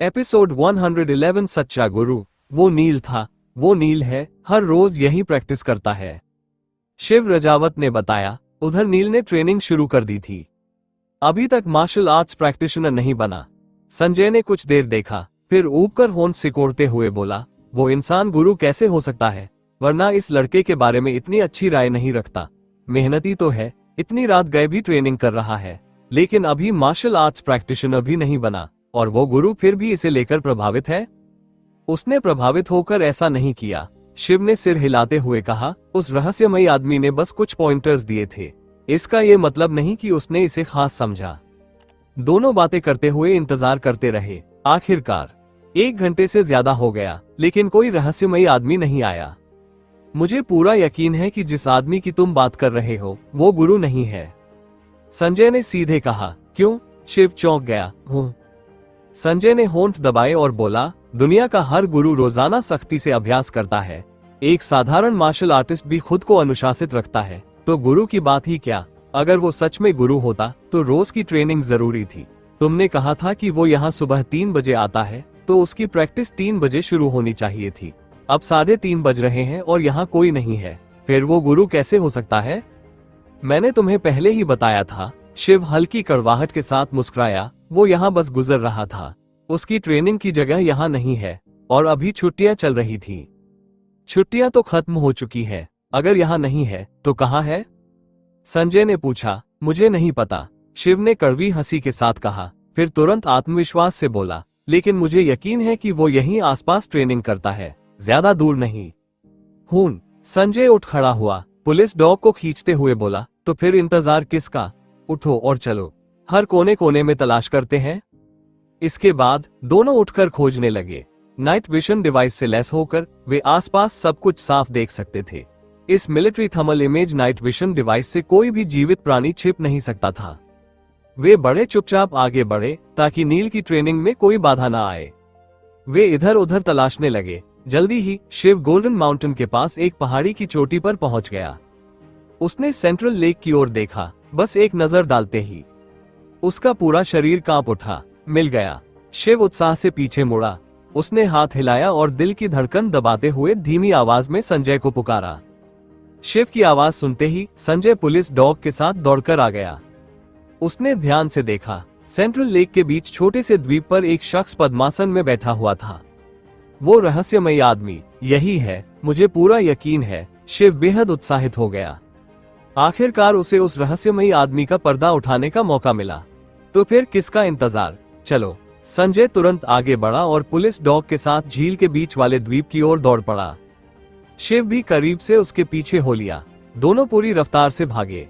Episode 111 सच्चा गुरु। वो नील था, वो नील है, हर रोज यही प्रैक्टिस करता है। शिव रजावत ने बताया। उधर नील ने ट्रेनिंग शुरू कर दी थी। अभी तक मार्शल आर्ट्स प्रैक्टिशनर नहीं बना। संजय ने कुछ देर देखा, फिर ऊपर होंठ सिकोड़ते हुए बोला, वो इंसान गुरु कैसे हो सकता है, वरना इस लड़के के बारे में इतनी अच्छी राय नहीं रखता। मेहनती तो है, इतनी रात गए भी ट्रेनिंग कर रहा है, लेकिन अभी मार्शल आर्ट्स प्रैक्टिशनर भी नहीं बना, और वो गुरु फिर भी इसे लेकर प्रभावित है। उसने प्रभावित होकर ऐसा नहीं किया, शिव ने सिर हिलाते हुए कहा। उस रहस्यमयी आदमी ने बस कुछ पॉइंटर्स दिए थे, इसका ये मतलब नहीं कि उसने इसे खास समझा। दोनों बातें करते हुए इंतजार करते रहे। आखिरकार 1 घंटे से ज्यादा हो गया, लेकिन कोई रहस्यमयी आदमी नहीं आया। मुझे पूरा यकीन है कि जिस आदमी की तुम बात कर रहे हो वो गुरु नहीं है, संजय ने सीधे कहा। क्यों? शिव चौंक गया। हूं। संजय ने होंठ दबाए और बोला, दुनिया का हर गुरु रोजाना सख्ती से अभ्यास करता है। एक साधारण मार्शल आर्टिस्ट भी खुद को अनुशासित रखता है, तो गुरु की बात ही क्या। अगर वो सच में गुरु होता तो रोज की ट्रेनिंग जरूरी थी। तुमने कहा था कि वो यहाँ सुबह 3 बजे आता है, तो उसकी प्रैक्टिस 3 बजे शुरू होनी चाहिए थी। अब 3:30 बज रहे हैं और यहाँ कोई नहीं है, फिर वो गुरु कैसे हो सकता है? मैंने तुम्हें पहले ही बताया था। शिव हल्की कड़वाहट के साथ मुस्कुराया। वो यहाँ बस गुजर रहा था, उसकी ट्रेनिंग की जगह यहाँ नहीं है, और अभी छुट्टियां चल रही थी। छुट्टियां तो खत्म हो चुकी है, अगर यहाँ नहीं है तो कहाँ है? संजय ने पूछा। मुझे नहीं पता, शिव ने कड़वी हंसी के साथ कहा, फिर तुरंत आत्मविश्वास से बोला, लेकिन मुझे यकीन है कि वो यहीं आसपास ट्रेनिंग करता है, ज्यादा दूर नहीं। हूं। संजय उठ खड़ा हुआ, पुलिस डॉग को खींचते हुए बोला, तो फिर इंतजार किसका? उठो और चलो, हर कोने कोने में तलाश करते हैं। इसके बाद दोनों उठकर खोजने लगे। नाइट विजन डिवाइस से लैस होकर वे आसपास सब कुछ साफ देख सकते थे। इस military thermal image night vision device से कोई भी जीवित प्राणी छिप नहीं सकता था। वे बड़े चुपचाप आगे बढ़े ताकि नील की ट्रेनिंग में कोई बाधा ना आए। वे इधर उधर तलाशने लगे। जल्दी ही शिव गोल्डन माउंटेन के पास एक पहाड़ी की चोटी पर पहुंच गया। उसने सेंट्रल लेक की ओर देखा। बस एक नजर डालते ही उसका पूरा शरीर कांप उठा। मिल गया। शिव उत्साह से पीछे मुड़ा। उसने हाथ हिलाया और दिल की धड़कन दबाते हुए धीमी आवाज में संजय को पुकारा। शिव की आवाज सुनते ही संजय पुलिस डॉग के साथ दौड़कर आ गया। उसने ध्यान से देखा। सेंट्रल लेक के बीच छोटे से द्वीप पर एक शख्स पद्मासन में बैठा हुआ था। वो रहस्यमयी आदमी यही है, मुझे पूरा यकीन है। शिव बेहद उत्साहित हो गया। आखिरकार उसे उस रहस्यमयी आदमी का पर्दा उठाने का मौका मिला। तो फिर किसका इंतजार? चलो। संजय तुरंत आगे बढ़ा और पुलिस डॉग के साथ झील के बीच वाले द्वीप की ओर दौड़ पड़ा। शिव भी करीब से उसके पीछे हो लिया। दोनों पूरी रफ्तार से भागे।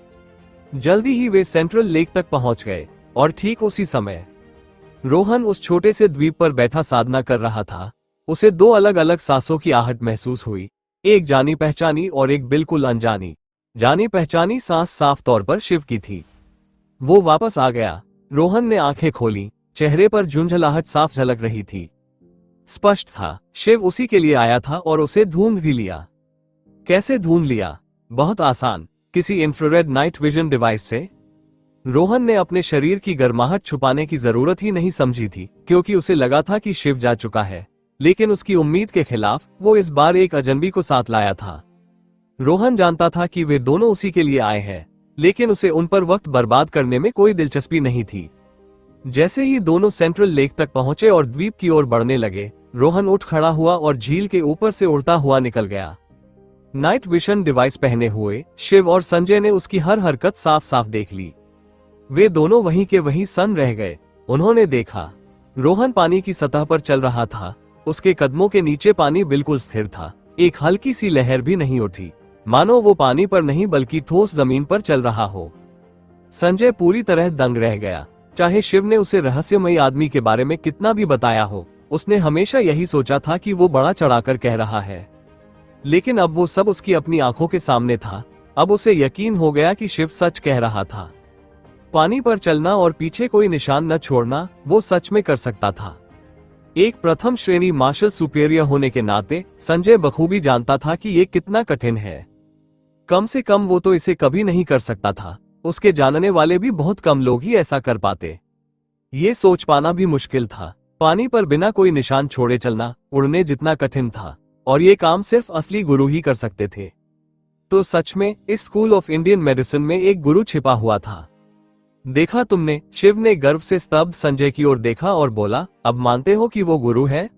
जल्दी ही वे सेंट्रल लेक तक पहुंच गए, और ठीक उसी समय रोहन उस छोटे से द्वीप पर बैठा साधना कर रहा था। उसे 2 अलग अलग सांसों की आहट महसूस हुई, एक जानी पहचानी और एक बिल्कुल अनजानी। जानी पहचानी सांस साफ तौर पर शिव की थी। वो वापस आ गया। रोहन ने आंखें खोली, चेहरे पर झुंझलाहट साफ झलक रही थी। स्पष्ट था, शिव उसी के लिए आया था और उसे ढूंढ भी लिया। कैसे ढूंढ लिया? बहुत आसान, किसी इंफ्रारेड नाइट विजन डिवाइस से। रोहन ने अपने शरीर की गर्माहट छुपाने की जरूरत ही नहीं समझी थी, क्योंकि उसे लगा था कि शिव जा चुका है। लेकिन उसकी उम्मीद के खिलाफ वो इस बार एक अजनबी को साथ लाया था। रोहन जानता था कि वे दोनों उसी के लिए आए हैं, लेकिन उसे उन पर वक्त बर्बाद करने में कोई दिलचस्पी नहीं थी। जैसे ही दोनों सेंट्रल लेक तक पहुंचे और द्वीप की ओर बढ़ने लगे, रोहन उठ खड़ा हुआ और झील के ऊपर से उड़ता हुआ निकल गया। नाइट विजन डिवाइस पहने हुए शिव और संजय ने उसकी हर हरकत साफ साफ देख ली। वे दोनों वहीं के वहीं सन रह गए। उन्होंने देखा, रोहन पानी की सतह पर चल रहा था। उसके कदमों के नीचे पानी बिल्कुल स्थिर था, एक हल्की सी लहर भी नहीं उठी, मानो वो पानी पर नहीं बल्कि ठोस जमीन पर चल रहा हो। संजय पूरी तरह दंग रह गया। चाहे शिव ने उसे रहस्यमयी आदमी के बारे में कितना भी बताया हो, उसने हमेशा यही सोचा था कि वो बड़ा चढ़ाकर कह रहा है। लेकिन अब वो सब उसकी अपनी आंखों के सामने था। अब उसे यकीन हो गया कि शिव सच कह रहा था। पानी पर चलना और पीछे कोई निशान न छोड़ना वो सच में कर सकता था। एक प्रथम श्रेणी मार्शल सुपीरियर होने के नाते संजय बखूबी जानता था कि ये कितना कठिन है। कम से कम वो तो इसे कभी नहीं कर सकता था। उसके जानने वाले भी बहुत कम लोग ही ऐसा कर पाते। ये सोच पाना भी मुश्किल था। पानी पर बिना कोई निशान छोड़े चलना उड़ने जितना कठिन था, और ये काम सिर्फ असली गुरु ही कर सकते थे। तो सच में इस स्कूल ऑफ इंडियन मेडिसिन में एक गुरु छिपा हुआ था। देखा तुमने? शिव ने गर्व से स्तब्ध संजय की ओर देखा और बोला, अब मानते हो कि वो गुरु है?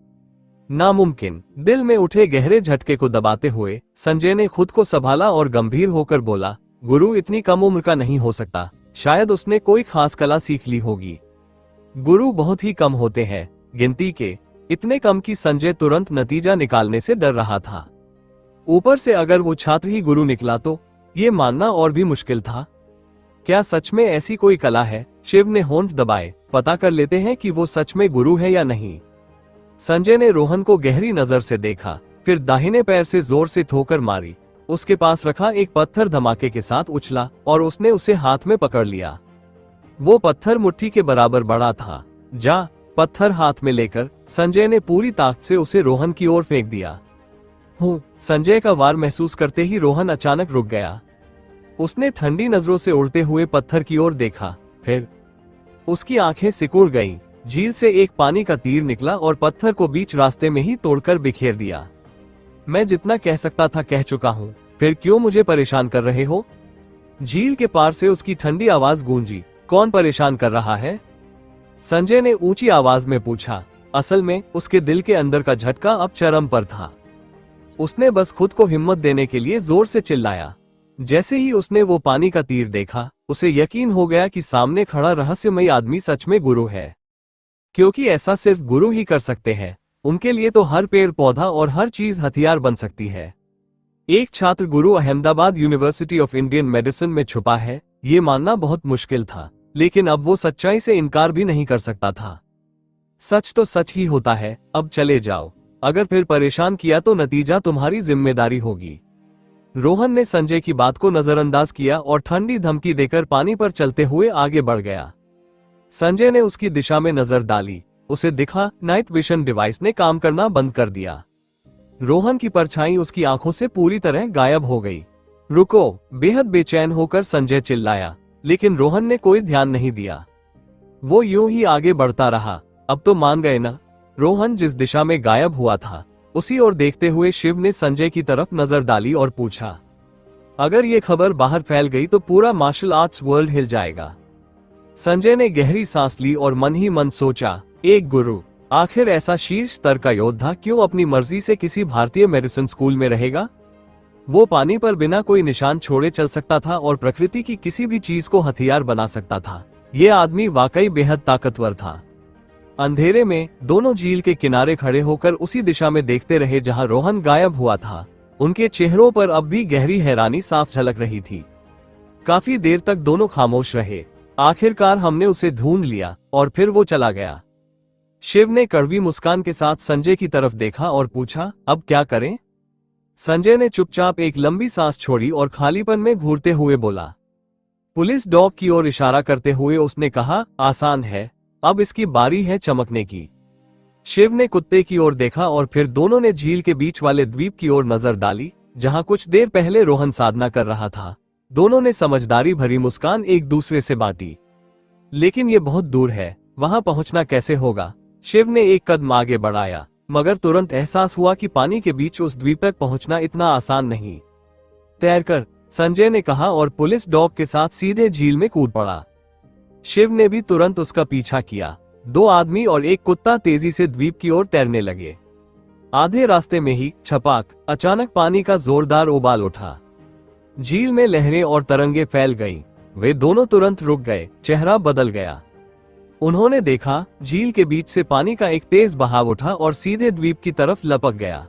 नामुमकिन। दिल में उठे गहरे झटके को दबाते हुए संजय ने खुद को संभाला और गंभीर होकर बोला, गुरु इतनी कम उम्र का नहीं हो सकता, शायद उसने कोई खास कला सीख ली होगी। गुरु बहुत ही कम होते हैं, गिनती के इतने कम कि संजय तुरंत नतीजा निकालने से डर रहा था। ऊपर से अगर वो छात्र ही गुरु निकला तो ये मानना और भी मुश्किल था। क्या सच में ऐसी कोई कला है? शिव ने होंठ दबाए, पता कर लेते हैं कि वो सच में गुरु है या नहीं। संजय ने रोहन को गहरी नजर से देखा, फिर दाहिने पैर से जोर से ठोकर मारी। उसके पास रखा एक पत्थर धमाके के साथ उछला और उसने उसे हाथ में पकड़ लिया। वो पत्थर मुट्ठी के बराबर बड़ा था। जा। पत्थर हाथ में लेकर संजय ने पूरी ताकत से उसे रोहन की ओर फेंक दिया। संजय का वार महसूस करते ही रोहन अचानक रुक गया। उसने ठंडी नजरों से उड़ते हुए पत्थर की ओर देखा, फिर उसकी आंखें सिकुड़ गईं। झील से एक पानी का तीर निकला और पत्थर को बीच रास्ते में ही तोड़कर बिखेर दिया। मैं जितना कह सकता था कह चुका हूँ, फिर क्यों मुझे परेशान कर रहे हो? झील के पार से उसकी ठंडी आवाज गूंजी। कौन परेशान कर रहा है? संजय ने ऊंची आवाज में पूछा। असल में उसके दिल के अंदर का झटका अब चरम पर था। उसने बस खुद को हिम्मत देने के लिए जोर से चिल्लाया। जैसे ही उसने वो पानी का तीर देखा, उसे यकीन हो गया कि सामने खड़ा रहस्यमयी आदमी सच में गुरु है। क्योंकि ऐसा सिर्फ गुरु ही कर सकते हैं। उनके लिए तो हर पेड़ पौधा और हर चीज हथियार बन सकती है। एक छात्र गुरु Ahmedabad university of Indian medicine में छुपा है, ये मानना बहुत मुश्किल था, लेकिन अब वो सच्चाई से इनकार भी नहीं कर सकता था। सच तो सच ही होता है। अब चले जाओ, अगर फिर परेशान किया तो नतीजा तुम्हारी जिम्मेदारी होगी। रोहन ने संजय की बात को नजरअंदाज किया और ठंडी धमकी देकर पानी पर चलते हुए आगे बढ़ गया। संजय ने उसकी दिशा में नजर डाली। उसे दिखा नाइट विजन डिवाइस ने काम करना बंद कर दिया। रोहन की परछाई उसकी आंखों से पूरी तरह गायब हो गई। रुको! बेहद बेचैन होकर संजय चिल्लाया, लेकिन रोहन ने कोई ध्यान नहीं दिया। वो यूं ही आगे बढ़ता रहा। अब तो मान गए ना? रोहन जिस दिशा में गायब हुआ था उसी ओर देखते हुए शिव ने संजय की तरफ नजर डाली और पूछा, अगर ये खबर बाहर फैल गई तो पूरा मार्शल आर्ट्स वर्ल्ड हिल जाएगा। संजय ने गहरी सांस ली और मन ही मन सोचा, एक गुरु, आखिर ऐसा शीर्ष स्तर का योद्धा क्यों अपनी मर्जी से किसी भारतीय मेडिसिन स्कूल में रहेगा? वो पानी पर बिना कोई निशान छोड़े चल सकता था और प्रकृति की किसी भी चीज को हथियार बना सकता था। ये आदमी वाकई बेहद ताकतवर था। अंधेरे में दोनों झील के किनारे खड़े होकर उसी दिशा में देखते रहे जहां रोहन गायब हुआ था। उनके चेहरों पर अब भी गहरी हैरानी साफ झलक रही थी। काफी देर तक दोनों खामोश रहे। आखिरकार हमने उसे ढूंढ लिया, और फिर वो चला गया। शिव ने कड़वी मुस्कान के साथ संजय की तरफ देखा और पूछा, अब क्या करें? संजय ने चुपचाप एक लंबी सांस छोड़ी और खालीपन में घूरते हुए बोला। पुलिस डॉग की ओर इशारा करते हुए उसने कहा, आसान है, अब इसकी बारी है चमकने की। शिव ने कुत्ते की ओर देखा और फिर दोनों ने झील के बीच वाले द्वीप की ओर नजर डाली, जहां कुछ देर पहले रोहन साधना कर रहा था। दोनों ने समझदारी भरी मुस्कान एक दूसरे से बांटी। लेकिन ये बहुत दूर है, वहां पहुंचना कैसे होगा? शिव ने एक कदम आगे बढ़ाया, मगर तुरंत एहसास हुआ कि पानी के बीच उस द्वीप तक पहुंचना इतना आसान नहीं। तैरकर, संजय ने कहा और पुलिस डॉग के साथ सीधे झील में कूद पड़ा। शिव ने भी तुरंत उसका पीछा किया। दो आदमी और एक कुत्ता तेजी से द्वीप की ओर तैरने लगे। आधे रास्ते में ही छपाक, अचानक पानी का जोरदार उबाल उठा। झील में लहरें और तरंगे फैल गईं। वे दोनों तुरंत रुक गए, चेहरा बदल गया। उन्होंने देखा, झील के बीच से पानी का एक तेज बहाव उठा और सीधे द्वीप की तरफ लपक गया।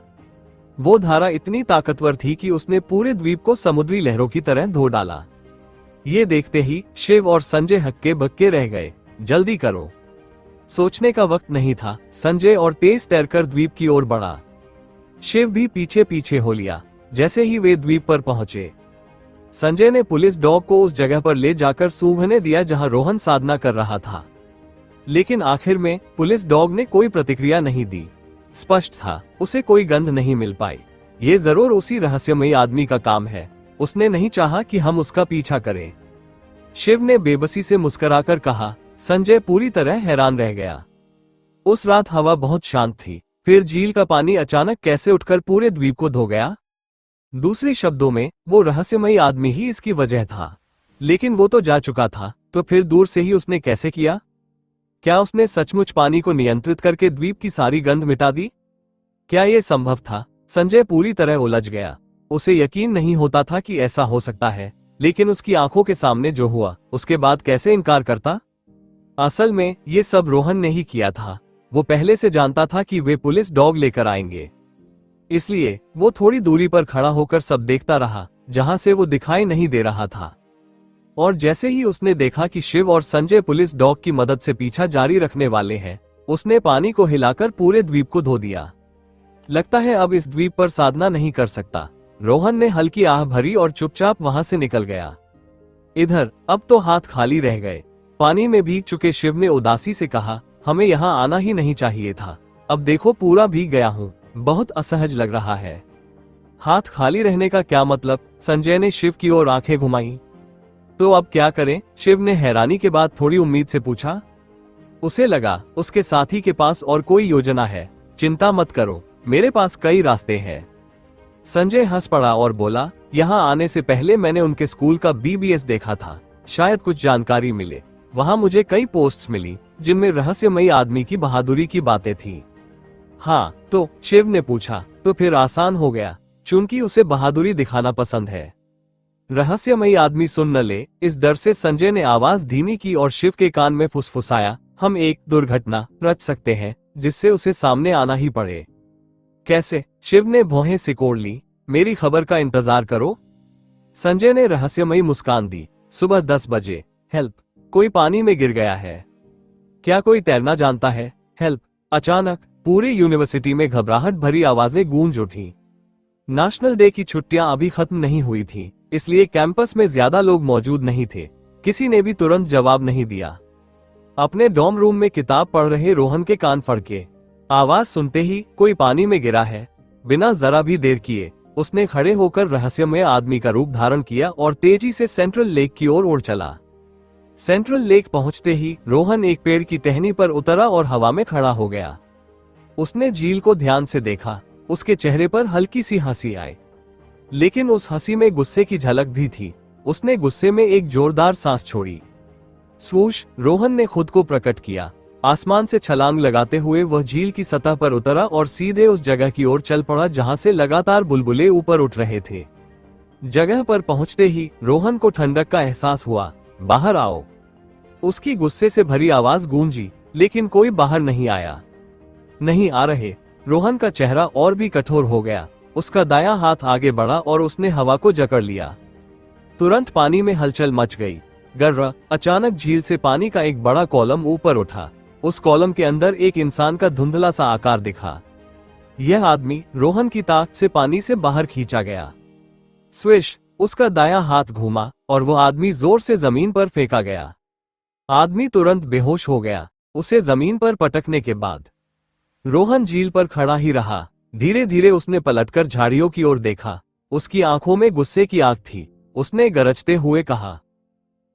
वो धारा इतनी ताकतवर थी कि उसने पूरे द्वीप को समुद्री लहरों की तरह धो डाला। ये देखते ही शिव और संजय हक्के बक्के रह गए। जल्दी करो! सोचने का वक्त नहीं था। संजय और तेज तैरकर द्वीप की ओर बढ़ा। शिव भी पीछे पीछे हो लिया। जैसे ही वे द्वीप पर पहुंचे, संजय ने पुलिस डॉग को उस जगह पर ले जाकर सूंघने दिया जहां रोहन साधना कर रहा था। लेकिन आखिर में पुलिस डॉग ने कोई प्रतिक्रिया नहीं दी। स्पष्ट था, उसे कोई गंध नहीं मिल पाई। ये जरूर उसी रहस्यमयी आदमी का काम है। उसने नहीं चाहा कि हम उसका पीछा करें। शिव ने बेबसी से मुस्कुराकर कहा। संजय पूरी तरह हैरान रह गया। उस रात हवा बहुत शांत थी। फिर झील का पानी अचानक कैसे उठकर पूरे द्वीप को धो गया। दूसरे शब्दों में, वो रहस्यमयी आदमी ही इसकी वजह था। लेकिन वो तो जा चुका था, तो फिर दूर से ही उसने कैसे किया? क्या उसने सचमुच पानी को नियंत्रित करके द्वीप की सारी गंध मिटा दी? क्या यह संभव था? संजय पूरी तरह उलझ गया। उसे यकीन नहीं होता था कि ऐसा हो सकता है, लेकिन उसकी आंखों के सामने जो हुआ, उसके बाद कैसे इनकार करता? असल में ये सब रोहन ने ही किया था। वो पहले से जानता था कि वे पुलिस डॉग लेकर आएंगे, इसलिए वो थोड़ी दूरी पर खड़ा होकर सब देखता रहा, जहां से वो दिखाई नहीं दे रहा था। और जैसे ही उसने देखा कि शिव और संजय पुलिस डॉग की मदद से पीछा जारी रखने वाले हैं, उसने पानी को हिलाकर पूरे द्वीप को धो दिया। लगता है अब इस द्वीप पर साधना नहीं कर सकता। रोहन ने हल्की आह भरी और चुपचाप वहां से निकल गया। इधर अब तो हाथ खाली रह गए। पानी में भीग चुके शिव ने उदासी से कहा, हमें यहाँ आना ही नहीं चाहिए था। अब देखो पूरा भीग गया हूँ, बहुत असहज लग रहा है। हाथ खाली रहने का क्या मतलब? संजय ने शिव की ओर आंखें घुमाई। तो अब क्या करें? शिव ने हैरानी के बाद थोड़ी उम्मीद से पूछा। उसे लगा उसके साथी के पास और कोई योजना है। चिंता मत करो, मेरे पास कई रास्ते हैं। संजय हंस पड़ा और बोला, यहाँ आने से पहले मैंने उनके स्कूल का बीबीएस देखा था, शायद कुछ जानकारी मिले। वहां मुझे कई पोस्ट्स मिली जिनमें रहस्यमयी आदमी की बहादुरी की बातें थी। हाँ तो? शिव ने पूछा। तो फिर आसान हो गया, चूंकि उसे बहादुरी दिखाना पसंद है। रहस्यमयी आदमी सुन न ले, इस डर से संजय ने आवाज धीमी की और शिव के कान में फुसफुसाया, हम एक दुर्घटना रच सकते हैं जिससे उसे सामने आना ही पड़े। कैसे? शिव ने भौहें सिकोड़ ली। मेरी खबर का इंतजार करो। संजय ने रहस्यमयी मुस्कान दी। सुबह 10 बजे। हेल्प, कोई पानी में गिर गया है। क्या कोई तैरना जानता है? हेल्प। अचानक पूरी यूनिवर्सिटी में घबराहट भरी आवाजें गूंज उठी। नेशनल डे की छुट्टियां अभी खत्म नहीं हुई थी, इसलिए कैंपस में ज्यादा लोग मौजूद नहीं थे। किसी ने भी तुरंत जवाब नहीं दिया। अपने डॉर्म रूम में किताब पढ़ रहे रोहन के कान फड़के। आवाज सुनते ही कोई पानी में गिरा है। बिना जरा भी देर किए उसने खड़े होकर रहस्यमय आदमी का रूप धारण किया और तेजी से सेंट्रल लेक की ओर उड़ चला। सेंट्रल लेक पहुंचते ही रोहन एक पेड़ की टहनी पर उतरा और हवा में खड़ा हो गया। उसने झील को ध्यान से देखा। उसके चेहरे पर हल्की सी हंसी आई, लेकिन उस हंसी में गुस्से की झलक भी थी। उसने गुस्से में एक जोरदार सांस छोड़ी। स्वूश, रोहन ने खुद को प्रकट किया। आसमान से छलांग लगाते हुए वह झील की सतह पर उतरा और सीधे उस जगह की ओर चल पड़ा जहां से लगातार बुलबुले ऊपर उठ रहे थे। जगह पर पहुंचते ही रोहन को ठंडक का एहसास हुआ। बाहर आओ, उसकी गुस्से से भरी आवाज गूंजी, लेकिन कोई बाहर नहीं आया। नहीं आ रहे। रोहन का चेहरा और भी कठोर हो गया। उसका दायां हाथ आगे बढ़ा और उसने हवा को जकड़ लिया। तुरंत पानी में हलचल मच गई। गर्र, अचानक झील से पानी का एक बड़ा कॉलम ऊपर उठा। उस कॉलम के अंदर एक इंसान का धुंधला सा आकार दिखा। यह आदमी रोहन की ताकत से पानी से बाहर खींचा गया। स्विश, उसका दायां हाथ घूमा और वो आदमी जोर से जमीन पर फेंका गया। आदमी तुरंत बेहोश हो गया। उसे जमीन पर पटकने के बाद रोहन झील पर खड़ा ही रहा। धीरे धीरे उसने पलटकर झाड़ियों की ओर देखा। उसकी आंखों में गुस्से की आग थी। उसने गरजते हुए कहा,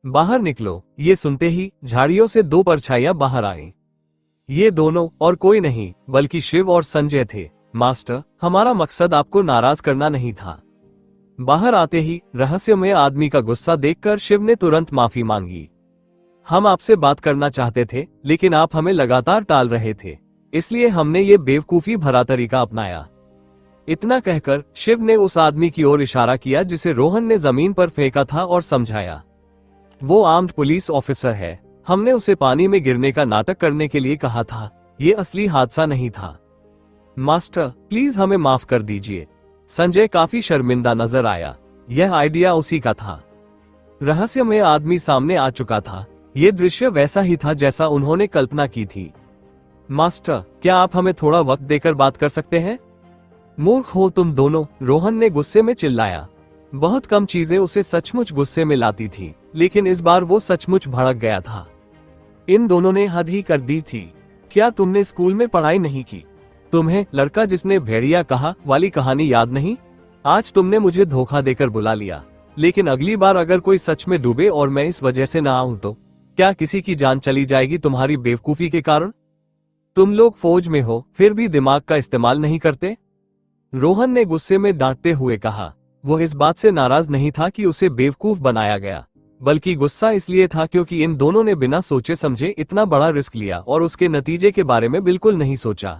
बाहर निकलो। ये सुनते ही झाड़ियों से दो परछाइयां बाहर आईं। ये दोनों और कोई नहीं बल्कि शिव और संजय थे। मास्टर, हमारा मकसद आपको नाराज करना नहीं था। बाहर आते ही रहस्यमय आदमी का गुस्सा देखकर शिव ने तुरंत माफी मांगी। हम आपसे बात करना चाहते थे, लेकिन आप हमें लगातार टाल रहे थे, इसलिए हमने ये बेवकूफी भरा तरीका अपनाया। इतना कहकर शिव ने उस आदमी की ओर इशारा किया जिसे रोहन ने जमीन पर फेंका था और समझाया, वो आर्म्ड पुलिस ऑफिसर है। हमने उसे पानी में गिरने का नाटक करने के लिए कहा था। ये असली हादसा नहीं था। मास्टर, प्लीज हमें माफ कर दीजिए। संजय काफी शर्मिंदा नजर आया। यह आइडिया उसी का था। रहस्यमय आदमी सामने आ चुका था। यह दृश्य वैसा ही था जैसा उन्होंने कल्पना की थी। मास्टर, क्या आप हमें थोड़ा वक्त देकर बात कर सकते हैं? मूर्ख हो तुम दोनों, रोहन ने गुस्से में चिल्लाया। बहुत कम चीजें उसे सचमुच गुस्से में लाती थी, लेकिन इस बार वो सचमुच भड़क गया था। इन दोनों ने हद ही कर दी थी। क्या तुमने स्कूल में पढ़ाई नहीं की? तुम्हें लड़का जिसने भेड़िया कहा वाली कहानी याद नहीं? आज तुमने मुझे धोखा देकर बुला लिया, लेकिन अगली बार अगर कोई सच में डूबे और मैं इस वजह से ना आऊं तो क्या किसी की जान चली जाएगी तुम्हारी बेवकूफी के कारण? तुम लोग फौज में हो, फिर भी दिमाग का इस्तेमाल नहीं करते? रोहन ने गुस्से में डांटते हुए कहा। वो इस बात से नाराज नहीं था कि उसे बेवकूफ बनाया गया, बल्कि गुस्सा इसलिए था क्योंकि इन दोनों ने बिना सोचे समझे इतना बड़ा रिस्क लिया और उसके नतीजे के बारे में बिल्कुल नहीं सोचा।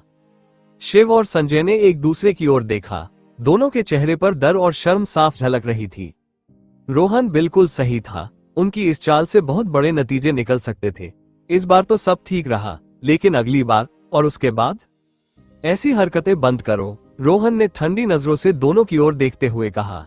शिव और संजय ने एक दूसरे की ओर देखा। दोनों के चेहरे पर डर और शर्म साफ झलक रही थी। रोहन बिल्कुल सही था, उनकी इस चाल से बहुत बड़े नतीजे निकल सकते थे। इस बार तो सब ठीक रहा, लेकिन अगली बार और उसके बाद? ऐसी हरकतें बंद करो, रोहन ने ठंडी नजरों से दोनों की ओर देखते हुए कहा।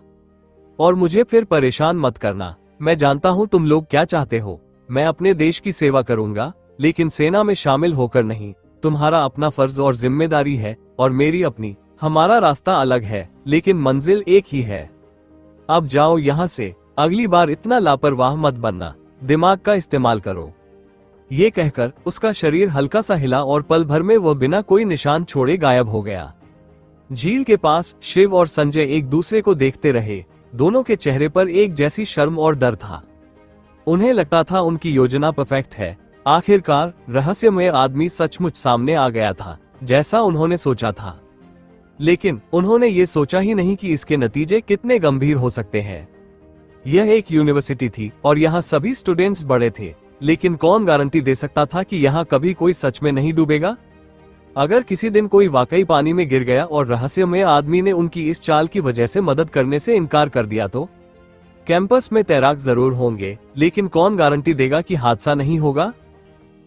और मुझे फिर परेशान मत करना, मैं जानता हूं तुम लोग क्या चाहते हो। मैं अपने देश की सेवा करूंगा, लेकिन सेना में शामिल होकर नहीं। तुम्हारा अपना फर्ज और जिम्मेदारी है और मेरी अपनी। हमारा रास्ता अलग है, लेकिन मंजिल एक ही है। अब जाओ यहां से, अगली बार इतना लापरवाह मत बनना, दिमाग का इस्तेमाल करो। ये कहकर उसका शरीर हल्का सा हिला और पल भर में वह बिना कोई निशान छोड़े गायब हो गया। झील के पास शिव और संजय एक दूसरे को देखते रहे। दोनों के चेहरे पर एक जैसी शर्म और डर था। उन्हें लगता था उनकी योजना परफेक्ट है। आखिरकार रहस्यमय आदमी सचमुच सामने आ गया था, जैसा उन्होंने सोचा था। लेकिन उन्होंने ये सोचा ही नहीं कि इसके नतीजे कितने गंभीर हो सकते हैं। यह एक यूनिवर्सिटी थी और यहाँ सभी स्टूडेंट्स बड़े थे, लेकिन कौन गारंटी दे सकता था कि यहाँ कभी कोई सच में नहीं डूबेगा? अगर किसी दिन कोई वाकई पानी में गिर गया और रहस्यमय आदमी ने उनकी इस चाल की वजह से मदद करने से इनकार कर दिया तो? कैंपस में तैराक जरूर होंगे, लेकिन कौन गारंटी देगा कि हादसा नहीं होगा?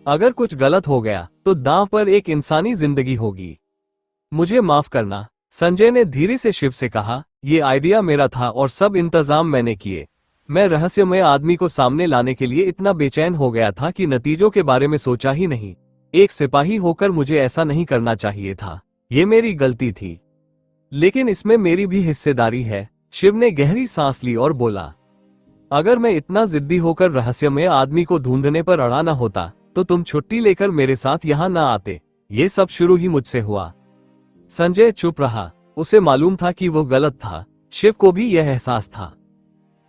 अगर कुछ गलत हो गया तो दांव पर एक इंसानी जिंदगी होगी। मुझे माफ करना, संजय ने धीरे से शिव से कहा। ये आइडिया मेरा था और सब इंतजाम मैंने किए। मैं रहस्यमय आदमी को सामने लाने के लिए इतना बेचैन हो गया था कि नतीजों के बारे में सोचा ही नहीं। एक सिपाही होकर मुझे ऐसा नहीं करना चाहिए था। ये मेरी गलती थी, लेकिन इसमें मेरी भी हिस्सेदारी है। शिव ने गहरी सांस ली और बोला, अगर मैं इतना जिद्दी होकर रहस्यमय आदमी को ढूंढने पर अड़ा न होता तो तुम छुट्टी लेकर मेरे साथ यहाँ न आते। ये सब शुरू ही मुझसे हुआ। संजय चुप रहा। उसे मालूम था कि वो गलत था। शिव को भी यह एहसास था।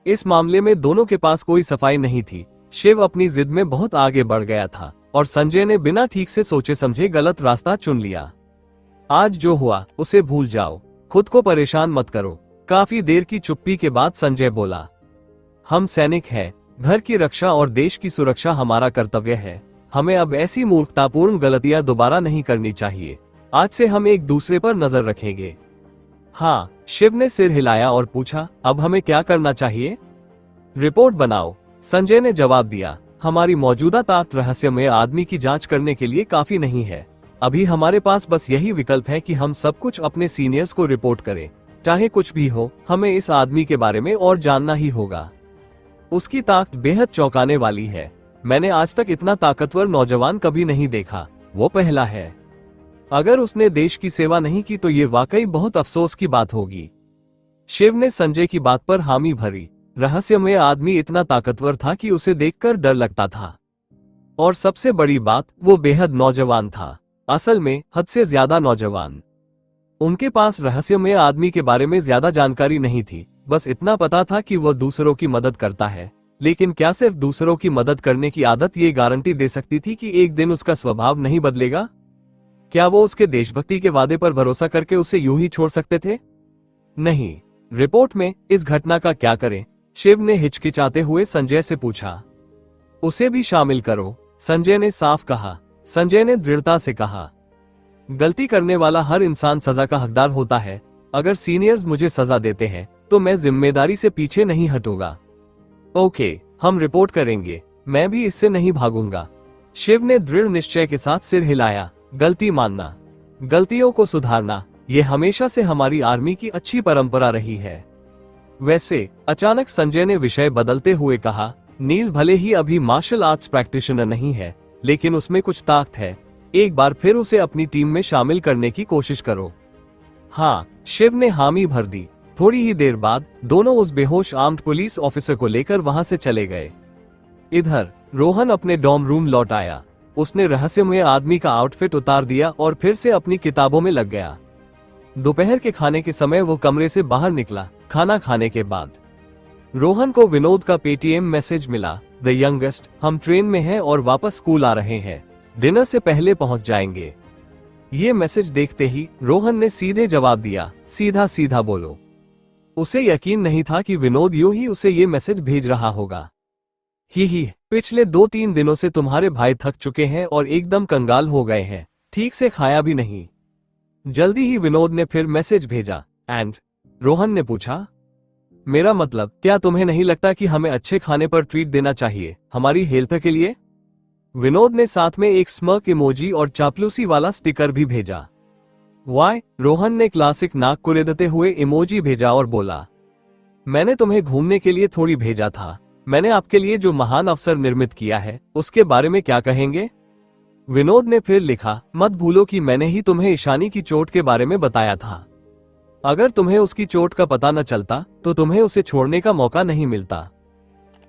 इस मामले में दोनों के पास कोई सफाई नहीं थी। शिव अपनी जिद में बहुत आगे बढ़ गया था और संजय ने बिना ठीक से सोचे समझे गलत रास्ता चुन लिया। आज जो हुआ उसे भूल जाओ, खुद को परेशान मत करो। काफी देर की चुप्पी के बाद संजय बोला, हम सैनिक हैं, घर की रक्षा और देश की सुरक्षा हमारा कर्तव्य है। हमें अब ऐसी मूर्खतापूर्ण गलतियां दोबारा नहीं करनी चाहिए। आज से हम एक दूसरे पर नजर रखेंगे। हाँ, शिव ने सिर हिलाया और पूछा, अब हमें क्या करना चाहिए? रिपोर्ट बनाओ, संजय ने जवाब दिया। हमारी मौजूदा ताकत रहस्यमय आदमी की जांच करने के लिए काफी नहीं है। अभी हमारे पास बस यही विकल्प है कि हम सब कुछ अपने सीनियर्स को रिपोर्ट करें। चाहे कुछ भी हो, हमें इस आदमी के बारे में और जानना ही होगा। उसकी ताकत बेहद चौंकाने वाली है। मैंने आज तक इतना ताकतवर नौजवान कभी नहीं देखा। वो पहला है। अगर उसने देश की सेवा नहीं की तो ये वाकई बहुत अफसोस की बात होगी। शिव ने संजय की बात पर हामी भरी। रहस्यमय आदमी इतना ताकतवर था कि उसे देखकर डर लगता था। और सबसे बड़ी बात, वो बेहद नौजवान था। असल में हद से ज्यादा नौजवान। उनके पास रहस्यमय आदमी के बारे में ज्यादा जानकारी नहीं थी। बस इतना पता था कि वह दूसरों की मदद करता है। लेकिन क्या सिर्फ दूसरों की मदद करने की आदत ये गारंटी दे सकती थी कि एक दिन उसका स्वभाव नहीं बदलेगा? क्या वो उसके देशभक्ति के वादे पर भरोसा करके उसे यूं ही छोड़ सकते थे? नहीं। रिपोर्ट में इस घटना का क्या करें? शिव ने हिचकिचाते हुए संजय से पूछा। उसे भी शामिल करो, संजय ने साफ कहा। संजय ने दृढ़ता से कहा, गलती करने वाला हर इंसान सजा का हकदार होता है। अगर सीनियर्स मुझे सजा देते हैं तो मैं जिम्मेदारी से पीछे नहीं हटूंगा। ओके, हम रिपोर्ट करेंगे। मैं भी इससे नहीं भागूंगा। शिव ने दृढ़ निश्चय के साथ सिर हिलाया। गलती मानना, गलतियों को सुधारना, ये हमेशा से हमारी आर्मी की अच्छी परंपरा रही है। वैसे, अचानक संजय ने विषय बदलते हुए कहा, नील भले ही अभी मार्शल आर्ट्स प्रैक्टिशनर नहीं है, लेकिन उसमें कुछ ताकत है। एक बार फिर उसे अपनी टीम में शामिल करने की कोशिश करो। हाँ, शिव ने हामी भर दी। थोड़ी ही देर बाद दोनों उस बेहोश आर्म्ड पुलिस ऑफिसर को लेकर वहां से चले गए। इधर रोहन अपने डॉर्म रूम लौट आया। उसने रहस्यमय आदमी का आउटफिट उतार दिया और फिर से अपनी किताबों में लग गया। दोपहर के खाने के समय वो कमरे से बाहर निकला। खाना खाने के बाद रोहन को विनोद का पेटीएम मैसेज मिला, द यंगेस्ट, हम ट्रेन में हैं और वापस स्कूल आ रहे हैं। डिनर से पहले पहुंच जाएंगे। ये मैसेज देखते ही रोहन ने सीधे जवाब दिया, सीधा सीधा बोलो। उसे यकीन नहीं था कि विनोद यूं ही उसे ये मैसेज भेज रहा होगा। ही पिछले 2-3 दिनों से तुम्हारे भाई थक चुके हैं और एकदम कंगाल हो गए हैं, ठीक से खाया भी नहीं। जल्दी ही विनोद ने फिर मैसेज भेजा। एंड रोहन ने पूछा, मेरा मतलब, क्या तुम्हें नहीं लगता कि हमें अच्छे खाने पर ट्रीट देना चाहिए, हमारी हेल्थ के लिए? विनोद ने साथ में एक स्मर्क इमोजी और चापलूसी वाला स्टिकर भी भेजा। वाई? रोहन ने क्लासिक नाक को रेदते हुए इमोजी भेजा और बोला, मैंने तुम्हें घूमने के लिए थोड़ी भेजा था, मैंने आपके लिए जो महान अवसर निर्मित किया है उसके बारे में क्या कहेंगे? विनोद ने फिर लिखा, मत भूलो कि मैंने ही तुम्हें ईशानी की चोट के बारे में बताया था। अगर तुम्हें उसकी चोट का पता न चलता तो तुम्हें उसे छोड़ने का मौका नहीं मिलता।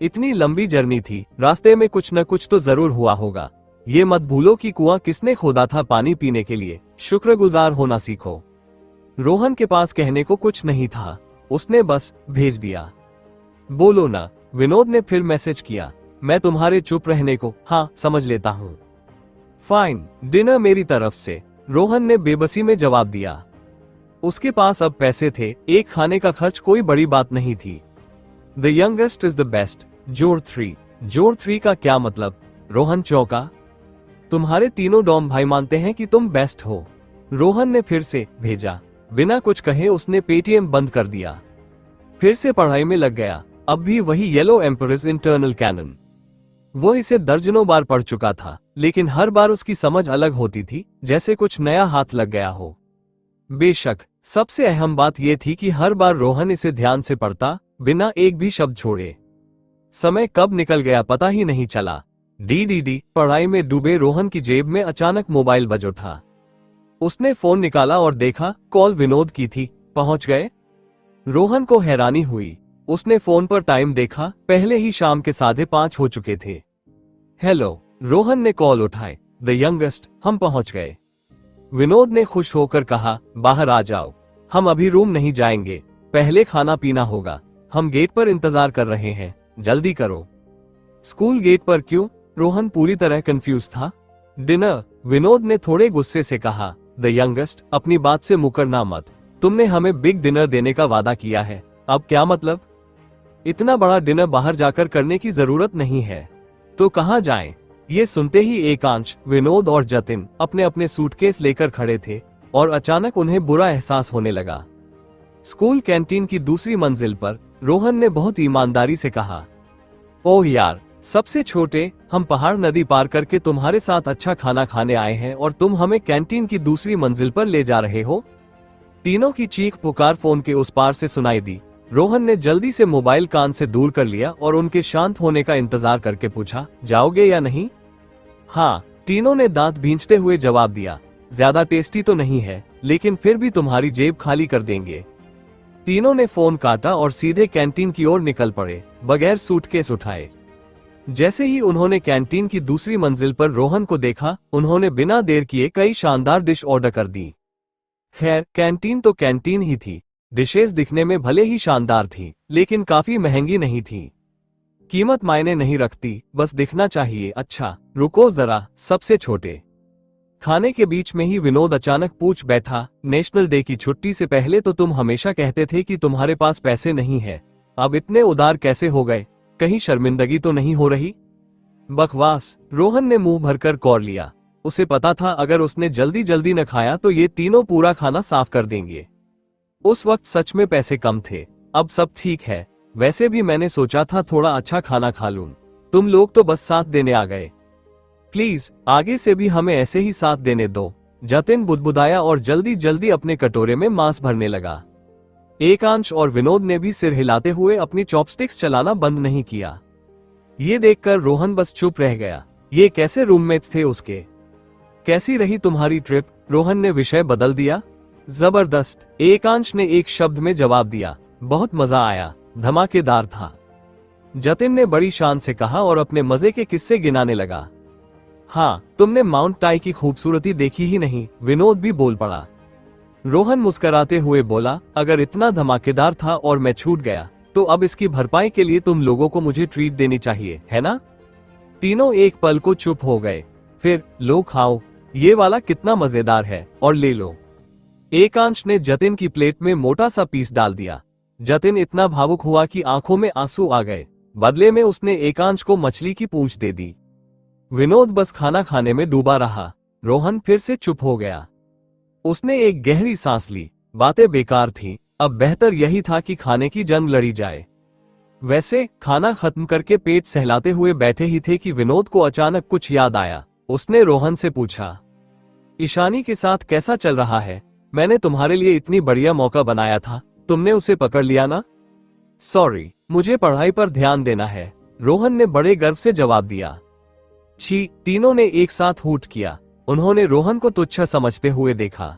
इतनी लंबी जर्नी थी, रास्ते में कुछ न कुछ तो जरूर हुआ होगा। ये मत भूलो कि कुआं किसने खोदा था पानी पीने के लिए, शुक्रगुजार होना सीखो। रोहन के पास कहने को कुछ नहीं था, उसने बस भेज दिया। बोलो ना, विनोद ने फिर मैसेज किया, मैं तुम्हारे चुप रहने को हाँ समझ लेता हूं। फाइन, डिनर मेरी तरफ से, रोहन ने बेबसी में जवाब दिया। उसके पास अब पैसे थे, एक खाने का खर्च कोई बड़ी बात नहीं थी। The youngest is the best, जोड़ 3। जोड़ 3 का क्या मतलब? रोहन चौंका। तुम्हारे तीनों डॉम भाई मानते हैं कि तुम बेस्ट हो। रोहन ने फिर से भेजा। बिना कुछ कहे उसने पेटीएम बंद कर दिया, फिर से पढ़ाई में लग गया। अब भी वही येलो एम्परर्स इंटरनल कैनन। वो इसे दर्जनों बार पढ़ चुका था, लेकिन हर बार उसकी समझ अलग होती थी, जैसे कुछ नया हाथ लग गया हो। बेशक सबसे अहम बात यह थी कि हर बार रोहन इसे ध्यान से पढ़ता, बिना एक भी शब्द छोड़े। समय कब निकल गया पता ही नहीं चला। डी पढ़ाई में डूबे रोहन की जेब में अचानक मोबाइल बज उठा। उसने फोन निकाला और देखा कॉल विनोद की थी। पहुंच गए? रोहन को हैरानी हुई। उसने फोन पर टाइम देखा, पहले ही शाम के 5:30 हो चुके थे। हेलो, रोहन ने कॉल उठाए। द यंगेस्ट, हम पहुंच गए। विनोद ने खुश होकर कहा, बाहर आ जाओ, हम अभी रूम नहीं जाएंगे, पहले खाना पीना होगा, हम गेट पर इंतजार कर रहे हैं, जल्दी करो। स्कूल गेट पर क्यों? रोहन पूरी तरह कंफ्यूज था। डिनर, विनोद ने थोड़े गुस्से से कहा। द यंगेस्ट, अपनी बात से मुकरना मत, तुमने हमें बिग डिनर देने का वादा किया है, अब क्या मतलब? इतना बड़ा डिनर बाहर जाकर करने की जरूरत नहीं है, तो कहाँ जाएं? ये सुनते ही एकांश, विनोद और जतिन अपने अपने सूटकेस लेकर खड़े थे और अचानक उन्हें बुरा एहसास होने लगा। स्कूल कैंटीन की दूसरी मंजिल पर रोहन ने बहुत ईमानदारी से कहा, ओह यार, सबसे छोटे, हम पहाड़ नदी पार करके तुम्हारे साथ अच्छा खाना खाने आए हैं और तुम हमें कैंटीन की दूसरी मंजिल पर ले जा रहे हो? तीनों की चीख पुकार फोन के उस पार से सुनाई दी। रोहन ने जल्दी से मोबाइल कान से दूर कर लिया और उनके शांत होने का इंतजार करके पूछा, जाओगे या नहीं? हाँ, तीनों ने दांत भींचते हुए जवाब दिया। ज्यादा टेस्टी तो नहीं है, लेकिन फिर भी तुम्हारी जेब खाली कर देंगे। तीनों ने फोन काटा और सीधे कैंटीन की ओर निकल पड़े, बगैर सूटकेस उठाए। जैसे ही उन्होंने कैंटीन की दूसरी मंजिल पर रोहन को देखा, उन्होंने बिना देर किए कई शानदार डिश ऑर्डर कर दी। खैर, कैंटीन तो कैंटीन ही थी। डिशेस दिखने में भले ही शानदार थी, लेकिन काफी महंगी नहीं थी। कीमत मायने नहीं रखती, बस दिखना चाहिए अच्छा। रुको जरा, सबसे छोटे। खाने के बीच में ही विनोद अचानक पूछ बैठा, नेशनल डे की छुट्टी से पहले तो तुम हमेशा कहते थे कि तुम्हारे पास पैसे नहीं है, अब इतने उदार कैसे हो गए? कहीं शर्मिंदगी तो नहीं हो रही? बकवास, रोहन ने मुंह भरकर कौर लिया। उसे पता था अगर उसने जल्दी जल्दी न खाया तो ये तीनों पूरा खाना साफ कर देंगे। उस वक्त सच में पैसे कम थे, अब सब ठीक है। वैसे भी मैंने सोचा था थोड़ा अच्छा खाना खा लूं, तुम लोग तो बस साथ देने आ गए। प्लीज आगे से भी हमें ऐसे ही साथ देने दो। जतिन बुदबुदाया और जल्दी जल्दी अपने कटोरे में मांस भरने लगा। एकांश और विनोद ने भी सिर हिलाते हुए अपनी चॉपस्टिक्स चलाना बंद नहीं किया। ये देखकर रोहन बस चुप रह गया। ये कैसे रूममेट्स थे उसके? कैसी रही तुम्हारी ट्रिप? रोहन ने विषय बदल दिया। जबरदस्त, एकांश ने एक शब्द में जवाब दिया। बहुत मजा आया, धमाकेदार था, जतिन ने बड़ी शान से कहा और अपने मजे के किस्से गिनाने लगा। हाँ, तुमने माउंट टाई की खूबसूरती देखी ही नहीं, विनोद भी बोल पड़ा। रोहन मुस्कुराते हुए बोला, अगर इतना धमाकेदार था और मैं छूट गया तो अब इसकी भरपाई के लिए तुम लोगों को मुझे ट्रीट देनी चाहिए, है ना? तीनों एक पल को चुप हो गए। फिर लो खाओ, ये वाला कितना मजेदार है, और ले लो। एकांश ने जतिन की प्लेट में मोटा सा पीस डाल दिया। जतिन इतना भावुक हुआ कि आंखों में आंसू आ गए। बदले में उसने एकांश को मछली की पूंछ दे दी। विनोद बस खाना खाने में डूबा रहा। रोहन फिर से चुप हो गया। उसने एक गहरी सांस ली। बातें बेकार थीं, अब बेहतर यही था कि खाने की जंग लड़ी जाए। वैसे खाना खत्म करके पेट सहलाते हुए बैठे ही थे कि विनोद को अचानक कुछ याद आया। उसने रोहन से पूछा, ईशानी के साथ कैसा चल रहा है? मैंने तुम्हारे लिए इतनी बढ़िया मौका बनाया था, तुमने उसे पकड़ लिया ना? सॉरी, मुझे पढ़ाई पर ध्यान देना है, रोहन ने बड़े गर्व से जवाब दिया। छी, तीनों ने एक साथ हूट किया। उन्होंने रोहन को तुच्छ समझते हुए देखा।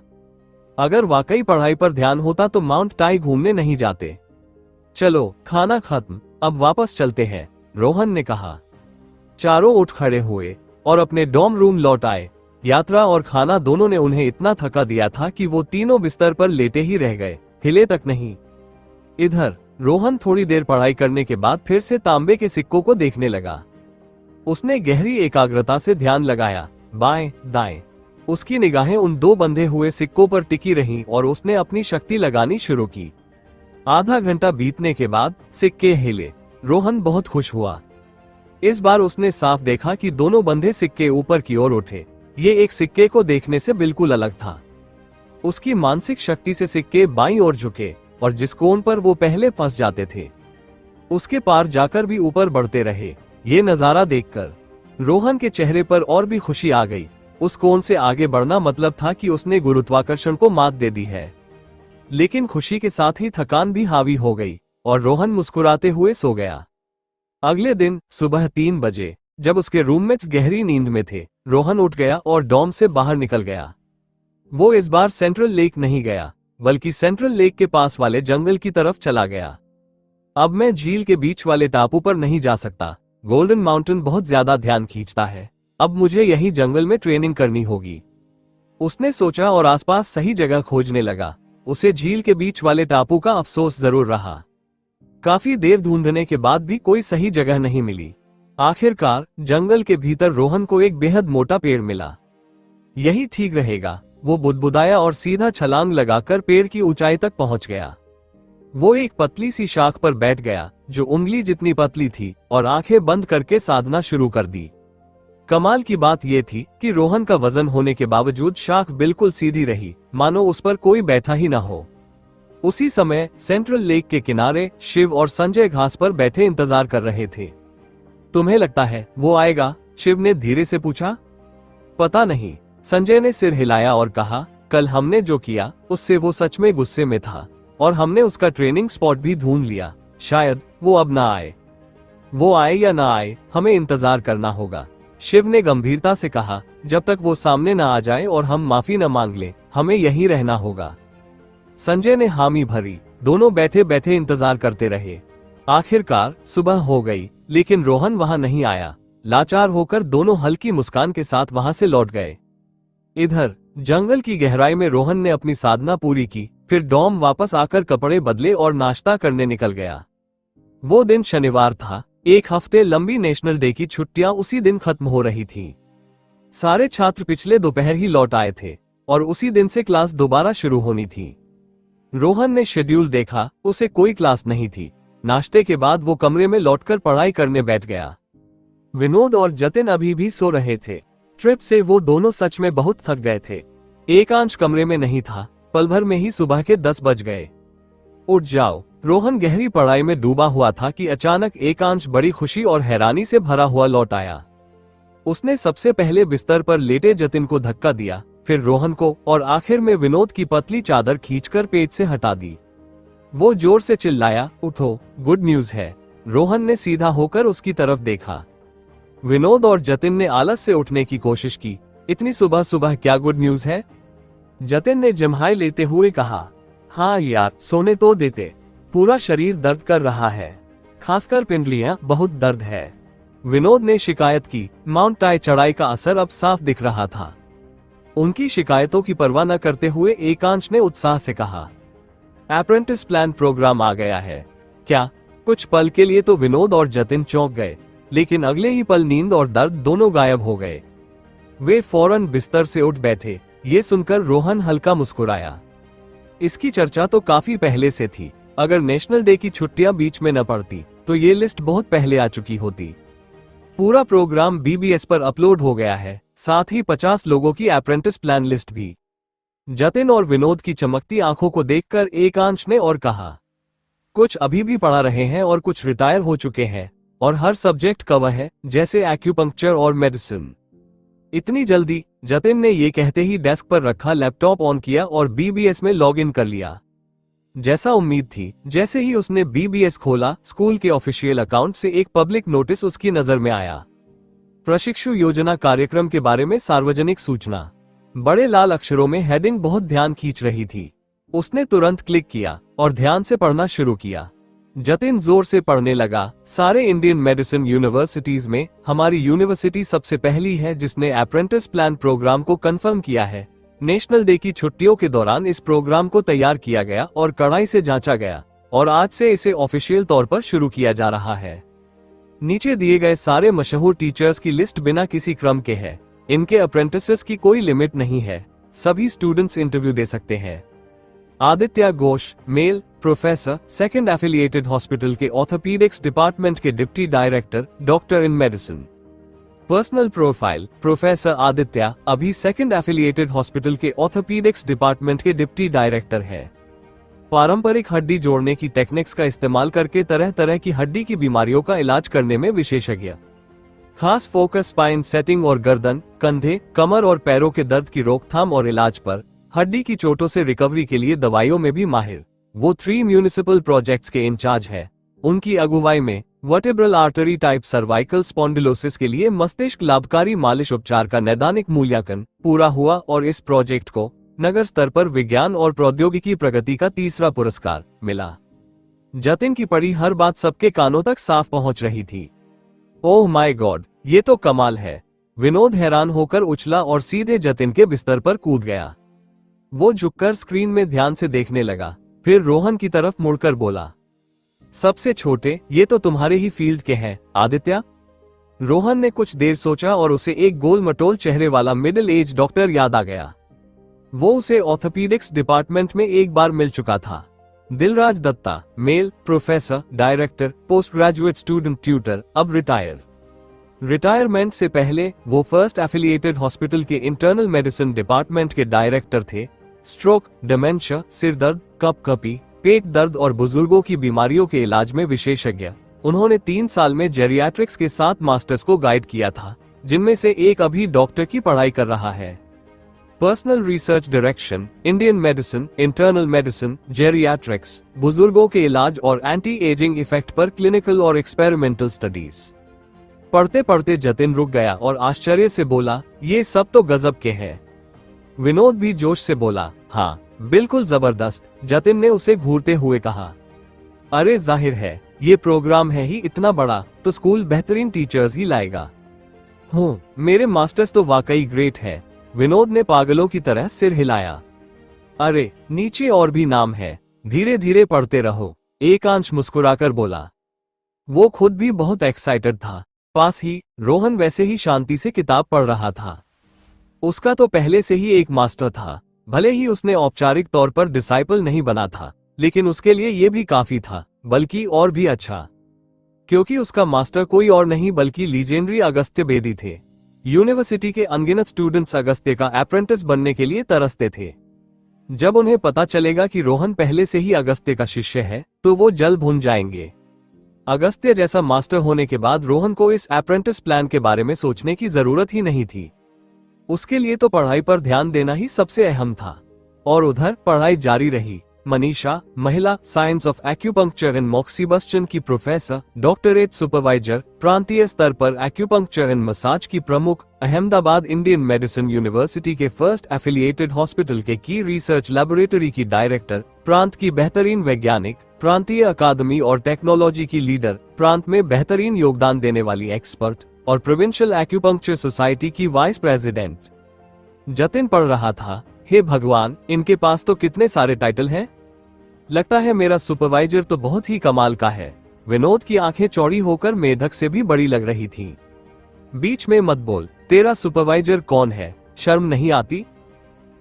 अगर वाकई पढ़ाई पर ध्यान होता तो माउंट टाई घूमने नहीं जाते। चलो, खाना खत्म, अब वापस चलते हैं, रोहन ने कहा। चारों उठ खड़े हुए और अपने डॉर्म रूम लौट आए। यात्रा और खाना दोनों ने उन्हें इतना थका दिया था कि वो तीनों बिस्तर पर लेटे ही रह गए, हिले तक नहीं। इधर रोहन थोड़ी देर पढ़ाई करने के बाद फिर से तांबे के सिक्कों को देखने लगा। उसने गहरी एकाग्रता से ध्यान लगाया। बाएं दाएं उसकी निगाहें उन दो बंधे हुए सिक्कों पर टिकी रहीं और उसने अपनी शक्ति लगानी शुरू की। आधा घंटा बीतने के बाद सिक्के हिले। रोहन बहुत खुश हुआ। इस बार उसने साफ देखा कि दोनों बंधे सिक्के ऊपर की ओर उठे। ये एक सिक्के को देखने से बिल्कुल अलग था। उसकी मानसिक शक्ति से सिक्के बाईं ओर झुके और जिस कोण पर वो पहले फंस जाते थे उसके पार जाकर भी ऊपर बढ़ते रहे। ये नजारा देखकर रोहन के चेहरे पर और भी खुशी आ गई। उस कोण से आगे बढ़ना मतलब था कि उसने गुरुत्वाकर्षण को मात दे दी है। लेकिन खुशी के साथ ही थकान भी हावी हो गई और रोहन मुस्कुराते हुए सो गया। अगले दिन सुबह 3 बजे जब उसके रूममेट्स गहरी नींद में थे, रोहन उठ गया और डॉर्म से बाहर निकल गया। वो इस बार सेंट्रल लेक नहीं गया, बल्कि सेंट्रल लेक के पास वाले जंगल की तरफ चला गया। अब मैं झील के बीच वाले टापू पर नहीं जा सकता, गोल्डन माउंटेन बहुत ज्यादा ध्यान खींचता है। अब मुझे यही जंगल में ट्रेनिंग करनी होगी, उसने सोचा और आसपास सही जगह खोजने लगा। उसे झील के बीच वाले टापू का अफसोस जरूर रहा। काफी देर ढूंढने के बाद भी कोई सही जगह नहीं मिली। आखिरकार जंगल के भीतर रोहन को एक बेहद मोटा पेड़ मिला। यही ठीक रहेगा, वो बुदबुदाया और सीधा छलांग लगाकर पेड़ की ऊंचाई तक पहुंच गया। वो एक पतली सी शाख पर बैठ गया जो उंगली जितनी पतली थी और आंखें बंद करके साधना शुरू कर दी। कमाल की बात यह थी कि रोहन का वजन होने के बावजूद शाख बिल्कुल सीधी रही, मानो उस पर कोई बैठा ही ना हो। उसी समय सेंट्रल लेक के किनारे शिव और संजय घास पर बैठे इंतजार कर रहे थे। तुम्हें लगता है वो आएगा? शिव ने धीरे से पूछा। पता नहीं, संजय ने सिर हिलाया और कहा, कल हमने जो किया उससे वो सच में गुस्से में था और हमने उसका ट्रेनिंग स्पॉट भी ढूंढ लिया। शायद वो अब ना आए। वो आए या ना आए, हमें इंतजार करना होगा, शिव ने गंभीरता से कहा। जब तक वो सामने ना आ जाए और हम माफी न मांग लें, हमें यहीं रहना होगा। संजय ने हामी भरी। दोनों बैठे बैठे इंतजार करते रहे। आखिरकार सुबह हो गई, लेकिन रोहन वहां नहीं आया। लाचार होकर दोनों हल्की मुस्कान के साथ वहां से लौट गए। इधर जंगल की गहराई में रोहन ने अपनी साधना पूरी की, फिर डॉर्म वापस आकर कपड़े बदले और नाश्ता करने निकल गया। वो दिन शनिवार था। 1 हफ्ते लंबी नेशनल डे की छुट्टियां उसी दिन खत्म हो रही थीं। सारे छात्र पिछले दोपहर ही लौट आए थे और उसी दिन से क्लास दोबारा शुरू होनी थी। रोहन ने शेड्यूल देखा, उसे कोई क्लास नहीं थी। नाश्ते के बाद वो कमरे में लौटकर पढ़ाई करने बैठ गया। विनोद और जतिन अभी भी सो रहे थे। ट्रिप से वो दोनों सच में बहुत थक गए थे। एकांश कमरे में नहीं था। पल भर में ही सुबह के 10 बज गए। उठ जाओ। रोहन गहरी पढ़ाई में डूबा हुआ था कि अचानक एकांश बड़ी खुशी और हैरानी से भरा हुआ लौट आया। उसने सबसे पहले बिस्तर पर लेटे जतिन को धक्का दिया, फिर रोहन को और आखिर में विनोद की पतली चादर खींचकर पेट से हटा दी। वो जोर से चिल्लाया, उठो, गुड न्यूज है। रोहन ने सीधा होकर उसकी तरफ देखा। विनोद और जतिन ने आलस से उठने की कोशिश की। इतनी सुबह सुबह क्या गुड न्यूज है? जतिन ने जम्हाई लेते हुए कहा। हाँ यार, सोने तो देते, पूरा शरीर दर्द कर रहा है, खासकर पिंडलियां बहुत दर्द है। विनोद ने शिकायत की। माउंट टाई चढ़ाई का असर अब साफ दिख रहा था। उनकी शिकायतों की परवाह न करते हुए एकांश ने उत्साह से कहा, अप्रेंटिस प्लान प्रोग्राम आ गया है क्या? कुछ पल के लिए तो विनोद और जतिन चौंक गए, लेकिन अगले ही पल नींद और दर्द दोनों गायब हो गए। वे फौरन बिस्तर से उठ बैठे। ये सुनकर रोहन हल्का मुस्कुराया। इसकी चर्चा तो काफी पहले से थी। अगर नेशनल डे की छुट्टियां बीच में न पड़ती तो ये लिस्ट बहुत पहले आ चुकी होती। पूरा प्रोग्राम बीबीएस पर अपलोड हो गया है, साथ ही 50 लोगों की अप्रेंटिस प्लान लिस्ट भी। जतिन और विनोद की चमकती आंखों को देखकर एकांश ने और कहा, कुछ अभी भी पढ़ा रहे हैं और कुछ रिटायर हो चुके हैं, और हर सब्जेक्ट कवर है, जैसे एक्यूपंक्चर और मेडिसिन। इतनी जल्दी? जतिन ने ये कहते ही डेस्क पर रखा लैपटॉप ऑन किया और बीबीएस में लॉग इन कर लिया। जैसा उम्मीद थी, जैसे ही उसने बीबीएस खोला, स्कूल के ऑफिशियल अकाउंट से एक पब्लिक नोटिस उसकी नजर में आया। प्रशिक्षु योजना कार्यक्रम के बारे में सार्वजनिक सूचना। बड़े लाल अक्षरों में हेडिंग बहुत ध्यान खींच रही थी। उसने तुरंत क्लिक किया और ध्यान से पढ़ना शुरू किया। जतिन जोर से पढ़ने लगा। सारे इंडियन मेडिसिन यूनिवर्सिटीज में हमारी यूनिवर्सिटी सबसे पहली है जिसने अप्रेंटिस प्लान प्रोग्राम को कंफर्म किया है। नेशनल डे की छुट्टियों के दौरान इस प्रोग्राम को तैयार किया गया और कड़ाई से जांचा गया, और आज से इसे ऑफिशियल तौर पर शुरू किया जा रहा है। नीचे दिए गए सारे मशहूर टीचर्स की लिस्ट बिना किसी क्रम के है। इनके अप्रेंटिसेस की कोई लिमिट नहीं है, सभी स्टूडेंट्स इंटरव्यू दे सकते हैं। Aditya Ghosh, male, professor, second affiliated hospital के ऑर्थोपीडिक्स डिपार्टमेंट के deputy director, doctor in medicine. Personal profile, professor Aditya अभी सेकंड एफिलिएटेड हॉस्पिटल के ऑर्थोपीडिक्स डिपार्टमेंट के डिप्टी डायरेक्टर है। पारंपरिक हड्डी जोड़ने की टेक्निक्स का इस्तेमाल करके तरह तरह की हड्डी की बीमारियों का इलाज करने में विशेषज्ञ। खास फोकस स्पाइन सेटिंग और गर्दन, कंधे, कमर और पैरों के दर्द की रोकथाम और इलाज पर। हड्डी की चोटों से रिकवरी के लिए दवाइयों में भी माहिर। वो 3 म्यूनिसिपल प्रोजेक्ट्स के इंचार्ज है। उनकी अगुवाई में vertebral artery type cervical spondylosis के लिए मस्तिष्क लाभकारी मालिश उपचार का नैदानिक मूल्यांकन पूरा हुआ, और इस प्रोजेक्ट को नगर स्तर पर विज्ञान और प्रौद्योगिकी प्रगति का 3रा पुरस्कार मिला। जतिन की पढ़ी हर बात सबके कानों तक साफ पहुंच रही थी। ओह माय गॉड, ये तो कमाल है। विनोद हैरान होकर उछला और सीधे जतिन के बिस्तर पर कूद गया। वो झुककर स्क्रीन में ध्यान से देखने लगा, फिर रोहन की तरफ मुड़कर बोला, सबसे छोटे, ये तो तुम्हारे ही फील्ड के हैं, आदित्य। रोहन ने कुछ देर सोचा और उसे एक गोल मटोल चेहरे वाला मिडिल एज डॉक्टर याद आ गया। वो उसे ऑर्थोपीडिक्स डिपार्टमेंट में एक बार मिल चुका था। Dilraj Datta, male, professor, director, post graduate student tutor, अब रिटायर। रिटायरमेंट से पहले वो फर्स्ट एफिलिएटेड हॉस्पिटल के इंटरनल मेडिसिन डिपार्टमेंट के डायरेक्टर थे। स्ट्रोक, डिमेंशिया, सिर दर्द, कपकपी, पेट दर्द और बुजुर्गों की बीमारियों के इलाज में विशेषज्ञ। उन्होंने 3 साल में जेरियाट्रिक्स के 7 मास्टर्स को गाइड किया था, जिनमें से एक अभी डॉक्टर की पढ़ाई कर रहा है। Personal research direction, Indian medicine, internal medicine, geriatrics, बुजुर्गों के इलाज और एंटी एजिंग इफेक्ट पर क्लिनिकल और एक्सपेरिमेंटल स्टडीज। पढ़ते पढ़ते जतिन रुक गया और आश्चर्य से बोला, ये सब तो गजब के हैं। विनोद भी जोश से बोला, हाँ बिल्कुल जबरदस्त। जतिन ने उसे घूरते हुए कहा, अरे जाहिर है, ये प्रोग्राम है ही इतना बड़ा, तो स्कूल बेहतरीन टीचर्स ही लाएगा। मेरे मास्टर्स तो वाकई ग्रेट है। विनोद ने पागलों की तरह सिर हिलाया। अरे नीचे और भी नाम है, धीरे धीरे पढ़ते रहो, एकांश मुस्कुराकर बोला। वो खुद भी बहुत एक्साइटेड था। पास ही रोहन वैसे ही शांति से किताब पढ़ रहा था। उसका तो पहले से ही एक मास्टर था। भले ही उसने औपचारिक तौर पर डिसाइपल नहीं बना था, लेकिन उसके लिए यह भी काफी था, बल्कि और भी अच्छा, क्योंकि उसका मास्टर कोई और नहीं बल्कि लीजेंडरी अगस्त्य बेदी थे। यूनिवर्सिटी के अनगिनत स्टूडेंट्स अगस्त्य का अप्रेंटिस बनने के लिए तरसते थे। जब उन्हें पता चलेगा कि रोहन पहले से ही अगस्त्य का शिष्य है, तो वो जल भून जाएंगे। अगस्त्य जैसा मास्टर होने के बाद रोहन को इस अप्रेंटिस प्लान के बारे में सोचने की जरूरत ही नहीं थी। उसके लिए तो पढ़ाई पर ध्यान देना ही सबसे अहम था। और उधर पढ़ाई जारी रही। मनीषा, महिला, साइंस ऑफ एक्यूपंक्चर एंड मॉक्सीबस्टन की प्रोफेसर, डॉक्टरेट सुपरवाइजर, प्रांतीय स्तर पर एक्यूपंक्चर एंड मसाज की प्रमुख, अहमदाबाद इंडियन मेडिसिन यूनिवर्सिटी के फर्स्ट एफिलिएटेड हॉस्पिटल के की रिसर्च लैबोरेटरी की डायरेक्टर, प्रांत की बेहतरीन वैज्ञानिक, प्रांतीय अकादमी और टेक्नोलॉजी की लीडर, प्रांत में बेहतरीन योगदान देने वाली एक्सपर्ट और प्रोविंशियल एक्यूपंक्चर सोसाइटी की वाइस प्रेसिडेंट। जतिन पढ़ रहा था, हे भगवान, इनके पास तो कितने सारे टाइटल हैं। लगता है मेरा सुपरवाइजर तो बहुत ही कमाल का है। विनोद की आंखें चौड़ी होकर मेढक से भी बड़ी लग रही थीं। बीच में मत बोल, तेरा सुपरवाइजर कौन है, शर्म नहीं आती?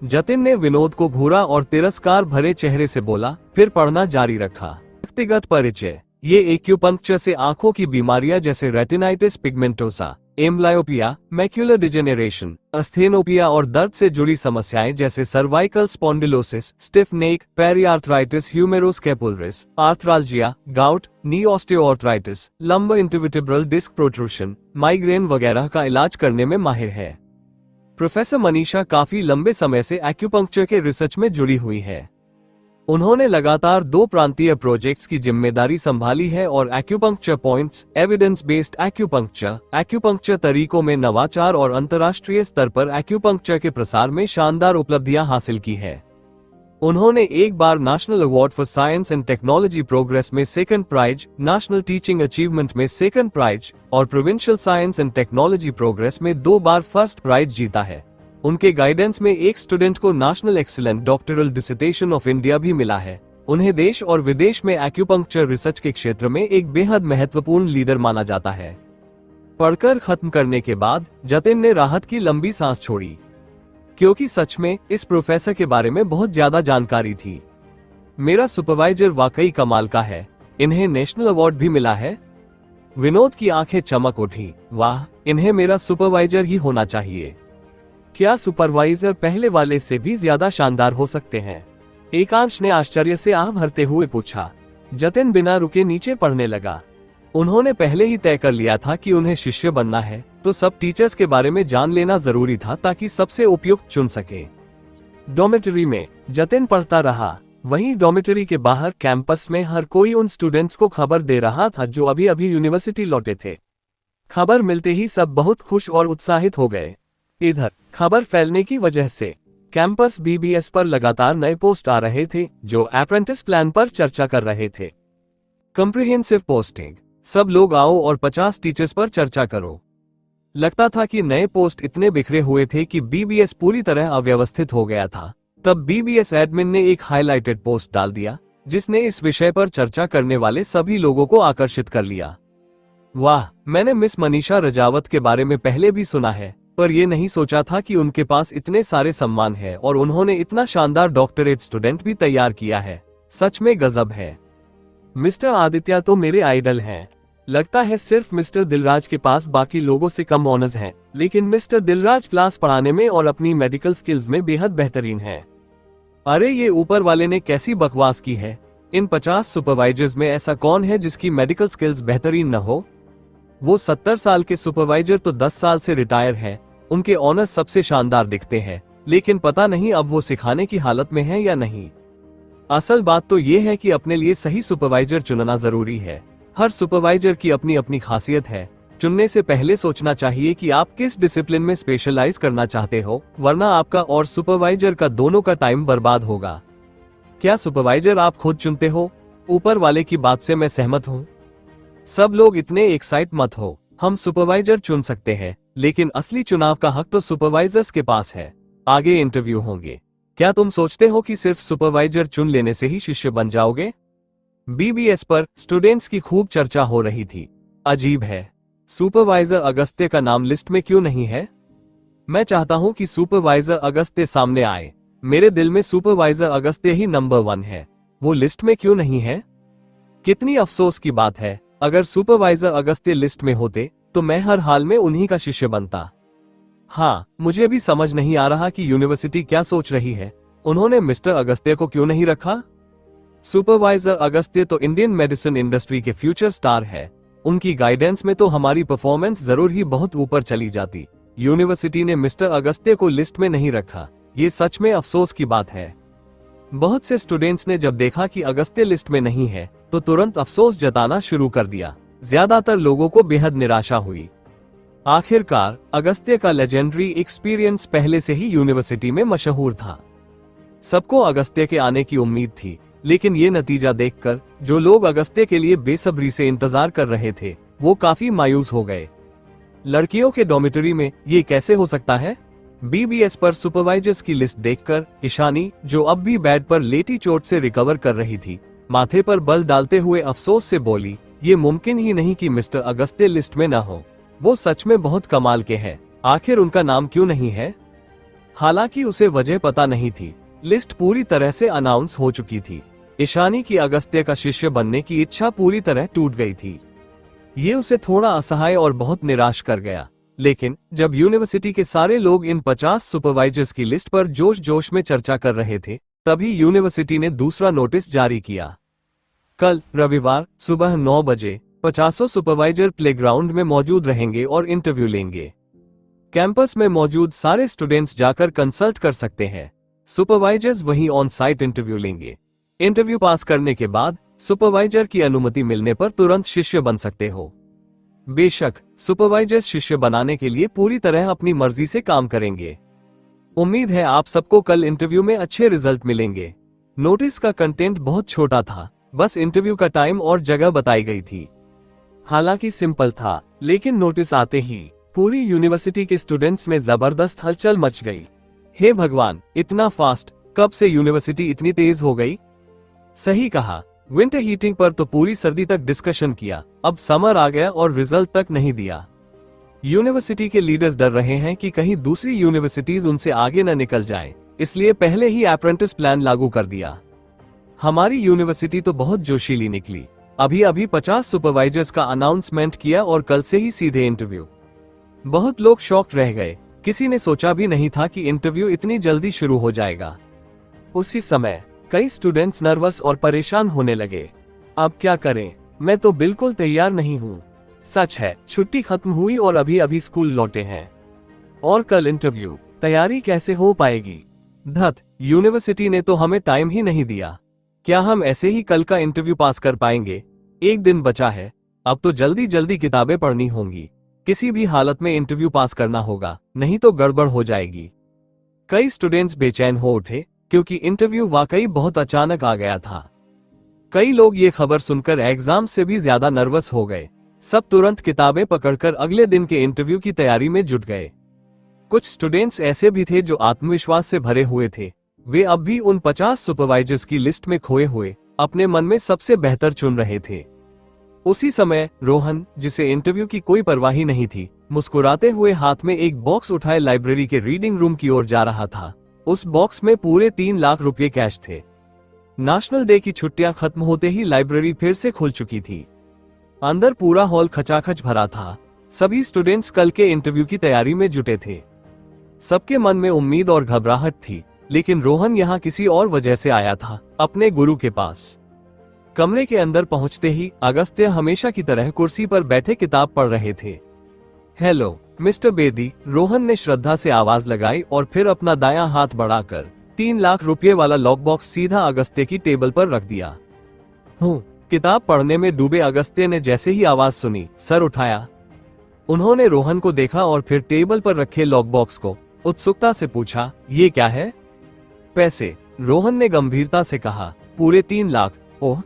जतिन ने विनोद को घूरा और तिरस्कार भरे चेहरे से बोला, फिर पढ़ना जारी रखा। व्यक्तिगत परिचय। ये एक्यूपंक्चर से आंखों की बीमारियां जैसे retinitis pigmentosa, amblyopia, macular degeneration, asthenopia और दर्द से जुड़ी समस्याएं जैसे cervical spondylosis, stiff neck, periarthritis, humeroscapularis, arthralgia, gout, knee osteoarthritis, lumbar intervertebral disc protrusion, migraine वगैरह का इलाज करने में माहिर है। प्रोफेसर मनीषा काफी लंबे समय से एक्यूपंक्चर के रिसर्च में जुड़ी हुई है। उन्होंने लगातार 2 प्रांतीय प्रोजेक्ट्स की जिम्मेदारी संभाली है और acupuncture points, evidence based acupuncture तरीकों में नवाचार और अंतर्राष्ट्रीय स्तर पर एक्यूपंक्चर के प्रसार में शानदार उपलब्धियां हासिल की है। उन्होंने एक बार national award for science and technology progress में 2nd prize, national teaching achievement में 2nd प्राइज और provincial science and technology progress में 2 बार 1st प्राइज जीता है। उनके गाइडेंस में एक स्टूडेंट को national excellent doctoral dissertation of India भी मिला है। उन्हें देश और विदेश में एक्यूपंक्चर रिसर्च के क्षेत्र में एक बेहद महत्वपूर्ण लीडर माना जाता है। पढ़कर खत्म करने के बाद जतिन ने राहत की लंबी सांस छोड़ी, क्योंकि सच में इस प्रोफेसर के बारे में बहुत ज्यादा जानकारी थी। मेरा सुपरवाइजर वाकई कमाल का है, इन्हें नेशनल अवार्ड भी मिला है। विनोद की आंखें चमक उठी, वाह, इन्हें मेरा सुपरवाइजर ही होना चाहिए। क्या सुपरवाइजर पहले वाले से भी ज्यादा शानदार हो सकते हैं? एकांश ने आश्चर्य से आह भरते हुए पूछा। जतिन बिना रुके नीचे पढ़ने लगा। उन्होंने पहले ही तय कर लिया था कि उन्हें शिष्य बनना है, तो सब टीचर्स के बारे में जान लेना जरूरी था ताकि सबसे उपयुक्त चुन सके। डॉर्मेटरी में जतिन पढ़ता रहा। वहीं डॉर्मेटरी के बाहर कैंपस में हर कोई उन स्टूडेंट्स को खबर दे रहा था जो अभी अभी यूनिवर्सिटी लौटे थे। खबर मिलते ही सब बहुत खुश और उत्साहित हो गए। इधर खबर फैलने की वजह से कैंपस बीबीएस पर लगातार नए पोस्ट आ रहे थे जो अप्रेंटिस प्लान पर चर्चा कर रहे थे। कॉम्प्रिहेंसिव पोस्टिंग, सब लोग आओ और 50 टीचर्स पर चर्चा करो। लगता था कि नए पोस्ट इतने बिखरे हुए थे कि बीबीएस पूरी तरह अव्यवस्थित हो गया था। तब बीबीएस एडमिन ने एक हाइलाइटेड पोस्ट डाल दिया जिसने इस विषय पर चर्चा करने वाले सभी लोगों को आकर्षित कर लिया। वाह, मैंने मिस मनीषा रजावत के बारे में पहले भी सुना है, पर यह नहीं सोचा था कि उनके पास इतने सारे सम्मान हैं और उन्होंने इतना शानदार डॉक्टरेट स्टूडेंट भी तैयार किया है। सच में गजब है। मिस्टर आदित्य तो मेरे आइडल हैं। लगता है सिर्फ मिस्टर दिलराज के पास बाकी लोगों से कम ऑनर्स हैं, लेकिन मिस्टर दिलराज क्लास पढ़ाने में और अपनी मेडिकल स्किल्स में बेहद बेहतरीन है। अरे ये ऊपर वाले ने कैसी बकवास की है। इन 50 सुपरवाइजर्स में ऐसा कौन है जिसकी मेडिकल स्किल्स बेहतरीन न हो? वो 70 साल के सुपरवाइजर तो 10 साल से रिटायर है। उनके ऑनर्स सबसे शानदार दिखते हैं, लेकिन पता नहीं अब वो सिखाने की हालत में है या नहीं। असल बात तो ये है कि अपने लिए सही सुपरवाइजर चुनना जरूरी है। हर सुपरवाइजर की अपनी अपनी खासियत है। चुनने से पहले सोचना चाहिए कि आप किस डिसिप्लिन में स्पेशलाइज करना चाहते हो, वरना आपका और सुपरवाइजर का दोनों का टाइम बर्बाद होगा। क्या सुपरवाइजर आप खुद चुनते हो? ऊपर वाले की बात से मैं सहमत हूँ। सब लोग इतने एक्साइट मत हो। हम सुपरवाइजर चुन सकते हैं, लेकिन असली चुनाव का हक तो सुपरवाइजर्स के पास है। आगे इंटरव्यू होंगे। क्या तुम सोचते हो कि सिर्फ सुपरवाइजर चुन लेने से ही शिष्य बन जाओगे? बीबीएस पर स्टूडेंट्स की खूब चर्चा हो रही थी। अजीब है, सुपरवाइजर अगस्त्य का नाम लिस्ट में क्यों नहीं है? मैं चाहता हूं कि सुपरवाइजर अगस्त्य सामने आए। मेरे दिल में सुपरवाइजर अगस्त्य ही नंबर 1 है। वो लिस्ट में क्यों नहीं है? कितनी अफसोस की बात है। अगर सुपरवाइजर अगस्त्य लिस्ट में होते तो मैं हर हाल में उन्हीं का शिष्य बनता। हाँ, मुझे भी समझ नहीं आ रहा कि यूनिवर्सिटी क्या सोच रही है। उन्होंने मिस्टर अगस्त्य को क्यों नहीं रखा? सुपरवाइजर अगस्त्य तो इंडियन मेडिसिन इंडस्ट्री के फ्यूचर स्टार है। उनकी गाइडेंस में तो हमारी परफॉर्मेंस जरूर ही बहुत ऊपर चली जाती। यूनिवर्सिटी ने मिस्टर अगस्त्य को लिस्ट में नहीं रखा। ये सच में अफसोस की बात है। बहुत से स्टूडेंट्स ने जब देखा कि अगस्त्य लिस्ट में नहीं है तो तुरंत अफसोस जताना शुरू कर दिया। ज्यादातर लोगों को बेहद निराशा हुई। आखिरकार अगस्त्य का लेजेंडरी एक्सपीरियंस पहले से ही यूनिवर्सिटी में मशहूर था। सबको अगस्त्य के आने की उम्मीद थी, लेकिन ये नतीजा देखकर जो लोग अगस्त्य के लिए बेसब्री से इंतजार कर रहे थे वो काफी मायूस हो गए। लड़कियों के डॉर्मेटरी में ये कैसे हो सकता है? बीबीएस पर सुपरवाइजर्स की लिस्ट देखकर ईशानी, जो अब भी बेड पर लेटी चोट से रिकवर कर रही थी, माथे पर बल डालते हुए अफसोस से बोली, ये मुमकिन ही नहीं कि मिस्टर अगस्त्य लिस्ट में न हो। वो सच में बहुत कमाल के हैं। आखिर उनका नाम क्यों नहीं है? हालांकि उसे वजह पता नहीं थी। लिस्ट पूरी तरह से अनाउंस हो चुकी थी। ईशानी की अगस्त्य का शिष्य बनने की इच्छा पूरी तरह टूट गई थी। ये उसे थोड़ा असहाय और बहुत निराश कर गया। लेकिन जब यूनिवर्सिटी के सारे लोग इन 50 सुपरवाइजर्स की लिस्ट पर जोश जोश में चर्चा कर रहे थे, तभी यूनिवर्सिटी ने दूसरा नोटिस जारी किया। कल रविवार सुबह 9 बजे 50 सुपरवाइजर प्लेग्राउंड में मौजूद रहेंगे और इंटरव्यू लेंगे। कैंपस में मौजूद सारे स्टूडेंट्स जाकर कंसल्ट कर सकते हैं। सुपरवाइजर्स वहीं ऑन साइट इंटरव्यू लेंगे। इंटरव्यू पास करने के बाद सुपरवाइजर की अनुमति मिलने पर तुरंत शिष्य बन सकते हो। बेशक सुपरवाइजर शिष्य बनाने के लिए पूरी तरह अपनी मर्जी से काम करेंगे। उम्मीद है आप सबको कल इंटरव्यू में अच्छे रिजल्ट मिलेंगे। नोटिस का कंटेंट बहुत छोटा था, बस इंटरव्यू का टाइम और जगह बताई गई थी। हालांकि सिंपल था, लेकिन नोटिस आते ही पूरी यूनिवर्सिटी के स्टूडेंट्स में जबरदस्त हलचल मच गई। हे भगवान, इतना फास्ट, कब से यूनिवर्सिटी इतनी तेज हो गई? सही कहा, विंटर हीटिंग पर तो पूरी सर्दी तक डिस्कशन किया, अब समर आ गया और रिजल्ट तक नहीं दिया। यूनिवर्सिटी के लीडर्स डर रहे हैं कि कहीं दूसरी यूनिवर्सिटीज उनसे आगे न निकल जाएं, इसलिए पहले ही अप्रेंटिस प्लान लागू कर दिया। हमारी यूनिवर्सिटी तो बहुत जोशीली निकली। अभी अभी 50 सुपरवाइजर्स का अनाउंसमेंट किया और कल से ही सीधे इंटरव्यू। बहुत लोग शॉक्ड रह गए। किसी ने सोचा भी नहीं था कि इंटरव्यू इतनी जल्दी शुरू हो जाएगा। उसी समय कई स्टूडेंट्स नर्वस और परेशान होने लगे। अब क्या करें, मैं तो बिल्कुल तैयार नहीं हूँ। सच है, छुट्टी खत्म हुई और अभी अभी स्कूल लौटे हैं और कल इंटरव्यू, तैयारी कैसे हो पाएगी? धत, यूनिवर्सिटी ने तो हमें टाइम ही नहीं दिया। क्या हम ऐसे ही कल का इंटरव्यू पास कर पाएंगे? एक दिन बचा है, अब तो जल्दी जल्दी किताबें पढ़नी होंगी। किसी भी हालत में इंटरव्यू पास करना होगा, नहीं तो गड़बड़ हो जाएगी। कई स्टूडेंट्स बेचैन हो उठे क्योंकि इंटरव्यू वाकई बहुत अचानक आ गया था। कई लोग ये खबर सुनकर एग्जाम से भी ज्यादा नर्वस हो गए। सब तुरंत किताबें पकड़कर अगले दिन के इंटरव्यू की तैयारी में जुट गए। कुछ स्टूडेंट्स ऐसे भी थे जो आत्मविश्वास से भरे हुए थे। वे अब भी उन 50 सुपरवाइजर्स की लिस्ट में खोए हुए अपने मन में सबसे बेहतर चुन रहे थे। उसी समय रोहन, जिसे इंटरव्यू की कोई परवाह ही नहीं थी, मुस्कुराते हुए हाथ में एक बॉक्स उठाए लाइब्रेरी के रीडिंग रूम की ओर जा रहा था। उस बॉक्स में पूरे 3 लाख रुपए कैश थे। नेशनल डे की छुट्टियां खत्म होते ही लाइब्रेरी फिर से खुल चुकी थी। अंदर पूरा हॉल खचाखच भरा था। सभी स्टूडेंट्स कल के इंटरव्यू की तैयारी में जुटे थे। सबके मन में उम्मीद और घबराहट थी, लेकिन रोहन यहाँ किसी और वजह से आया था, अपने गुरु के पास। कमरे के अंदर पहुंचते ही अगस्त्य हमेशा की तरह कुर्सी पर बैठे किताब पढ़ रहे थे। हेलो मिस्टर बेदी, रोहन ने श्रद्धा से आवाज लगाई और फिर अपना दायां हाथ बढ़ाकर 3 लाख रुपए वाला लॉक बॉक्स सीधा अगस्त्य की टेबल पर रख दिया। किताब पढ़ने में डूबे अगस्त्य ने जैसे ही आवाज सुनी, सर उठाया। उन्होंने रोहन को देखा और फिर टेबल पर रखे लॉक बॉक्स को उत्सुकता से पूछा, ये क्या है? पैसे, रोहन ने गंभीरता से कहा। पूरे 3 लाख? ओह!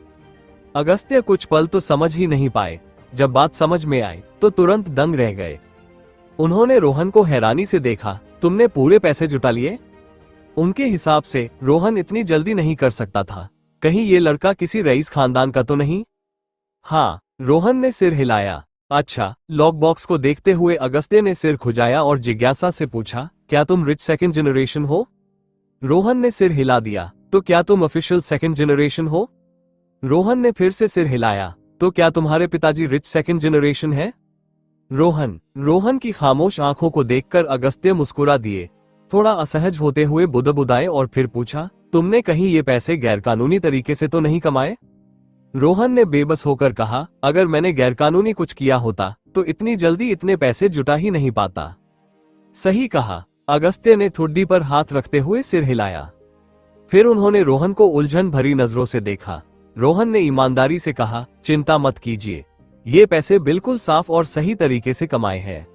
अगस्त्य कुछ पल तो समझ ही नहीं पाए। जब बात समझ में आई तो तुरंत दंग रह गए। उन्होंने रोहन को हैरानी से देखा। तुमने पूरे पैसे जुटा लिए? उनके हिसाब से रोहन इतनी जल्दी नहीं कर सकता था। कहीं ये लड़का किसी रईस खानदान का तो नहीं? हाँ, रोहन ने सिर हिलाया। अच्छा। लॉक बॉक्स को देखते हुए अगस्त्य ने सिर खुजाया और जिज्ञासा से पूछा, क्या तुम रिच सेकंड जनरेशन हो? रोहन ने सिर हिला दिया। तो क्या तुम ऑफिशियल सेकंड जनरेशन हो? रोहन ने फिर से सिर हिलाया। तो क्या तुम्हारे पिताजी रिच सेकंड जनरेशन है? रोहन की खामोश आंखों को देखकर अगस्त्य मुस्कुरा दिए, थोड़ा असहज होते हुए बुदबुदाए और फिर पूछा, तुमने कहीं ये पैसे गैरकानूनी तरीके से तो नहीं कमाए? रोहन ने बेबस होकर कहा, अगर मैंने गैरकानूनी कुछ किया होता तो इतनी जल्दी इतने पैसे जुटा ही नहीं पाता। सही कहा, अगस्त्य ने ठुड्डी पर हाथ रखते हुए सिर हिलाया। फिर उन्होंने रोहन को उलझन भरी नजरों से देखा। रोहन ने ईमानदारी से कहा, चिंता मत कीजिए, ये पैसे बिल्कुल साफ और सही तरीके से कमाए हैं।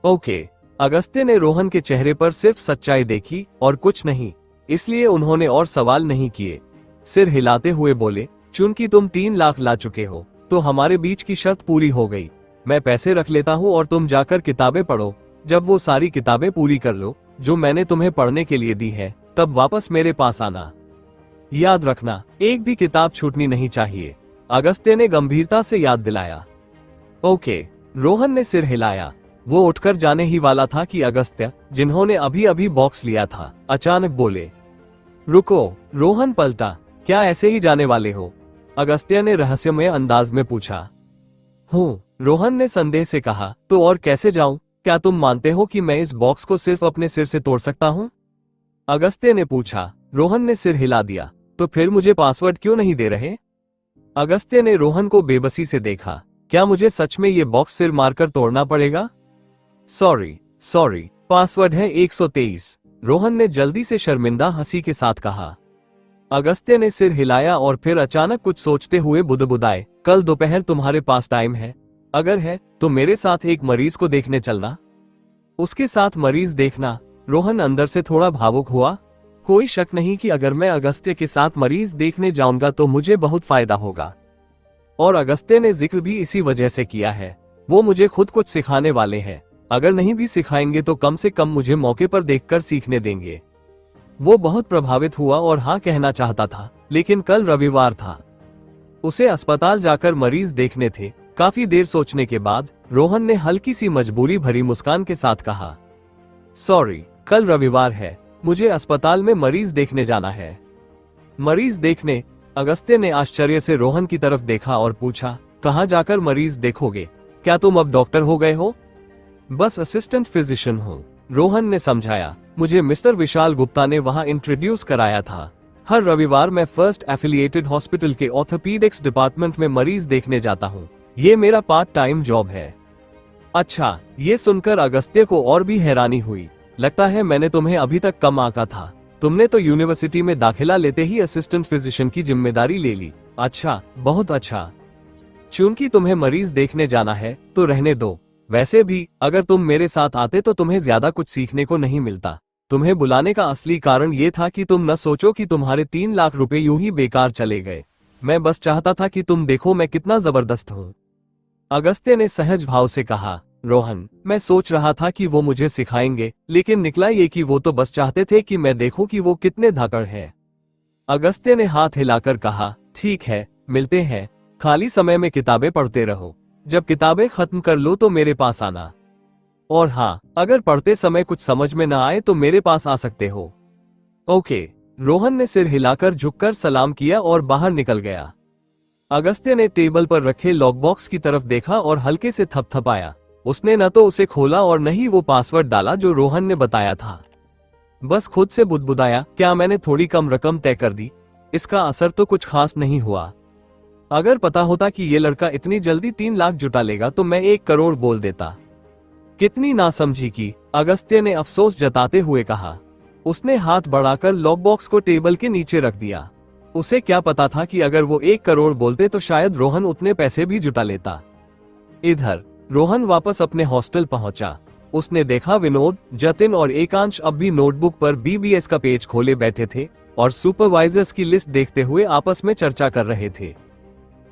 ओके। अगस्त्य ने रोहन के चेहरे पर सिर्फ सच्चाई देखी और कुछ नहीं, इसलिए उन्होंने और सवाल नहीं किए। सिर हिलाते हुए बोले, चूंकि तुम 3 लाख ला चुके हो तो हमारे बीच की शर्त पूरी हो गई। मैं पैसे रख लेता हूँ और तुम जाकर किताबें पढ़ो। जब वो सारी किताबें पूरी कर लो जो मैंने तुम्हें पढ़ने के लिए दी है, तब वापस मेरे पास आना। याद रखना, एक भी किताब छूटनी नहीं चाहिए, अगस्त्य ने गंभीरता से याद दिलाया। ओके। रोहन ने सिर हिलाया। वो उठकर जाने ही वाला था कि अगस्त्य, जिन्होंने अभी अभी बॉक्स लिया था, अचानक बोले, रुको। रोहन पलटा। क्या ऐसे ही जाने वाले हो? अगस्त्य ने रहस्यमय अंदाज में पूछा। हूँ, रोहन ने संदेह से कहा। तो और कैसे जाऊं? क्या तुम मानते हो कि मैं इस बॉक्स को सिर्फ अपने सिर से तोड़ सकता हूं? अगस्त्य ने पूछा। रोहन ने सिर हिला दिया। तो फिर मुझे पासवर्ड क्यों नहीं दे रहे? अगस्त्य ने रोहन को बेबसी से देखा। क्या मुझे सच में ये बॉक्स सिर मारकर तोड़ना पड़ेगा? सॉरी, पासवर्ड है 123। रोहन ने जल्दी से शर्मिंदा हंसी के साथ कहा। अगस्त्य ने सिर हिलाया और फिर अचानक कुछ सोचते हुए बुदबुदाए, कल दोपहर तुम्हारे पास टाइम है? अगर है तो मेरे साथ एक मरीज को देखने चलना। उसके साथ मरीज देखना? रोहन अंदर से थोड़ा भावुक हुआ। कोई शक नहीं कि अगर मैं अगस्त्य के साथ मरीज देखने जाऊंगा तो मुझे बहुत फायदा होगा। और अगस्त्य ने जिक्र भी इसी वजह से किया है। वो मुझे खुद कुछ सिखाने वाले हैं। अगर नहीं भी सिखाएंगे तो कम से कम मुझे मौके पर देखकर सीखने देंगे। वो बहुत प्रभावित हुआ और हाँ कहना चाहता था, लेकिन कल रविवार था। उसे अस्पताल जाकर मरीज देखने थे। काफी देर सोचने के बाद रोहन ने हल्की सी मजबूरी भरी मुस्कान के साथ कहा, सॉरी, कल रविवार है, मुझे अस्पताल में मरीज देखने जाना है। मरीज देखने? अगस्त्य ने आश्चर्य से रोहन की तरफ देखा और पूछा, कहाँ जाकर मरीज देखोगे? क्या तुम अब डॉक्टर हो गए हो? बस असिस्टेंट फिजिशियन हूँ, रोहन ने समझाया। मुझे मिस्टर विशाल गुप्ता ने वहां इंट्रोड्यूस कराया था। हर रविवार मैं फर्स्ट एफिलिएटेड हॉस्पिटल के ऑर्थोपीडिक्स डिपार्टमेंट में मरीज देखने जाता हूँ। ये मेरा पार्ट टाइम जॉब है। अच्छा, ये सुनकर अगस्त्य को और भी हैरानी हुई। लगता है मैंने तुम्हें अभी तक कम आंका था। तुमने तो यूनिवर्सिटी में दाखिला लेते ही असिस्टेंट फिजिशियन की जिम्मेदारी ले ली। अच्छा, बहुत अच्छा। चूंकि तुम्हें मरीज देखने जाना है तो रहने दो। वैसे भी अगर तुम मेरे साथ आते तो तुम्हें ज्यादा कुछ सीखने को नहीं मिलता। तुम्हें बुलाने का असली कारण ये था कि तुम न सोचो कि तुम्हारे 3 लाख रुपए यूं ही बेकार चले गए। मैं बस चाहता था कि तुम देखो मैं कितना जबरदस्त हूँ। अगस्त्य ने सहज भाव से कहा, रोहन, मैं सोच रहा था कि वो मुझे सिखाएंगे, लेकिन निकला ये कि वो तो बस चाहते थे कि मैं देखूं कि वो कितने धाकड़ हैं। अगस्त्य ने हाथ हिलाकर कहा, ठीक है, मिलते हैं। खाली समय में किताबें पढ़ते रहो। जब किताबें खत्म कर लो तो मेरे पास आना। और हाँ, अगर पढ़ते समय कुछ समझ में ना आए तो मेरे पास आ सकते हो। ओके। रोहन ने सिर हिलाकर झुककर सलाम किया और बाहर निकल गया। अगस्त्य ने टेबल पर रखे लॉक बॉक्स की तरफ देखा और हल्के से थपथपाया। उसने न तो उसे खोला और न ही वो पासवर्ड डाला जो रोहन ने बताया था। बस खुद से बुदबुदाया, क्या मैंने थोड़ी कम रकम तय कर दी? इसका असर तो कुछ खास नहीं हुआ। अगर पता होता कि ये लड़का इतनी जल्दी 3 लाख जुटा लेगा तो मैं 1 करोड़ बोल देता। कितनी नासमझी की, अगस्त्य ने अफसोस जताते हुए कहा। उसने हाथ बढ़ाकर लॉक बॉक्स को टेबल के नीचे रख दिया। उसे क्या पता था कि अगर वो 1 करोड़ बोलते तो शायद रोहन उतने पैसे भी जुटा लेता। इधर रोहन वापस अपने हॉस्टल पहुंचा। उसने देखा विनोद, जतिन और एकांश अब भी नोटबुक पर बीबीएस का पेज खोले बैठे थे और सुपरवाइजर्स की लिस्ट देखते हुए आपस में चर्चा कर रहे थे।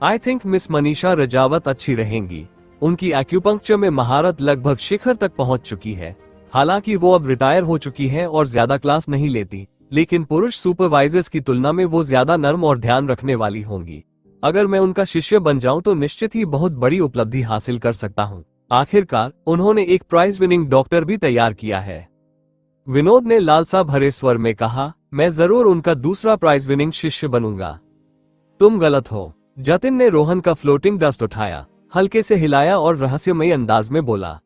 I think miss Manisha Rajawat अच्छी रहेंगी। उनकी एक्यूपंक्चर में महारत लगभग शिखर तक पहुंच चुकी है। हालांकि वो अब रिटायर हो चुकी हैं और ज्यादा क्लास नहीं लेती, लेकिन पुरुष सुपरवाइजर्स की तुलना में वो ज्यादा नर्म और ध्यान रखने वाली होंगी। अगर मैं उनका शिष्य बन जाऊं तो निश्चित ही बहुत बड़ी उपलब्धि हासिल कर सकता हूं। आखिरकार उन्होंने एक प्राइज विनिंग डॉक्टर भी तैयार किया है। विनोद ने लालसा भरे स्वर में कहा, मैं जरूर उनका दूसरा प्राइज विनिंग शिष्य बनूंगा। तुम गलत हो। जतिन ने रोहन का फ्लोटिंग डस्ट उठाया, हल्के से हिलाया और रहस्यमयी अंदाज में बोला,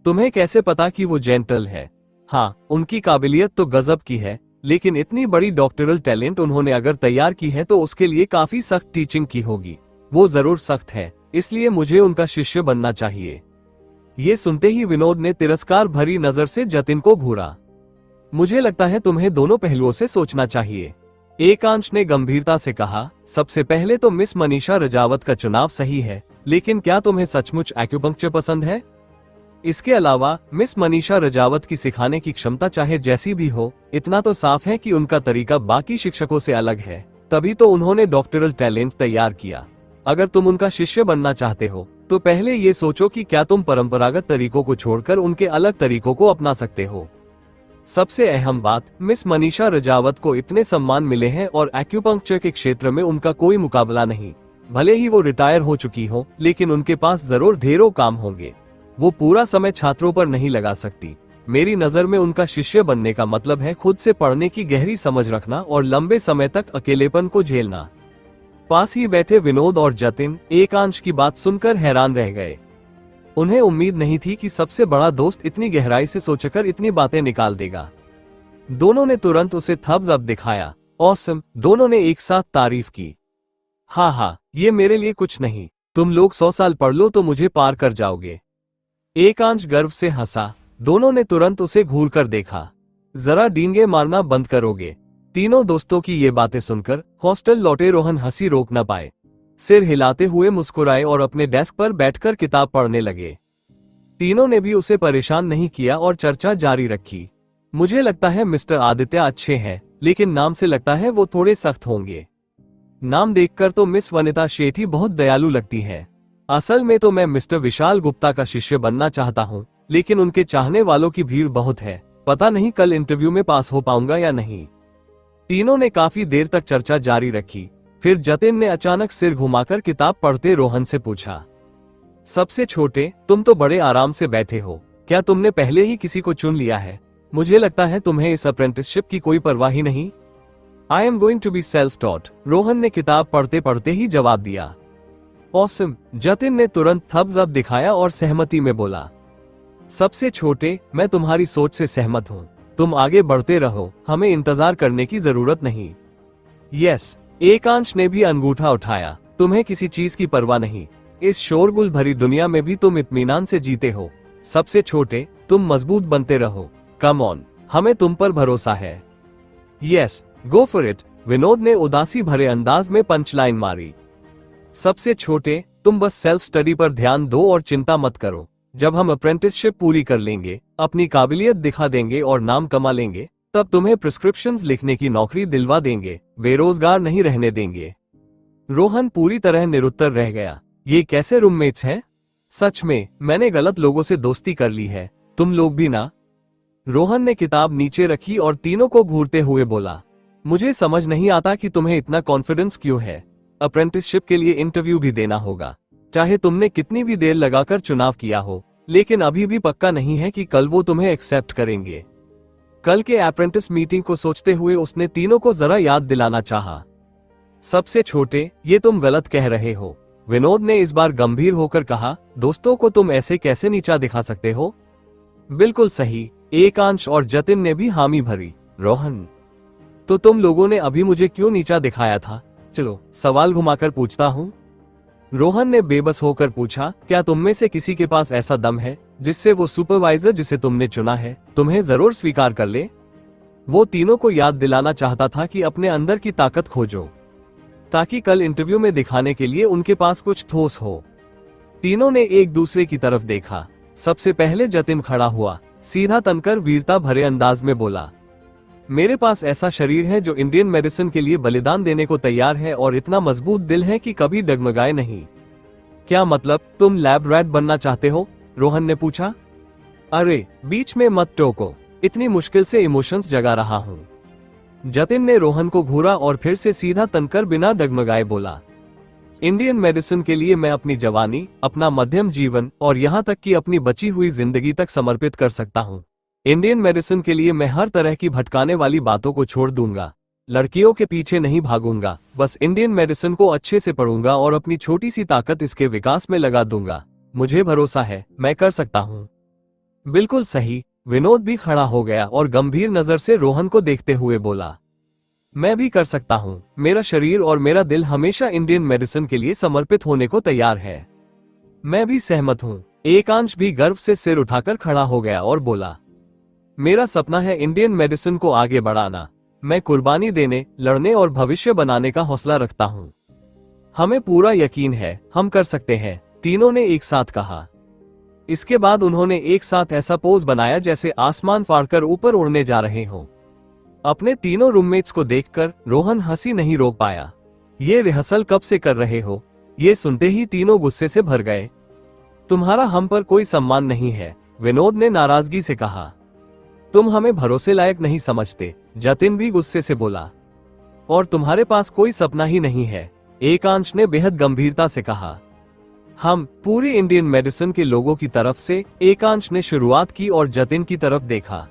तुम्हें कैसे पता कि वो जेंटल है? हाँ, उनकी काबिलियत तो गजब की है, लेकिन इतनी बड़ी डॉक्टरल टैलेंट उन्होंने अगर तैयार की है तो उसके लिए काफी सख्त टीचिंग की होगी। वो जरूर सख्त है, इसलिए मुझे उनका शिष्य बनना चाहिए। ये सुनते ही विनोद ने तिरस्कार भरी नजर से जतिन को घूरा। मुझे लगता है तुम्हें दोनों पहलुओं से सोचना चाहिए। एकांश ने गंभीरता से कहा, सबसे पहले तो मिस मनीषा रजावत का चुनाव सही है, लेकिन क्या तुम्हें सचमुच एक्यूपंक्चर पसंद है? इसके अलावा मिस मनीषा रजावत की सिखाने की क्षमता चाहे जैसी भी हो, इतना तो साफ है कि उनका तरीका बाकी शिक्षकों से अलग है, तभी तो उन्होंने डॉक्टरल टैलेंट तैयार किया। अगर तुम उनका शिष्य बनना चाहते हो तो पहले ये सोचो कि क्या तुम परंपरागत तरीकों को छोड़कर उनके अलग तरीकों को अपना सकते हो। सबसे अहम बात, मिस मनीषा रजावत को इतने सम्मान मिले हैं और एक्यूपंक्चर के क्षेत्र में उनका कोई मुकाबला नहीं। भले ही वो रिटायर हो चुकी हो, लेकिन उनके पास जरूर ढेरों काम होंगे। वो पूरा समय छात्रों पर नहीं लगा सकती। मेरी नजर में उनका शिष्य बनने का मतलब है खुद से पढ़ने की गहरी समझ रखना और लंबे समय तक अकेलेपन को झेलना। पास ही बैठे विनोद और जतिन एकांश की बात सुनकर हैरान रह गए। उन्हें उम्मीद नहीं थी कि सबसे बड़ा दोस्त इतनी गहराई से सोचकर इतनी बातें निकाल देगा। दोनों ने तुरंत उसे थम्स अप दिखाया। ऑसम, दोनों ने एक साथ तारीफ की। हाँ, ये मेरे लिए कुछ नहीं, तुम लोग 100 साल पढ़ लो तो मुझे पार कर जाओगे। एकांश गर्व से हंसा। दोनों ने तुरंत उसे घूर कर देखा। जरा डींगे मारना बंद करोगे? तीनों दोस्तों की ये बातें सुनकर हॉस्टल लौटे रोहन हंसी रोक न पाए। सिर हिलाते हुए मुस्कुराए और अपने डेस्क पर बैठकर किताब पढ़ने लगे। तीनों ने भी उसे परेशान नहीं किया और चर्चा जारी रखी। मुझे लगता है मिस्टर आदित्य अच्छे हैं, लेकिन नाम से लगता है वो थोड़े सख्त होंगे। नाम देखकर तो मिस वनिता शेठी बहुत दयालु लगती है। असल में तो मैं मिस्टर विशाल गुप्ता का शिष्य बनना चाहता हूँ, लेकिन उनके चाहने वालों की भीड़ बहुत है। पता नहीं कल इंटरव्यू में पास हो पाऊंगा या नहीं। तीनों ने काफी देर तक चर्चा जारी रखी। फिर जतिन ने अचानक सिर घुमाकर किताब पढ़ते रोहन से पूछा, सबसे छोटे, तुम तो बड़े आराम से बैठे हो, क्या तुमने पहले ही किसी को चुन लिया है? मुझे लगता है तुम्हें इस अप्रेंटिसशिप की कोई परवाह ही नहीं। I am going to be self taught, Rohan ने किताब पढ़ते पढ़ते ही जवाब दिया। ऑसम, जतिन ने तुरंत थम्स अप दिखाया और सहमति में बोला, सबसे छोटे, मैं तुम्हारी सोच से सहमत हूँ। तुम आगे बढ़ते रहो, हमें इंतजार करने की जरूरत नहीं। यस, एकांश ने भी अंगूठा उठाया। तुम्हें किसी चीज की परवाह नहीं। इस शोरगुल भरी दुनिया में भी तुम इत्मीनान से जीते हो। सबसे छोटे, तुम मजबूत बनते रहो। कम ऑन, हमें तुम पर भरोसा है। Yes, go for it, Vinod ने उदासी भरे अंदाज में पंचलाइन मारी। सबसे छोटे, तुम बस सेल्फ स्टडी पर ध्यान दो और चिंता मत करो। जब हम अप्रेंटिसशिप पूरी कर लेंगे, अपनी काबिलियत दिखा देंगे और नाम कमा लेंगे, तब तुम्हें प्रिस्क्रिप्शंस लिखने की नौकरी दिलवा देंगे, बेरोजगार नहीं रहने देंगे। रोहन पूरी तरह निरुत्तर रह गया। ये कैसे रूममेट्स हैं? सच में, मैंने गलत लोगों से दोस्ती कर ली है। तुम लोग भी ना? रोहन ने किताब नीचे रखी और तीनों को घूरते हुए बोला, मुझे समझ नहीं आता कि तुम्हें इतना कॉन्फिडेंस क्यों है। अप्रेंटिसशिप के लिए इंटरव्यू भी देना होगा। चाहे तुमने कितनी भी देर लगाकर चुनाव किया हो, लेकिन अभी भी पक्का नहीं है कि कल वो तुम्हें एक्सेप्ट करेंगे। कल के अप्रेंटिस मीटिंग को सोचते हुए उसने तीनों को जरा याद दिलाना चाहा। सबसे छोटे, ये तुम गलत कह रहे हो, विनोद ने इस बार गंभीर होकर कहा। दोस्तों को तुम ऐसे कैसे नीचा दिखा सकते हो? बिल्कुल सही, एकांश और जतिन ने भी हामी भरी। रोहन, तो तुम लोगों ने अभी मुझे क्यों नीचा दिखाया था? चलो सवाल घुमाकर पूछता हूँ। रोहन ने बेबस होकर पूछा, क्या तुम में से किसी के पास ऐसा दम है जिससे वो सुपरवाइजर जिसे तुमने चुना है तुम्हें जरूर स्वीकार कर ले? वो तीनों को याद दिलाना चाहता था कि अपने अंदर की ताकत खोजो, ताकि कल इंटरव्यू में दिखाने के लिए उनके पास कुछ ठोस हो। तीनों ने एक दूसरे की तरफ देखा। सबसे पहले जतिन खड़ा हुआ, सीधा तनकर वीरता भरे अंदाज में बोला, मेरे पास ऐसा शरीर है जो इंडियन मेडिसिन के लिए बलिदान देने को तैयार है और इतना मजबूत दिल है कि कभी डगमगाए नहीं। क्या मतलब, तुम लैब रैट बनना चाहते हो? रोहन ने पूछा। अरे बीच में मत टोको, इतनी मुश्किल से इमोशंस जगा रहा हूँ। जतिन ने रोहन को घूरा और फिर से सीधा तनकर बिना डगमगाए बोला, इंडियन मेडिसिन के लिए मैं अपनी जवानी, अपना मध्यम जीवन और यहाँ तक कि अपनी बची हुई जिंदगी तक समर्पित कर सकता हूँ। इंडियन मेडिसिन के लिए मैं हर तरह की भटकाने वाली बातों को छोड़ दूंगा। लड़कियों के पीछे नहीं भागूंगा, बस इंडियन मेडिसिन को अच्छे से पढ़ूंगा और अपनी छोटी सी ताकत इसके विकास में लगा दूंगा। मुझे भरोसा है, मैं कर सकता हूँ। बिल्कुल सही, विनोद भी खड़ा हो गया और गंभीर नजर से रोहन को देखते हुए बोला, मैं भी कर सकता हूँ। मेरा शरीर और मेरा दिल हमेशा इंडियन मेडिसिन के लिए समर्पित होने को तैयार है। मैं भी सहमत हूँ। एकांश भी गर्व से सिर उठाकर खड़ा हो गया और बोला, मेरा सपना है इंडियन मेडिसिन को आगे बढ़ाना। मैं कुर्बानी देने, लड़ने और भविष्य बनाने का हौसला रखता हूँ। हमें पूरा यकीन है, हम कर सकते हैं, तीनों ने एक साथ कहा। इसके बाद उन्होंने एक साथ ऐसा पोज बनाया जैसे आसमान फाड़कर ऊपर उड़ने जा रहे हों। अपने तीनों रूममेट्स को देखकर रोहन हंसी नहीं रोक पाया। ये रिहर्सल कब से कर रहे हो? ये सुनते ही तीनों गुस्से से भर गए। तुम्हारा हम पर कोई सम्मान नहीं है, विनोद ने नाराजगी से कहा। तुम हमें भरोसे लायक नहीं समझते, जतिन भी गुस्से से बोला। और तुम्हारे पास कोई सपना ही नहीं है, एकांश ने बेहद गंभीरता से कहा। हम पूरी इंडियन मेडिसिन के लोगों की तरफ से एकांश ने शुरुआत की और जतिन की तरफ देखा।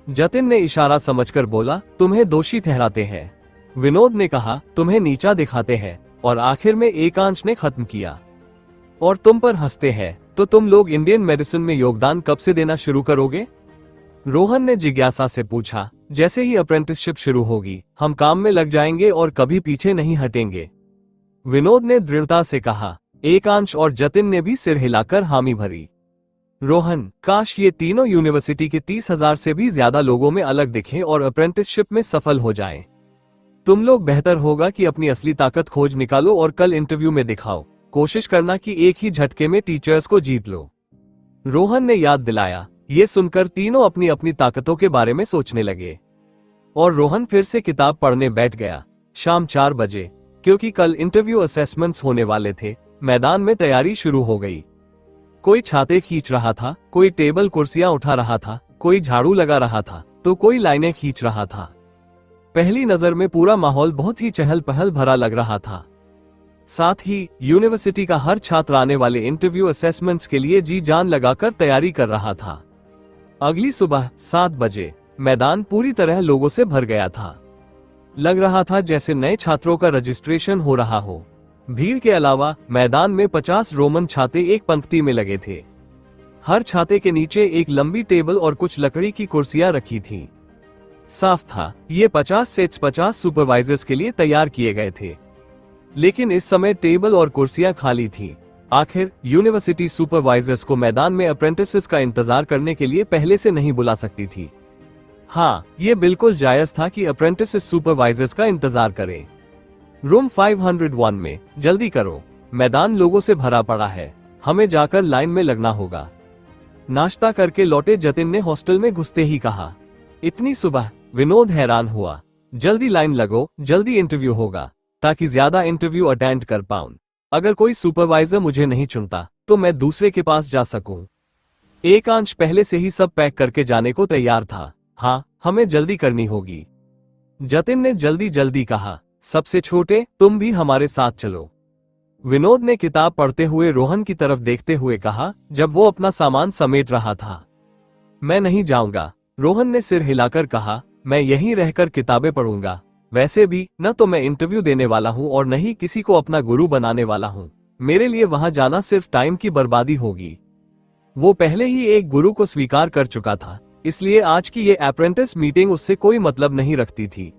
जतिन ने इशारा समझकर बोला, तुम्हें दोषी ठहराते हैं। विनोद ने कहा, तुम्हें नीचा दिखाते हैं। और आखिर में एकांश ने खत्म किया, और तुम पर हंसते हैं। तो तुम लोग इंडियन मेडिसिन में योगदान कब से देना शुरू करोगे? रोहन ने जिज्ञासा से पूछा। जैसे ही अप्रेंटिसशिप शुरू होगी हम काम में लग जाएंगे और कभी पीछे नहीं हटेंगे, विनोद ने दृढ़ता से कहा। एकांश और जतिन ने भी सिर हिलाकर हामी भरी। रोहन, काश ये तीनों यूनिवर्सिटी के 30,000 से भी ज्यादा लोगों में अलग दिखें और अप्रेंटिसशिप में सफल हो जाएं। तुम लोग बेहतर होगा कि अपनी असली ताकत खोज निकालो और कल इंटरव्यू में दिखाओ। कोशिश करना कि एक ही झटके में टीचर्स को जीत लो, रोहन ने याद दिलाया। ये सुनकर तीनों अपनी अपनी ताकतों के बारे में सोचने लगे और रोहन फिर से किताब पढ़ने बैठ गया। शाम 4 बजे, क्योंकि कल इंटरव्यू असेसमेंट्स होने वाले थे, मैदान में तैयारी शुरू हो गई। कोई छाते खींच रहा था, कोई टेबल कुर्सियां उठा रहा था, कोई झाड़ू लगा रहा था, तो कोई लाइनें खींच रहा था। पहली नजर में पूरा माहौल बहुत ही चहल पहल भरा लग रहा था। साथ ही यूनिवर्सिटी का हर छात्र आने वाले इंटरव्यू असेसमेंट्स के लिए जी जान लगाकर तैयारी कर रहा था। अगली सुबह 7 बजे मैदान पूरी तरह लोगों से भर गया था। लग रहा था जैसे नए छात्रों का रजिस्ट्रेशन हो रहा हो। भीड़ के अलावा मैदान में 50 रोमन छाते एक पंक्ति में लगे थे। हर छाते के नीचे एक लंबी टेबल और कुछ लकड़ी की कुर्सियां रखी थीं। साफ था, ये 50 सेट्स 50 सुपरवाइजर्स के लिए तैयार किए गए थे। लेकिन इस समय टेबल और कुर्सियां खाली थीं। आखिर यूनिवर्सिटी सुपरवाइजर्स को मैदान में अप्रेंटिसेस का इंतजार करने के लिए पहले से नहीं बुला सकती थी। हाँ, ये बिल्कुल जायज था कि अप्रेंटिसेस सुपरवाइजर्स का इंतजार करें। रूम 501 में, जल्दी करो, मैदान लोगों से भरा पड़ा है, हमें जाकर लाइन में लगना होगा। नाश्ता करके लौटे जतिन ने हॉस्टल में घुसते ही कहा। इतनी सुबह? विनोद हैरान हुआ। जल्दी लाइन लगो, जल्दी इंटरव्यू होगा, ताकि ज्यादा इंटरव्यू अटेंड कर पाऊं। अगर कोई सुपरवाइजर मुझे नहीं चुनता तो मैं दूसरे के पास जा सकूं। एकांश पहले से ही सब पैक करके जाने को तैयार था। हाँ, हमें जल्दी करनी होगी, जतिन ने जल्दी जल्दी कहा। सबसे छोटे, तुम भी हमारे साथ चलो, विनोद ने किताब पढ़ते हुए रोहन की तरफ देखते हुए कहा, जब वो अपना सामान समेट रहा था। मैं नहीं जाऊंगा, रोहन ने सिर हिलाकर कहा। मैं यहीं रहकर किताबें पढ़ूंगा। वैसे भी न तो मैं इंटरव्यू देने वाला हूं और न ही किसी को अपना गुरु बनाने वाला हूं। मेरे लिए वहां जाना सिर्फ टाइम की बर्बादी होगी। वो पहले ही एक गुरु को स्वीकार कर चुका था, इसलिए आज की ये अप्रेंटिस मीटिंग उससे कोई मतलब नहीं रखती थी।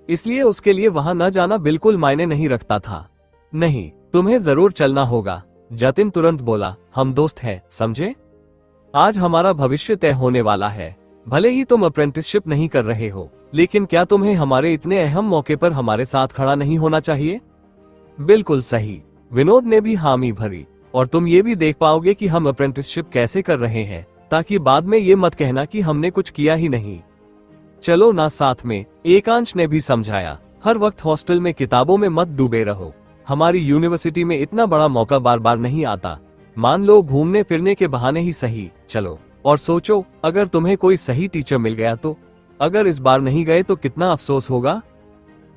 इसलिए उसके लिए वहां न जाना बिल्कुल मायने नहीं रखता था। नहीं, तुम्हें जरूर चलना होगा, जतिन तुरंत बोला। हम दोस्त हैं, समझे? आज हमारा भविष्य तय होने वाला है। भले ही तुम अप्रेंटिसशिप नहीं कर रहे हो, लेकिन क्या तुम्हें हमारे इतने अहम मौके पर हमारे साथ खड़ा नहीं होना चाहिए? बिल्कुल सही, विनोद ने भी हामी भरी। और तुम ये भी देख पाओगे कि हम अप्रेंटिसशिप कैसे कर रहे हैं, ताकि बाद में ये मत कहना कि हमने कुछ किया ही नहीं। चलो ना साथ में, एकांश ने भी समझाया। हर वक्त हॉस्टल में किताबों में मत डूबे रहो। हमारी यूनिवर्सिटी में इतना बड़ा मौका बार बार नहीं आता। मान लो घूमने फिरने के बहाने ही सही, चलो। और सोचो, अगर तुम्हें कोई सही टीचर मिल गया तो? अगर इस बार नहीं गए तो कितना अफसोस होगा?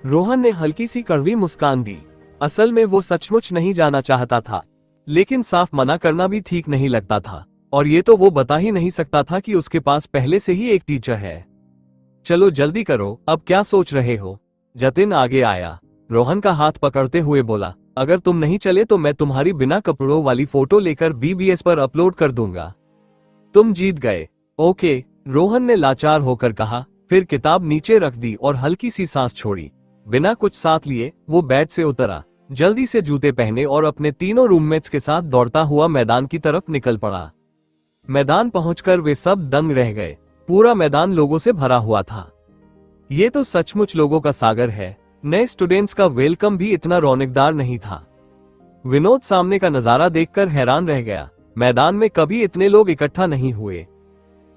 रोहन ने हल्की सी कड़वी मुस्कान दी। असल में वो सचमुच नहीं जाना चाहता था, लेकिन साफ मना करना भी ठीक नहीं लगता था। और ये तो वो बता ही नहीं सकता था कि उसके पास पहले से ही एक टीचर है। चलो जल्दी करो, अब क्या सोच रहे हो? जतिन आगे आया, रोहन का हाथ पकड़ते हुए बोला। अगर तुम नहीं चले तो मैं तुम्हारी बिना कपड़ों वाली फोटो लेकर BBS पर अपलोड कर दूंगा। तुम जीत गए। ओके, रोहन ने लाचार होकर कहा, फिर किताब नीचे रख दी और हल्की सी सांस छोड़ी। बिना कुछ साथ लिए वो बेड से उतरा, जल्दी से जूते पहने और अपने तीनों रूममेट्स के साथ दौड़ता हुआ मैदान की तरफ निकल पड़ा। मैदान पहुंचकर वे सब दंग रह गए। पूरा मैदान लोगों से भरा हुआ था। ये तो सचमुच लोगों का सागर है। नए स्टूडेंट्स का वेलकम भी इतना रौनकदार नहीं था। विनोद सामने का नजारा देखकर हैरान रह गया। मैदान में कभी इतने लोग इकट्ठा नहीं हुए।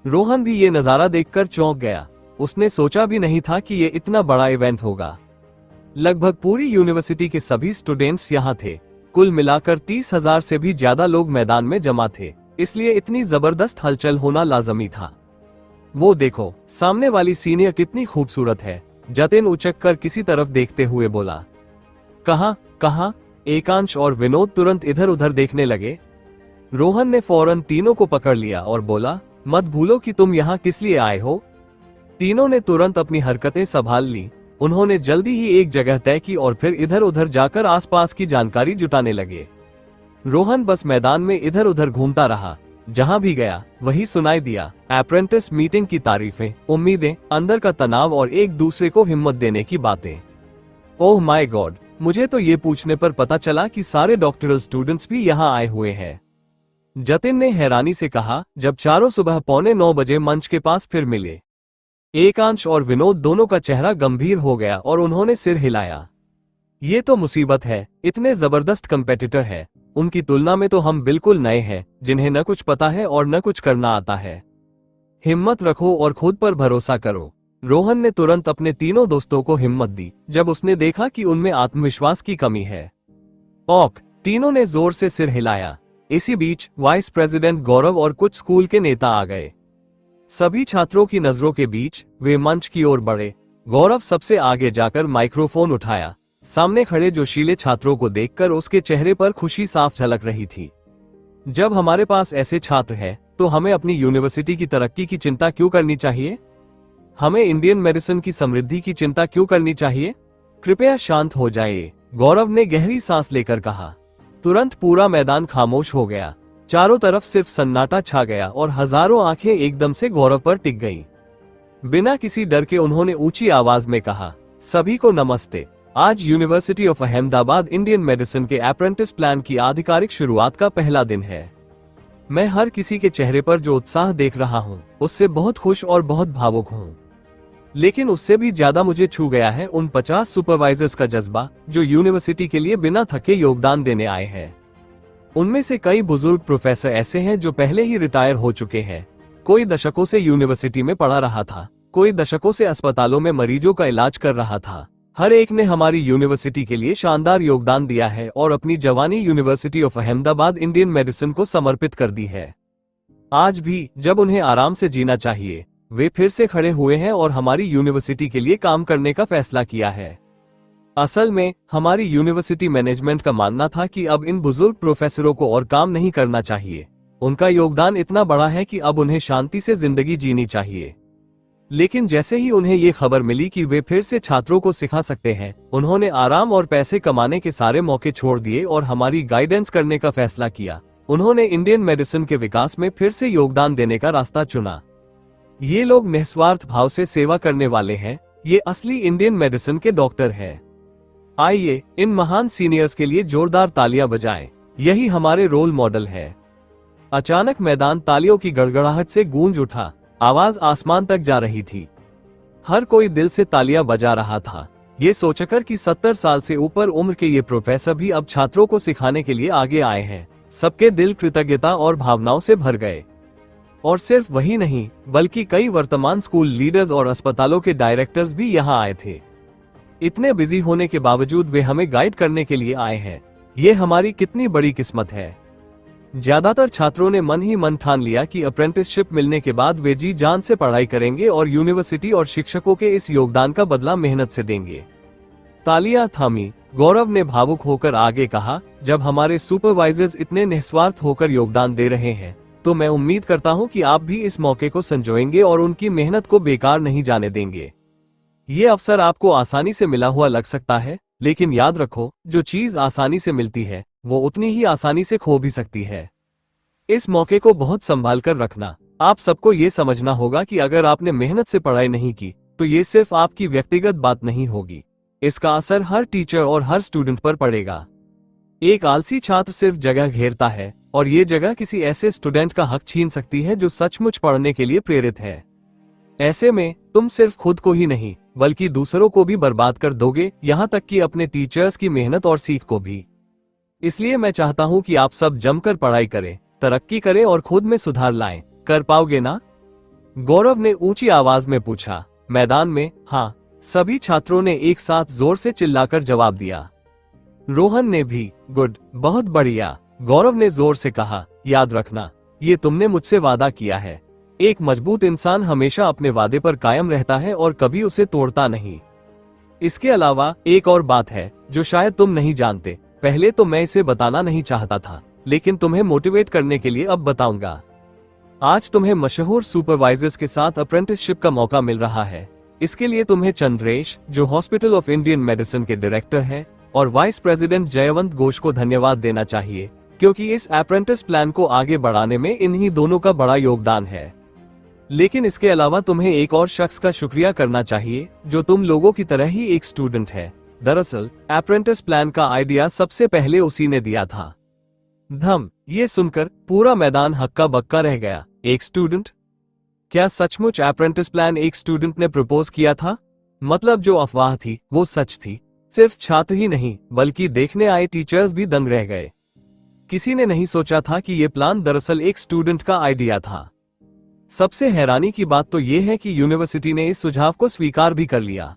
रोहन भी ये नजारा देखकर चौंक गया। उसने सोचा भी नहीं था कि ये इतना बड़ा इवेंट होगा। लगभग पूरी यूनिवर्सिटी के सभी स्टूडेंट्स यहाँ थे। कुल मिलाकर 30,000 से भी ज्यादा लोग मैदान में जमा थे, इसलिए इतनी जबरदस्त हलचल होना लाजमी था। वो देखो, सामने वाली सीनियर कितनी खूबसूरत है, जतिन उचक कर किसी तरफ देखते हुए बोला। कहाँ? एकांश और विनोद तुरंत इधर उधर देखने लगे। रोहन ने फौरन तीनों को पकड़ लिया और बोला, मत भूलो कि तुम यहाँ किस लिए आए हो। तीनों ने तुरंत अपनी हरकतें संभाल ली। उन्होंने जल्दी ही एक जगह तय की और फिर इधर उधर जाकर आसपास की जानकारी जुटाने लगे। रोहन बस मैदान में इधर उधर घूमता रहा। जहां भी गया वही सुनाई दिया, अप्रेंटिस मीटिंग की तारीफें, उम्मीदें, अंदर का तनाव और एक दूसरे को हिम्मत देने की बातें। ओह माय गॉड, मुझे तो ये पूछने पर पता चला कि सारे डॉक्टरल स्टूडेंट्स भी यहाँ आए हुए हैं। जतिन ने हैरानी से कहा, जब चारों सुबह 8:45 बजे मंच के पास फिर मिले। एकांश और विनोद दोनों का चेहरा गंभीर हो गया और उन्होंने सिर हिलाया। ये तो मुसीबत है, इतने जबरदस्त कंपेटिटर है। उनकी तुलना में तो हम बिल्कुल नए हैं, जिन्हें न कुछ पता है और न कुछ करना आता है। हिम्मत रखो और खुद पर भरोसा करो। रोहन ने तुरंत अपने तीनों दोस्तों को हिम्मत दी जब उसने देखा कि उनमें आत्मविश्वास की कमी है। ओक, तीनों ने जोर से सिर हिलाया। इसी बीच वाइस प्रेसिडेंट गौरव और कुछ स्कूल के नेता आ गए। सभी छात्रों की नजरों के बीच वे मंच की ओर बढ़े। गौरव सबसे आगे जाकर माइक्रोफोन उठाया। सामने खड़े जोशीले छात्रों को देखकर उसके चेहरे पर खुशी साफ झलक रही थी। जब हमारे पास ऐसे छात्र हैं, तो हमें अपनी यूनिवर्सिटी की तरक्की की चिंता क्यों करनी चाहिए? हमें इंडियन मेडिसिन की समृद्धि की चिंता क्यों करनी चाहिए? कृपया शांत हो जाइए, गौरव ने गहरी सांस लेकर कहा। तुरंत पूरा मैदान खामोश हो गया। चारों तरफ सिर्फ सन्नाटा छा गया और हजारों आंखें एकदम से गौरव पर टिक गईं। बिना किसी डर के उन्होंने ऊंची आवाज में कहा, सभी को नमस्ते। आज university of Ahmedabad Indian medicine के अप्रेंटिस प्लान की आधिकारिक शुरुआत का पहला दिन है। मैं हर किसी के चेहरे पर जो उत्साह देख रहा हूँ, उससे बहुत खुश और बहुत भावुक हूँ। लेकिन उससे भी ज्यादा मुझे छू गया है उन 50 सुपरवाइजर्स का जज्बा जो यूनिवर्सिटी के लिए बिना थके योगदान देने आए हैं। उनमें से कई बुजुर्ग प्रोफेसर ऐसे हैं जो पहले ही रिटायर हो चुके हैं। कोई दशकों से यूनिवर्सिटी में पढ़ा रहा था, कोई दशकों से अस्पतालों में मरीजों का इलाज कर रहा था। हर एक ने हमारी यूनिवर्सिटी के लिए शानदार योगदान दिया है और अपनी जवानी university of Ahmedabad Indian medicine को समर्पित कर दी है। आज भी जब उन्हें आराम से जीना चाहिए, वे फिर से खड़े हुए हैं और हमारी यूनिवर्सिटी के लिए काम करने का फैसला किया है। असल में हमारी यूनिवर्सिटी मैनेजमेंट का मानना था कि अब इन बुजुर्ग प्रोफेसरों को और काम नहीं करना चाहिए। उनका योगदान इतना बड़ा है कि अब उन्हें शांति से जिंदगी जीनी चाहिए। लेकिन जैसे ही उन्हें ये खबर मिली कि वे फिर से छात्रों को सिखा सकते हैं, उन्होंने आराम और पैसे कमाने के सारे मौके छोड़ दिए और हमारी गाइडेंस करने का फैसला किया। उन्होंने इंडियन मेडिसिन के विकास में फिर से योगदान देने का रास्ता चुना। ये लोग निस्वार्थ भाव से सेवा करने वाले हैं। ये असली इंडियन मेडिसिन के डॉक्टर हैं। आइए इन महान सीनियर्स के लिए जोरदार तालियां बजाएं। यही हमारे रोल मॉडल है। अचानक मैदान तालियों की गड़गड़ाहट से गूंज उठा। आवाज आसमान तक जा रही थी। हर कोई दिल से तालियां बजा रहा था, ये सोचकर कि 70 साल से ऊपर उम्र के ये प्रोफेसर भी अब छात्रों को सिखाने के लिए आगे आए हैं। सबके दिल कृतज्ञता और भावनाओं से भर गए। और सिर्फ वही नहीं, बल्कि कई वर्तमान स्कूल लीडर्स और अस्पतालों के डायरेक्टर्स भी यहाँ आए थे। इतने बिजी होने के बावजूद वे हमें गाइड करने के लिए आए हैं। ये हमारी कितनी बड़ी किस्मत है। ज्यादातर छात्रों ने मन ही मन ठान लिया कि अप्रेंटिसशिप मिलने के बाद वे जी जान से पढ़ाई करेंगे और यूनिवर्सिटी और शिक्षकों के इस योगदान का बदला मेहनत से देंगे। तालियां थामी। गौरव ने भावुक होकर आगे कहा, जब हमारे सुपरवाइजर्स इतने निस्वार्थ होकर योगदान दे रहे हैं, तो मैं उम्मीद करता हूं कि आप भी इस मौके को संजोएंगे और उनकी मेहनत को बेकार नहीं जाने देंगे। ये अवसर आपको आसानी से मिला हुआ लग सकता है, लेकिन याद रखो, जो चीज आसानी से मिलती है वो उतनी ही आसानी से खो भी सकती है। इस मौके को बहुत संभाल कर रखना। आप सबको ये समझना होगा कि अगर आपने मेहनत से पढ़ाई नहीं की, तो ये सिर्फ आपकी व्यक्तिगत बात नहीं होगी। इसका असर हर टीचर और हर स्टूडेंट पर पड़ेगा। एक आलसी छात्र सिर्फ जगह घेरता है और ये जगह किसी ऐसे स्टूडेंट का हक छीन सकती है जो सचमुच पढ़ने के लिए प्रेरित है। ऐसे में तुम सिर्फ खुद को ही नहीं, बल्कि दूसरों को भी बर्बाद कर दोगे, यहाँ तक कि अपने टीचर्स की मेहनत और सीख को भी। इसलिए मैं चाहता हूँ कि आप सब जमकर पढ़ाई करें, तरक्की करें और खुद में सुधार लाएं। कर पाओगे ना? गौरव ने ऊंची आवाज में पूछा। मैदान में हाँ, सभी छात्रों ने एक साथ जोर से चिल्लाकर जवाब दिया। रोहन ने भी गुड, बहुत बढ़िया। गौरव ने जोर से कहा, याद रखना, ये तुमने मुझसे वादा किया है। एक मजबूत इंसान हमेशा अपने वादे पर कायम रहता है और कभी उसे तोड़ता नहीं। इसके अलावा एक और बात है जो शायद तुम नहीं जानते, पहले तो मैं इसे बताना नहीं चाहता था, लेकिन तुम्हें मोटिवेट करने के लिए अब बताऊंगा। आज तुम्हें मशहूर सुपरवाइजर्स के साथ अप्रेंटिसशिप का मौका मिल रहा है। इसके लिए तुम्हें चंद्रेश, जो हॉस्पिटल ऑफ इंडियन मेडिसिन के डायरेक्टर हैं, और वाइस प्रेसिडेंट जयवंत घोष को धन्यवाद देना चाहिए, क्योंकि इस अप्रेंटिस प्लान को आगे बढ़ाने में इन्हीं दोनों का बड़ा योगदान है। लेकिन इसके अलावा तुम्हें एक और शख्स का शुक्रिया करना चाहिए, जो तुम लोगों की तरह ही एक स्टूडेंट है। दरअसल अप्रेंटिस प्लान का आइडिया सबसे पहले उसी ने दिया था। धम, ये सुनकर पूरा मैदान हक्का बक्का रह गया। एक स्टूडेंट? क्या सचमुच अप्रेंटिस प्लान एक स्टूडेंट ने प्रपोज किया था? मतलब जो अफवाह थी वो सच थी। सिर्फ छात्र ही नहीं, बल्कि देखने आए टीचर्स भी दंग रह गए। किसी ने नहीं सोचा था कि ये प्लान दरअसल एक स्टूडेंट का आइडिया था। सबसे हैरानी की बात तो ये है कि यूनिवर्सिटी ने इस सुझाव को स्वीकार भी कर लिया।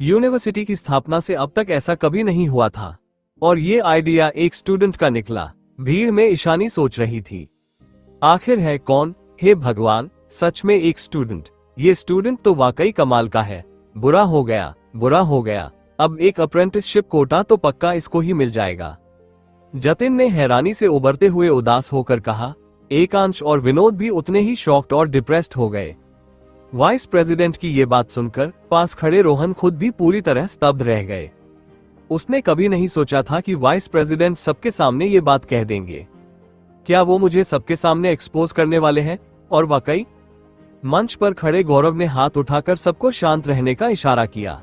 यूनिवर्सिटी की स्थापना से अब तक ऐसा कभी नहीं हुआ था, और ये आइडिया एक स्टूडेंट का निकला। भीड़ में ईशानी सोच रही थी, आखिर है कौन? हे भगवान, सच में एक स्टूडेंट। ये स्टूडेंट तो वाकई कमाल का है। बुरा हो गया, बुरा हो गया। अब एक अप्रेंटिसशिप कोटा तो पक्का इसको ही मिल जाएगा। जतिन ने हैरानी से उबरते हुए उदास होकर कहा। एकांश और विनोद भी उतने ही शॉक्ड और डिप्रेस्ड हो गए। वाइस प्रेसिडेंट की ये बात सुनकर पास खड़े रोहन खुद भी पूरी तरह स्तब्ध रह गए। उसने कभी नहीं सोचा था कि वाइस प्रेसिडेंट सबके सामने ये बात कह देंगे। क्या वो मुझे सबके सामने एक्सपोज करने वाले हैं? और वाकई मंच पर खड़े गौरव ने हाथ उठाकर सबको शांत रहने का इशारा किया।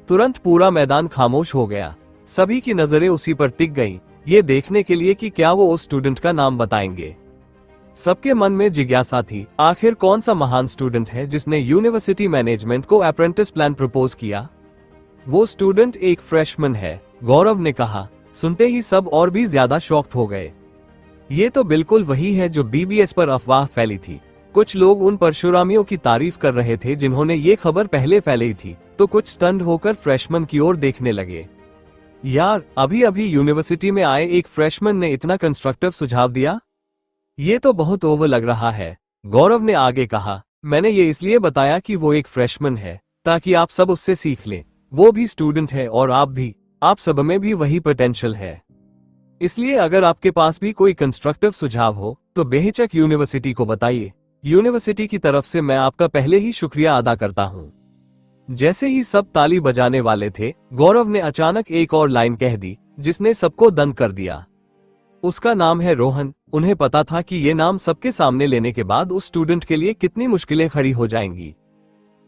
तुरंत पूरा मैदान खामोश हो गया। सभी की नजरें उसी पर टिक गईं, ये देखने के लिए कि क्या वो उस स्टूडेंट का नाम बताएंगे। सबके मन में जिज्ञासा थी, आखिर कौन सा महान स्टूडेंट है जिसने यूनिवर्सिटी मैनेजमेंट को अप्रेंटिस प्लान प्रपोज किया? वो स्टूडेंट एक फ्रेशमैन है, गौरव ने कहा। सुनते ही सब और भी ज्यादा शॉक्ड हो गए। ये तो बिल्कुल वही है जो बीबीएस पर अफवाह फैली थी। कुछ लोग उन परशुरामियों की तारीफ कर रहे थे जिन्होंने ये खबर पहले फैलाई थी, तो कुछ स्टन्ड होकर फ्रेशमैन की ओर देखने लगे। यार, अभी अभी यूनिवर्सिटी में आए एक फ्रेशमैन ने इतना कंस्ट्रक्टिव सुझाव दिया? ये तो बहुत ओवर लग रहा है। गौरव ने आगे कहा, मैंने ये इसलिए बताया कि वो एक फ्रेशमैन है, ताकि आप सब उससे सीख लें। वो भी स्टूडेंट है और आप भी, आप सब में भी वही पोटेंशियल है। इसलिए अगर आपके पास भी कोई कंस्ट्रक्टिव सुझाव हो तो बेहिचक यूनिवर्सिटी को बताइए। यूनिवर्सिटी की तरफ से मैं आपका पहले ही शुक्रिया अदा करता हूँ। जैसे ही सब ताली बजाने वाले थे, गौरव ने अचानक एक और लाइन कह दी जिसने सबको दंग कर दिया। उसका नाम है रोहन। उन्हें पता था कि ये नाम सबके सामने लेने के बाद उस स्टूडेंट के लिए कितनी मुश्किलें खड़ी हो जाएंगी,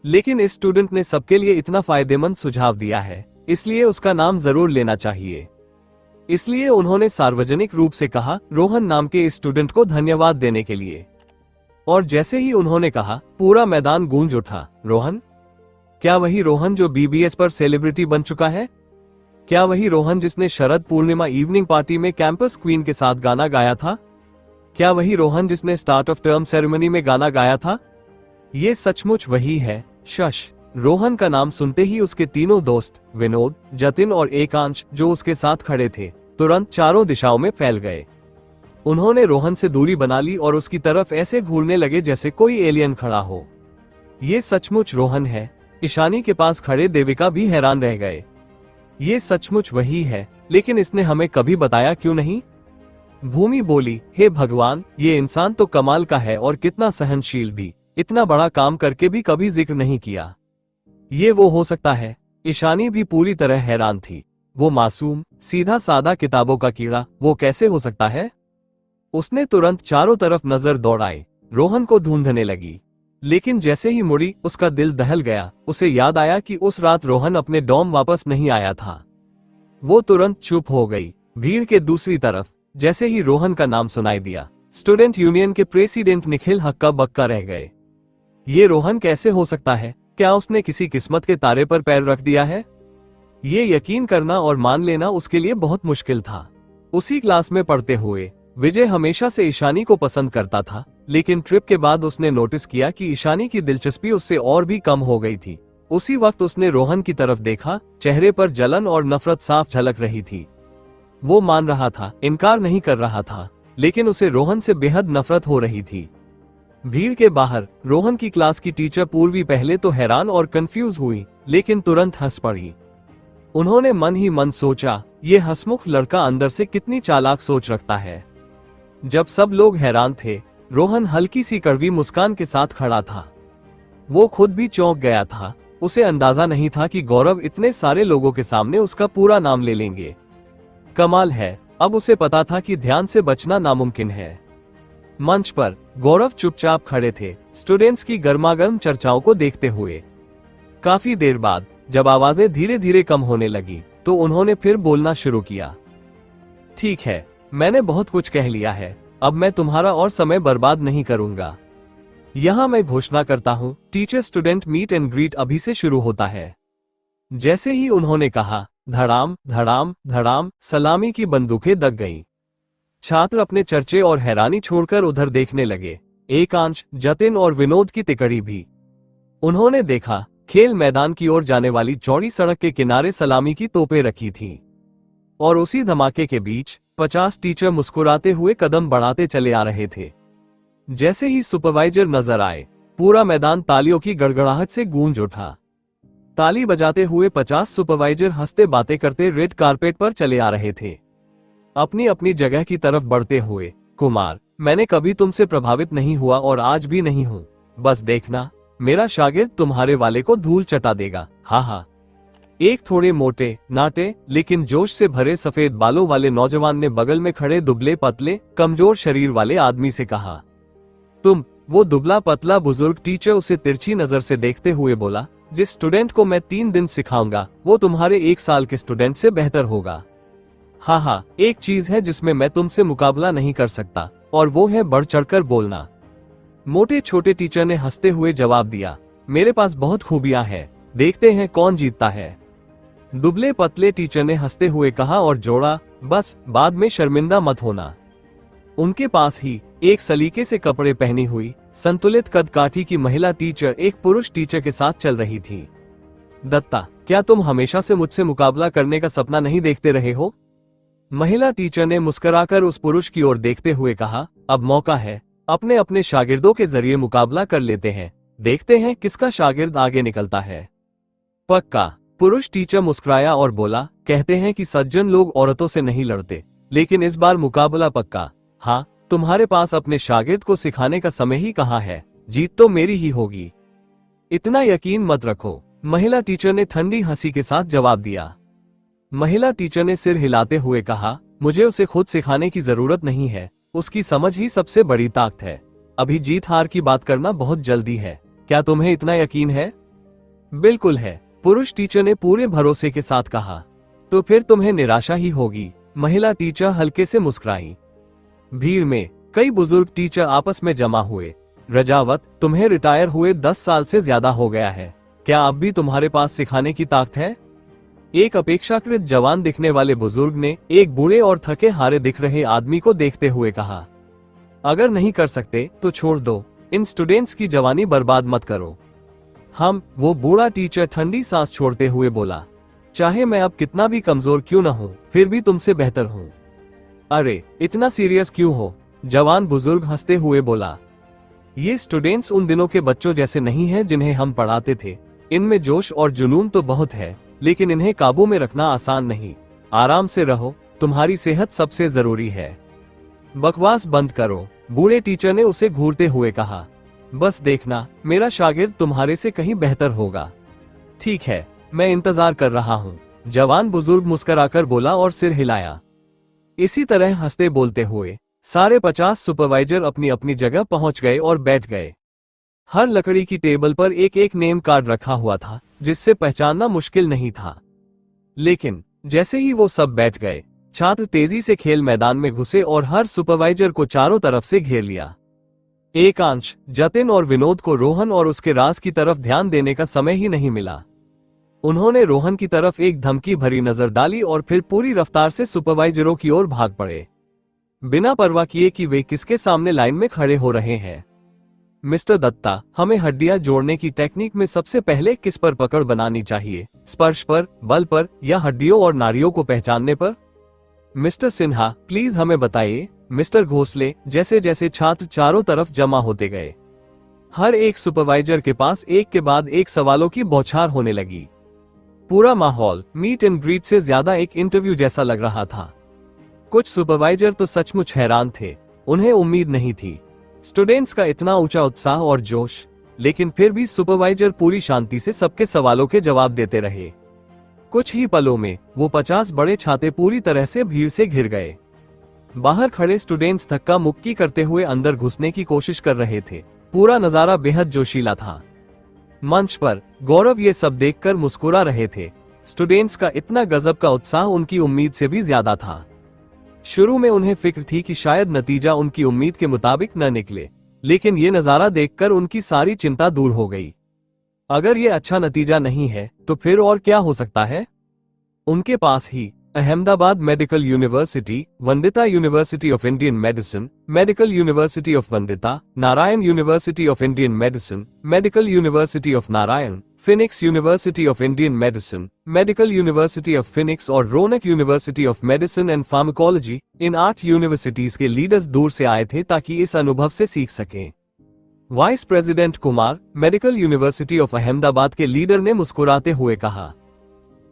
लेकिन इस स्टूडेंट ने सबके लिए इतना फायदेमंद सुझाव दिया है, इसलिए उसका नाम जरूर लेना चाहिए। इसलिए उन्होंने सार्वजनिक रूप से कहा, रोहन नाम के इस स्टूडेंट को धन्यवाद देने के लिए। और जैसे ही उन्होंने कहा, पूरा मैदान गूंज उठा। रोहन? क्या वही रोहन जो बीबीएस पर सेलिब्रिटी बन चुका है? क्या वही रोहन जिसने शरद पूर्णिमा इवनिंग पार्टी में कैंपस क्वीन के साथ गाना गाया था? क्या वही रोहन जिसने स्टार्ट ऑफ टर्म सेरेमनी में गाना गाया था? ये सचमुच वही है। शश। रोहन का नाम सुनते ही उसके तीनों दोस्त विनोद, जतिन और एकांश जो उसके साथ खड़े थे, तुरंत चारों दिशाओं में फैल गए। उन्होंने रोहन से दूरी बना ली और उसकी तरफ ऐसे घूरने लगे जैसे कोई एलियन खड़ा हो। ये सचमुच रोहन है। ईशानी के पास खड़े देविका भी हैरान रह गए। ये सचमुच वही है, लेकिन इसने हमें कभी बताया क्यों नहीं? भूमि बोली, हे भगवान, ये इंसान तो कमाल का है और कितना सहनशील भी। इतना बड़ा काम करके भी कभी जिक्र नहीं किया। ये वो हो सकता है? ईशानी भी पूरी तरह हैरान थी। वो मासूम, सीधा सादा किताबों का कीड़ा, वो कैसे हो सकता है? उसने तुरंत चारों तरफ नजर दौड़ाई, रोहन को ढूंढने लगी। लेकिन जैसे ही मुड़ी, उसका दिल दहल गया। उसे याद आया कि उस रात रोहन अपने डॉर्म वापस नहीं आया था। वो तुरंत चुप हो गई। भीड़ के दूसरी तरफ जैसे ही रोहन का नाम सुनाई दिया, स्टूडेंट यूनियन के प्रेसिडेंट निखिल हक्का बक्का रह गए। ये रोहन कैसे हो सकता है? क्या उसने किसी किस्मत के तारे पर पैर रख दिया है? ये यकीन करना और मान लेना उसके लिए बहुत मुश्किल था। उसी क्लास में पढ़ते हुए विजय हमेशा से ईशानी को पसंद करता था, लेकिन ट्रिप के बाद उसने नोटिस किया कि ईशानी की दिलचस्पी उससे और भी कम हो गई थी। उसी वक्त उसने रोहन की तरफ देखा। चेहरे पर जलन और नफरत साफ झलक रही थी। वो मान रहा था, इनकार नहीं कर रहा था, लेकिन उसे रोहन से बेहद नफरत हो रही थी। भीड़ के बाहर रोहन की क्लास की टीचर पूर्वी पहले तो हैरान और कंफ्यूज हुई, लेकिन तुरंत हंस पड़ी। उन्होंने मन ही मन सोचा, ये हंसमुख लड़का अंदर से कितनी चालाक सोच रखता है। जब सब लोग हैरान थे, रोहन हल्की सी कड़वी मुस्कान के साथ खड़ा था। वो खुद भी चौंक गया था। उसे अंदाजा नहीं था कि गौरव इतने सारे लोगों के सामने उसका पूरा नाम ले लेंगे। कमाल है, अब उसे पता था कि ध्यान से बचना नामुमकिन है। मंच पर गौरव चुपचाप खड़े थे, स्टूडेंट्स की गर्मागर्म चर्चाओं को देखते हुए। काफी देर बाद जब आवाजें धीरे धीरे कम होने लगी, तो उन्होंने फिर बोलना शुरू किया। ठीक है, मैंने बहुत कुछ कह लिया है, अब मैं तुम्हारा और समय बर्बाद नहीं करूंगा। यहां मैं घोषणा करता हूं, teacher student meet and greet अभी से शुरू होता है। जैसे ही उन्होंने कहा, धड़ाम धड़ाम धड़ाम सलामी की बंदूकें दग गईं। छात्र अपने चर्चे और हैरानी छोड़कर उधर देखने लगे, एकांश, जतिन और विनोद की तिकड़ी भी। उन्होंने देखा, खेल मैदान की ओर जाने वाली चौड़ी सड़क के किनारे सलामी की तोपें रखी थीं। और उसी धमाके के बीच 50 टीचर मुस्कुराते हुए कदम बढ़ाते चले आ रहे थे। जैसे ही सुपरवाइजर नजर आए, पूरा मैदान तालियों की गड़गड़ाहट से गूंज उठा। ताली बजाते हुए 50 सुपरवाइजर हंसते बातें करते रेड कारपेट पर चले आ रहे थे, अपनी अपनी जगह की तरफ बढ़ते हुए। कुमार, मैंने कभी तुमसे प्रभावित नहीं हुआ और आज भी नहीं हूं। बस देखना, मेरा शागिर्द तुम्हारे वाले को धूल चटा देगा। हाँ हाँ। एक थोड़े मोटे, नाटे लेकिन जोश से भरे सफेद बालों वाले नौजवान ने बगल में खड़े दुबले पतले कमजोर शरीर वाले आदमी से कहा। तुम? वो दुबला पतला बुजुर्ग टीचर उसे तिरछी नजर से देखते हुए बोला, जिस स्टूडेंट को मैं 3 दिन सिखाऊंगा, वो तुम्हारे 1 साल के स्टूडेंट से बेहतर होगा। हाँ हाँ, एक चीज है जिसमें मैं तुमसे मुकाबला नहीं कर सकता, और वो है बढ़ चढ़कर बोलना। मोटे छोटे टीचर ने हंसते हुए जवाब दिया, मेरे पास बहुत खूबियां हैं, देखते हैं कौन जीतता है। दुबले पतले टीचर ने हंसते हुए कहा और जोड़ा, बस बाद में शर्मिंदा मत होना। उनके पास ही एक सलीके से कपड़े पहनी हुई संतुलित कदकाठी की महिला टीचर एक पुरुष टीचर के साथ चल रही थी। दत्ता, क्या तुम हमेशा से मुझसे मुकाबला करने का सपना नहीं देखते रहे हो? महिला टीचर ने मुस्कुराकर उस पुरुष की ओर देखते हुए कहा, अब मौका है, अपने अपने शागिर्दों के जरिए मुकाबला कर लेते हैं, देखते हैं किसका शागिर्द आगे निकलता है। पक्का। पुरुष टीचर मुस्कुराया और बोला, कहते हैं कि सज्जन लोग औरतों से नहीं लड़ते, लेकिन इस बार मुकाबला पक्का। हाँ, तुम्हारे पास अपने शागिर्द को सिखाने का समय ही कहाँ है, जीत तो मेरी ही होगी। इतना यकीन मत रखो, महिला टीचर ने ठंडी हंसी के साथ जवाब दिया। महिला टीचर ने सिर हिलाते हुए कहा, मुझे उसे खुद सिखाने की जरूरत नहीं है, उसकी समझ ही सबसे बड़ी ताकत है। अभी जीत हार की बात करना बहुत जल्दी है, क्या तुम्हें इतना यकीन है? बिल्कुल है, पुरुष टीचर ने पूरे भरोसे के साथ कहा। तो फिर तुम्हें निराशा ही होगी, महिला टीचर हल्के से मुस्कुराई। भीड़ में कई बुजुर्ग टीचर आपस में जमा हुए। रजावत, तुम्हें रिटायर हुए 10 साल से ज्यादा हो गया है, क्या अब भी तुम्हारे पास सिखाने की ताकत है? एक अपेक्षाकृत जवान दिखने वाले बुजुर्ग ने एक बूढ़े और थके हारे दिख रहे आदमी को देखते हुए कहा, अगर नहीं कर सकते तो छोड़ दो, इन स्टूडेंट्स की जवानी बर्बाद मत करो। वो बूढ़ा टीचर ठंडी सांस छोड़ते हुए बोला, चाहे मैं अब कितना भी कमजोर क्यों न हूँ, फिर भी तुमसे बेहतर हूँ। अरे इतना सीरियस क्यों हो? जवान बुजुर्ग हंसते हुए बोला, ये स्टूडेंट्स उन दिनों के बच्चों जैसे नहीं हैं जिन्हें हम पढ़ाते थे। इनमें जोश और जुनून तो बहुत है, लेकिन इन्हें काबू में रखना आसान नहीं। आराम से रहो, तुम्हारी सेहत सबसे जरूरी है। बकवास बंद करो, बूढ़े टीचर ने उसे घूरते हुए कहा। बस देखना, मेरा शागिर्द तुम्हारे से कहीं बेहतर होगा। ठीक है, मैं इंतजार कर रहा हूँ, जवान बुजुर्ग मुस्कुराकर बोला और सिर हिलाया। इसी तरह हंसते बोलते हुए सारे 50 सुपरवाइजर अपनी अपनी जगह पहुंच गए और बैठ गए। हर लकड़ी की टेबल पर एक एक नेम कार्ड रखा हुआ था, जिससे पहचानना मुश्किल नहीं था। लेकिन जैसे ही वो सब बैठ गए, छात्र तेजी से खेल मैदान में घुसे और हर सुपरवाइजर को चारों तरफ से घेर लिया। एकांश, जतिन और विनोद को रोहन और उसके राज की तरफ ध्यान देने का समय ही नहीं मिला। उन्होंने रोहन की तरफ एक धमकी भरी नजर डाली और फिर पूरी रफ्तार से सुपरवाइजरों की ओर भाग पड़े, बिना परवाह किए कि वे किसके सामने लाइन में खड़े हो रहे हैं। मिस्टर दत्ता, हमें हड्डियां जोड़ने की टेक्निक में सबसे पहले किस पर पकड़ बनानी चाहिए, स्पर्श पर, बल पर, या हड्डियों और नाड़ियों को पहचानने पर? मिस्टर सिन्हा, प्लीज हमें बताइए। मिस्टर घोसले जैसे जैसे छात्र चारों तरफ जमा होते गए, हर एक सुपरवाइजर के पास एक के बाद एक सवालों की बौछार होने लगी। पूरा माहौल मीट एंड ग्रीट से ज्यादा एक इंटरव्यू जैसा लग रहा था। कुछ सुपरवाइजर तो सचमुच हैरान थे, उन्हें उम्मीद नहीं थी स्टूडेंट्स का इतना ऊंचा उत्साह और जोश, लेकिन फिर भी सुपरवाइजर पूरी शांति से सबके सवालों के जवाब देते रहे। कुछ ही पलों में वो 50 बड़े छाते पूरी तरह से भीड़ से घिर गए। बाहर खड़े स्टूडेंट्स धक्का मुक्की करते हुए अंदर घुसने की कोशिश कर रहे थे। पूरा नजारा बेहद जोशीला था। मंच पर गौरव ये सब देखकर मुस्कुरा रहे थे। स्टूडेंट्स का इतना गजब का उत्साह उनकी उम्मीद से भी ज्यादा था। शुरू में उन्हें फिक्र थी कि शायद नतीजा उनकी उम्मीद के मुताबिक न निकले, लेकिन ये नजारा देखकर उनकी सारी चिंता दूर हो गई। अगर ये अच्छा नतीजा नहीं है तो फिर और क्या हो सकता है। उनके पास ही Ahmedabad medical university, Vandita university of Indian medicine, medical university of Vandita, Narayan university of Indian medicine, medical university of Narayan, Phoenix university of Indian medicine, medical university of Phoenix और Ronak university of medicine and pharmacology, इन 8 यूनिवर्सिटीज के leaders दूर से आए थे ताकि इस अनुभव से सीख सकें। Vice president Kumar, medical university of Ahmedabad के लीडर ने मुस्कुराते हुए कहा,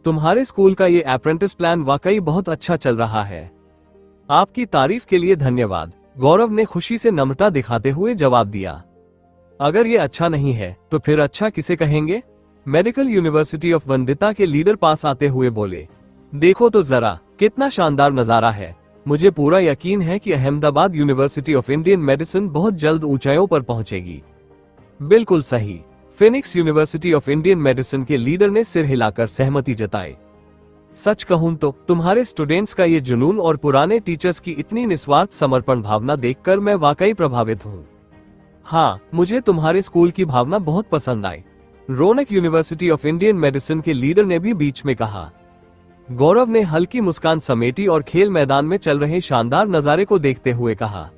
तुम्हारे स्कूल का ये अप्रेंटिस प्लान वाकई बहुत अच्छा चल रहा है। आपकी तारीफ के लिए धन्यवाद, गौरव ने खुशी से नम्रता दिखाते हुए जवाब दिया। अगर ये अच्छा नहीं है तो फिर अच्छा किसे कहेंगे? मेडिकल यूनिवर्सिटी ऑफ वंदिता के लीडर पास आते हुए बोले, देखो तो जरा कितना शानदार नजारा है। मुझे पूरा यकीन है कि Ahmedabad university of Indian medicine बहुत जल्द ऊंचाइयों पर पहुंचेगी। बिल्कुल सही, Phoenix university of Indian medicine के लीडर ने सिर हिलाकर सहमति जताई। सच कहूं तो तुम्हारे स्टूडेंट्स का ये जुनून और पुराने टीचर्स की इतनी निस्वार्थ समर्पण भावना देखकर मैं वाकई प्रभावित हूं। हाँ, मुझे तुम्हारे स्कूल की भावना बहुत पसंद आई, Ronak university of Indian medicine के लीडर ने भी बीच में कहा। गौरव ने हल्की मुस्कान समेटी और खेल मैदान में चल रहे शानदार नजारे को देखते हुए कहा,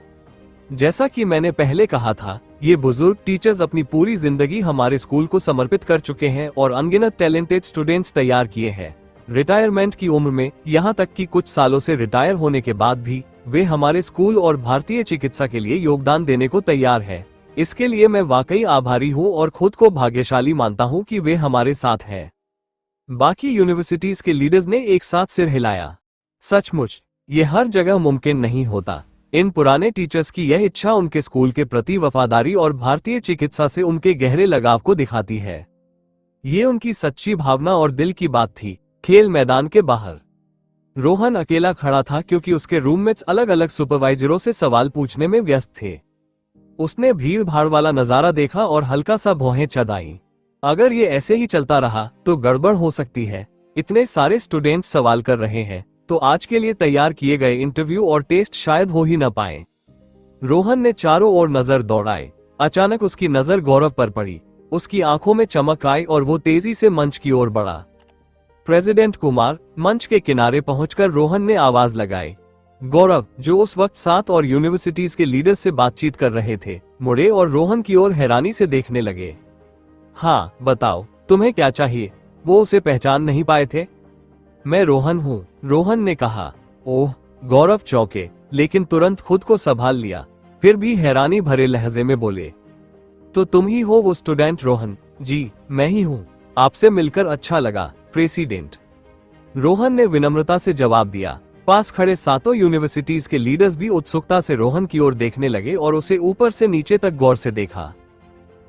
जैसा कि मैंने पहले कहा था, ये बुजुर्ग टीचर्स अपनी पूरी जिंदगी हमारे स्कूल को समर्पित कर चुके हैं और अनगिनत टैलेंटेड स्टूडेंट्स तैयार किए हैं। रिटायरमेंट की उम्र में, यहाँ तक कि कुछ सालों से रिटायर होने के बाद भी वे हमारे स्कूल और भारतीय चिकित्सा के लिए योगदान देने को तैयार है। इसके लिए मैं वाकई आभारी हूँ और खुद को भाग्यशाली मानता हूँ कि वे हमारे साथ हैं। बाकी यूनिवर्सिटीज के लीडर्स ने एक साथ सिर हिलाया। सचमुच ये हर जगह मुमकिन नहीं होता। इन पुराने टीचर्स की यह इच्छा उनके स्कूल के प्रति वफादारी और भारतीय चिकित्सा से उनके गहरे लगाव को दिखाती है। ये उनकी सच्ची भावना और दिल की बात थी। खेल मैदान के बाहर रोहन अकेला खड़ा था क्योंकि उसके रूममेट्स अलग अलग सुपरवाइजरों से सवाल पूछने में व्यस्त थे। उसने भीड़ भाड़ वाला नजारा देखा और हल्का सा भौहें चढ़ाई। अगर ये ऐसे ही चलता रहा तो गड़बड़ हो सकती है। इतने सारे स्टूडेंट्स सवाल कर रहे हैं तो आज के लिए तैयार किए गए इंटरव्यू और टेस्ट शायद हो ही न पाए। रोहन ने चारों ओर नजर दौड़ाई। अचानक उसकी नजर गौरव पर पड़ी। उसकी आंखों में चमक आई और वो तेजी से मंच की ओर बढ़ा। प्रेसिडेंट कुमार, मंच के किनारे पहुंचकर रोहन ने आवाज लगाई। गौरव, जो उस वक्त 7 और यूनिवर्सिटीज के लीडर से बातचीत कर रहे थे, मुड़े और रोहन की ओर हैरानी से देखने लगे। हाँ बताओ, तुम्हें क्या चाहिए? वो उसे पहचान नहीं पाए थे। मैं रोहन हूँ, रोहन ने कहा। ओह, गौरव चौंके, लेकिन तुरंत खुद को संभाल लिया। फिर भी हैरानी भरे लहजे में बोले, तो तुम ही हो वो स्टूडेंट रोहन? जी, मैं ही हूँ। आपसे मिलकर अच्छा लगा, प्रेसिडेंट। रोहन ने विनम्रता से जवाब दिया। पास खड़े 7 यूनिवर्सिटीज के लीडर्स भी उत्सुकता से रोहन की ओर देखने लगे और उसे ऊपर से नीचे तक गौर से देखा।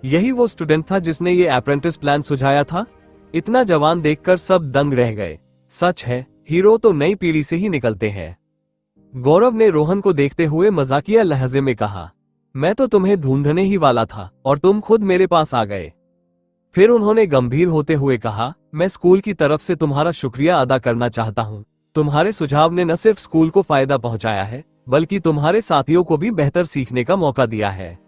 यही वो स्टूडेंट था जिसने ये अप्रेंटिस प्लान सुझाया था। इतना जवान देखकर सब दंग रह गए। सच है, हीरो तो नई पीढ़ी से ही निकलते हैं। गौरव ने रोहन को देखते हुए मजाकिया लहजे में कहा, मैं तो तुम्हें ढूंढने ही वाला था और तुम खुद मेरे पास आ गए। फिर उन्होंने गंभीर होते हुए कहा, मैं स्कूल की तरफ से तुम्हारा शुक्रिया अदा करना चाहता हूँ। तुम्हारे सुझाव ने न सिर्फ स्कूल को फायदा पहुंचाया है, बल्कि तुम्हारे साथियों को भी बेहतर सीखने का मौका दिया है।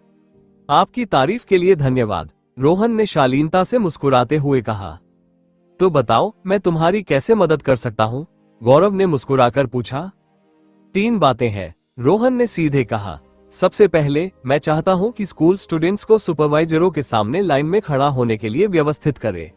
आपकी तारीफ के लिए धन्यवाद, रोहन ने शालीनता से मुस्कुराते हुए कहा। तो बताओ, मैं तुम्हारी कैसे मदद कर सकता हूँ? गौरव ने मुस्कुराकर पूछा। 3 बातें हैं, रोहन ने सीधे कहा। सबसे पहले, मैं चाहता हूँ कि स्कूल स्टूडेंट्स को सुपरवाइजरों के सामने लाइन में खड़ा होने के लिए व्यवस्थित करे।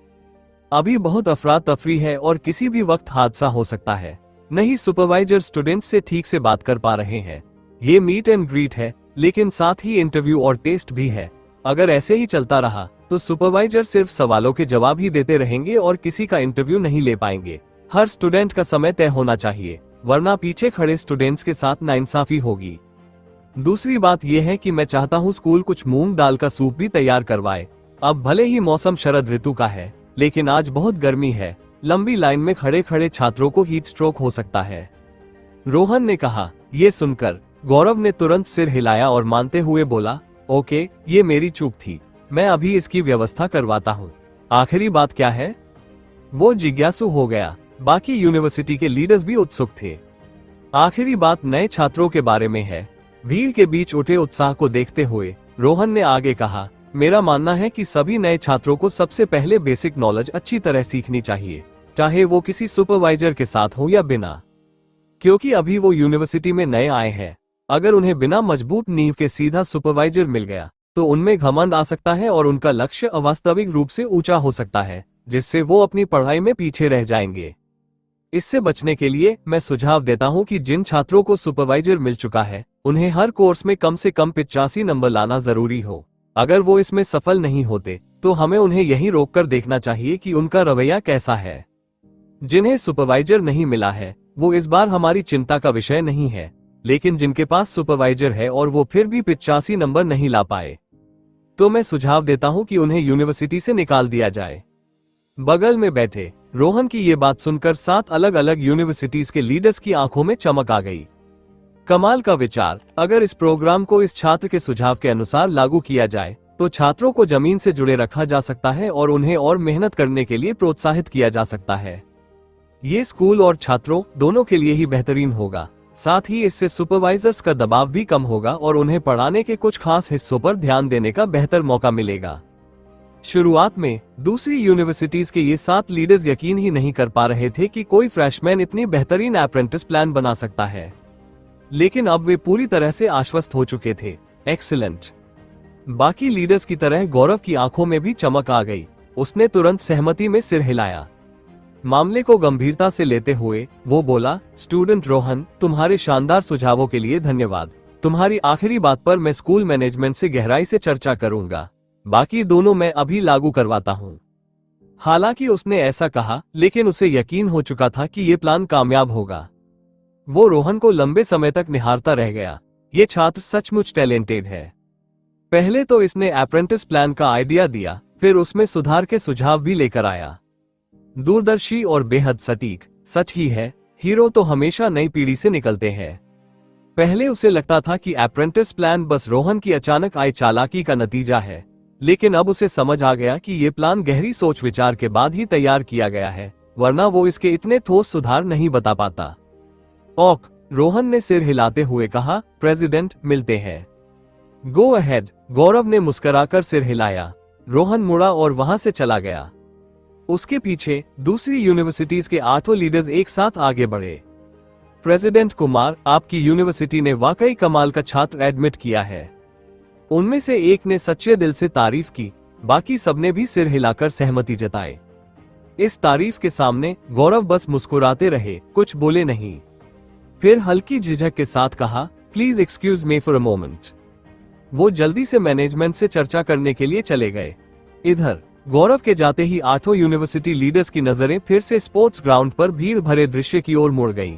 अभी बहुत अफरा तफरी है और किसी भी वक्त हादसा हो सकता है। नहीं सुपरवाइजर स्टूडेंट्स से ठीक से बात कर पा रहे हैं। ये मीट एंड ग्रीट है, लेकिन साथ ही इंटरव्यू और टेस्ट भी है। अगर ऐसे ही चलता रहा तो सुपरवाइजर सिर्फ सवालों के जवाब ही देते रहेंगे और किसी का इंटरव्यू नहीं ले पाएंगे। हर स्टूडेंट का समय तय होना चाहिए, वरना पीछे खड़े स्टूडेंट्स के साथ नाइंसाफी होगी। दूसरी बात यह है कि मैं चाहता हूँ स्कूल कुछ मूंग दाल का सूप भी तैयार करवाए। अब भले ही मौसम शरद ऋतु का है, लेकिन आज बहुत गर्मी है। लंबी लाइन में खड़े खड़े छात्रों को हीट स्ट्रोक हो सकता है। रोहन ने कहा। ये सुनकर गौरव ने तुरंत सिर हिलाया और मानते हुए बोला, ओके, ये मेरी चूक थी, मैं अभी इसकी व्यवस्था करवाता हूँ। आखिरी बात क्या है? वो जिज्ञासु हो गया। बाकी यूनिवर्सिटी के लीडर्स भी उत्सुक थे। आखिरी बात नए छात्रों के बारे में है। भीड़ के बीच उठे उत्साह को देखते हुए रोहन ने आगे कहा, मेरा मानना है कि सभी नए छात्रों को सबसे पहले बेसिक नॉलेज अच्छी तरह सीखनी चाहिए, चाहे वो किसी सुपरवाइजर के साथ हो या बिना। क्योंकि अभी वो यूनिवर्सिटी में नए आए हैं। अगर उन्हें बिना मजबूत नींव के सीधा सुपरवाइजर मिल गया तो उनमें घमंड आ सकता है और उनका लक्ष्य अवास्तविक रूप से ऊंचा हो सकता है, जिससे वो अपनी पढ़ाई में पीछे रह जाएंगे। इससे बचने के लिए मैं सुझाव देता हूं कि जिन छात्रों को सुपरवाइजर मिल चुका है उन्हें हर कोर्स में कम से कम 85 नंबर लाना जरूरी हो। अगर वो इसमें सफल नहीं होते तो हमें उन्हें यहीं रोककर देखना चाहिए कि उनका रवैया कैसा है। जिन्हें सुपरवाइजर नहीं मिला है वो इस बार हमारी चिंता का विषय नहीं है, लेकिन जिनके पास सुपरवाइजर है और वो फिर भी 85 नंबर नहीं ला पाए, तो मैं सुझाव देता हूं कि उन्हें यूनिवर्सिटी से निकाल दिया जाए। बगल में बैठे रोहन की ये बात सुनकर 7 अलग अलग यूनिवर्सिटीज के लीडर्स की आंखों में चमक आ गई। कमाल का विचार। अगर इस प्रोग्राम को इस छात्र के सुझाव के अनुसार लागू किया जाए तो छात्रों को जमीन से जुड़े रखा जा सकता है और उन्हें और मेहनत करने के लिए प्रोत्साहित किया जा सकता है। ये स्कूल और छात्रों दोनों के लिए ही बेहतरीन होगा। साथ ही इससे सुपरवाइजर्स का दबाव भी कम होगा और उन्हें पढ़ाने के कुछ खास हिस्सों पर ध्यान देने का बेहतर मौका मिलेगा। शुरुआत में दूसरी यूनिवर्सिटीज के ये 7 लीडर्स यकीन ही नहीं कर पा रहे थे कि कोई फ्रेशमैन इतनी बेहतरीन अप्रेंटिस प्लान बना सकता है, लेकिन अब वे पूरी तरह से आश्वस्त हो चुके थे। एक्सीलेंट। बाकी लीडर्स की तरह गौरव की आंखों में भी चमक आ गई। उसने तुरंत सहमति में सिर हिलाया। मामले को गंभीरता से लेते हुए वो बोला, स्टूडेंट रोहन, तुम्हारे शानदार सुझावों के लिए धन्यवाद। तुम्हारी आखिरी बात पर मैं स्कूल मैनेजमेंट से गहराई से चर्चा करूंगा। बाकी दोनों मैं अभी लागू करवाता हूँ। हालांकि उसने ऐसा कहा, लेकिन उसे यकीन हो चुका था कि ये प्लान कामयाब होगा। वो रोहन को लंबे समय तक निहारता रह गया। ये छात्र सचमुच टैलेंटेड है। पहले तो इसने अप्रेंटिस प्लान का आइडिया दिया, फिर उसमें सुधार के सुझाव भी लेकर आया। दूरदर्शी और बेहद सटीक। सच ही है, हीरो तो हमेशा नई पीढ़ी से निकलते हैं। पहले उसे लगता था कि अप्रेंटिस प्लान बस रोहन की अचानक आई चालाकी का नतीजा है, लेकिन अब उसे समझ आ गया कि ये प्लान गहरी सोच विचार के बाद ही तैयार किया गया है, वरना वो इसके इतने ठोस सुधार नहीं बता पाता। ओक, रोहन ने सिर हिलाते हुए कहा, प्रेसिडेंट, मिलते हैं। गो अहेड, गौरव ने मुस्कुराकर सिर हिलाया। रोहन मुड़ा और वहां से चला गया। उसके पीछे दूसरी यूनिवर्सिटीज के 8 लीडर्स एक साथ आगे बढ़े। प्रेसिडेंट कुमार, आपकी यूनिवर्सिटी ने वाकई कमाल का छात्र एडमिट किया है। उनमें से एक ने सच्चे दिल से तारीफ की, बाकी सबने भी सिर हिलाकर सहमति जताई। इस तारीफ के सामने गौरव बस मुस्कुराते रहे, कुछ बोले नहीं। फिर हल्की झिझक के साथ कहा, please excuse me for a moment. वो जल्दी से मैनेजमेंट से चर्चा करने के लिए चले गए। इधर गौरव के जाते ही 8 यूनिवर्सिटी लीडर्स की नजरें फिर से स्पोर्ट्स ग्राउंड पर भीड़ भरे दृश्य की ओर मुड़ गई।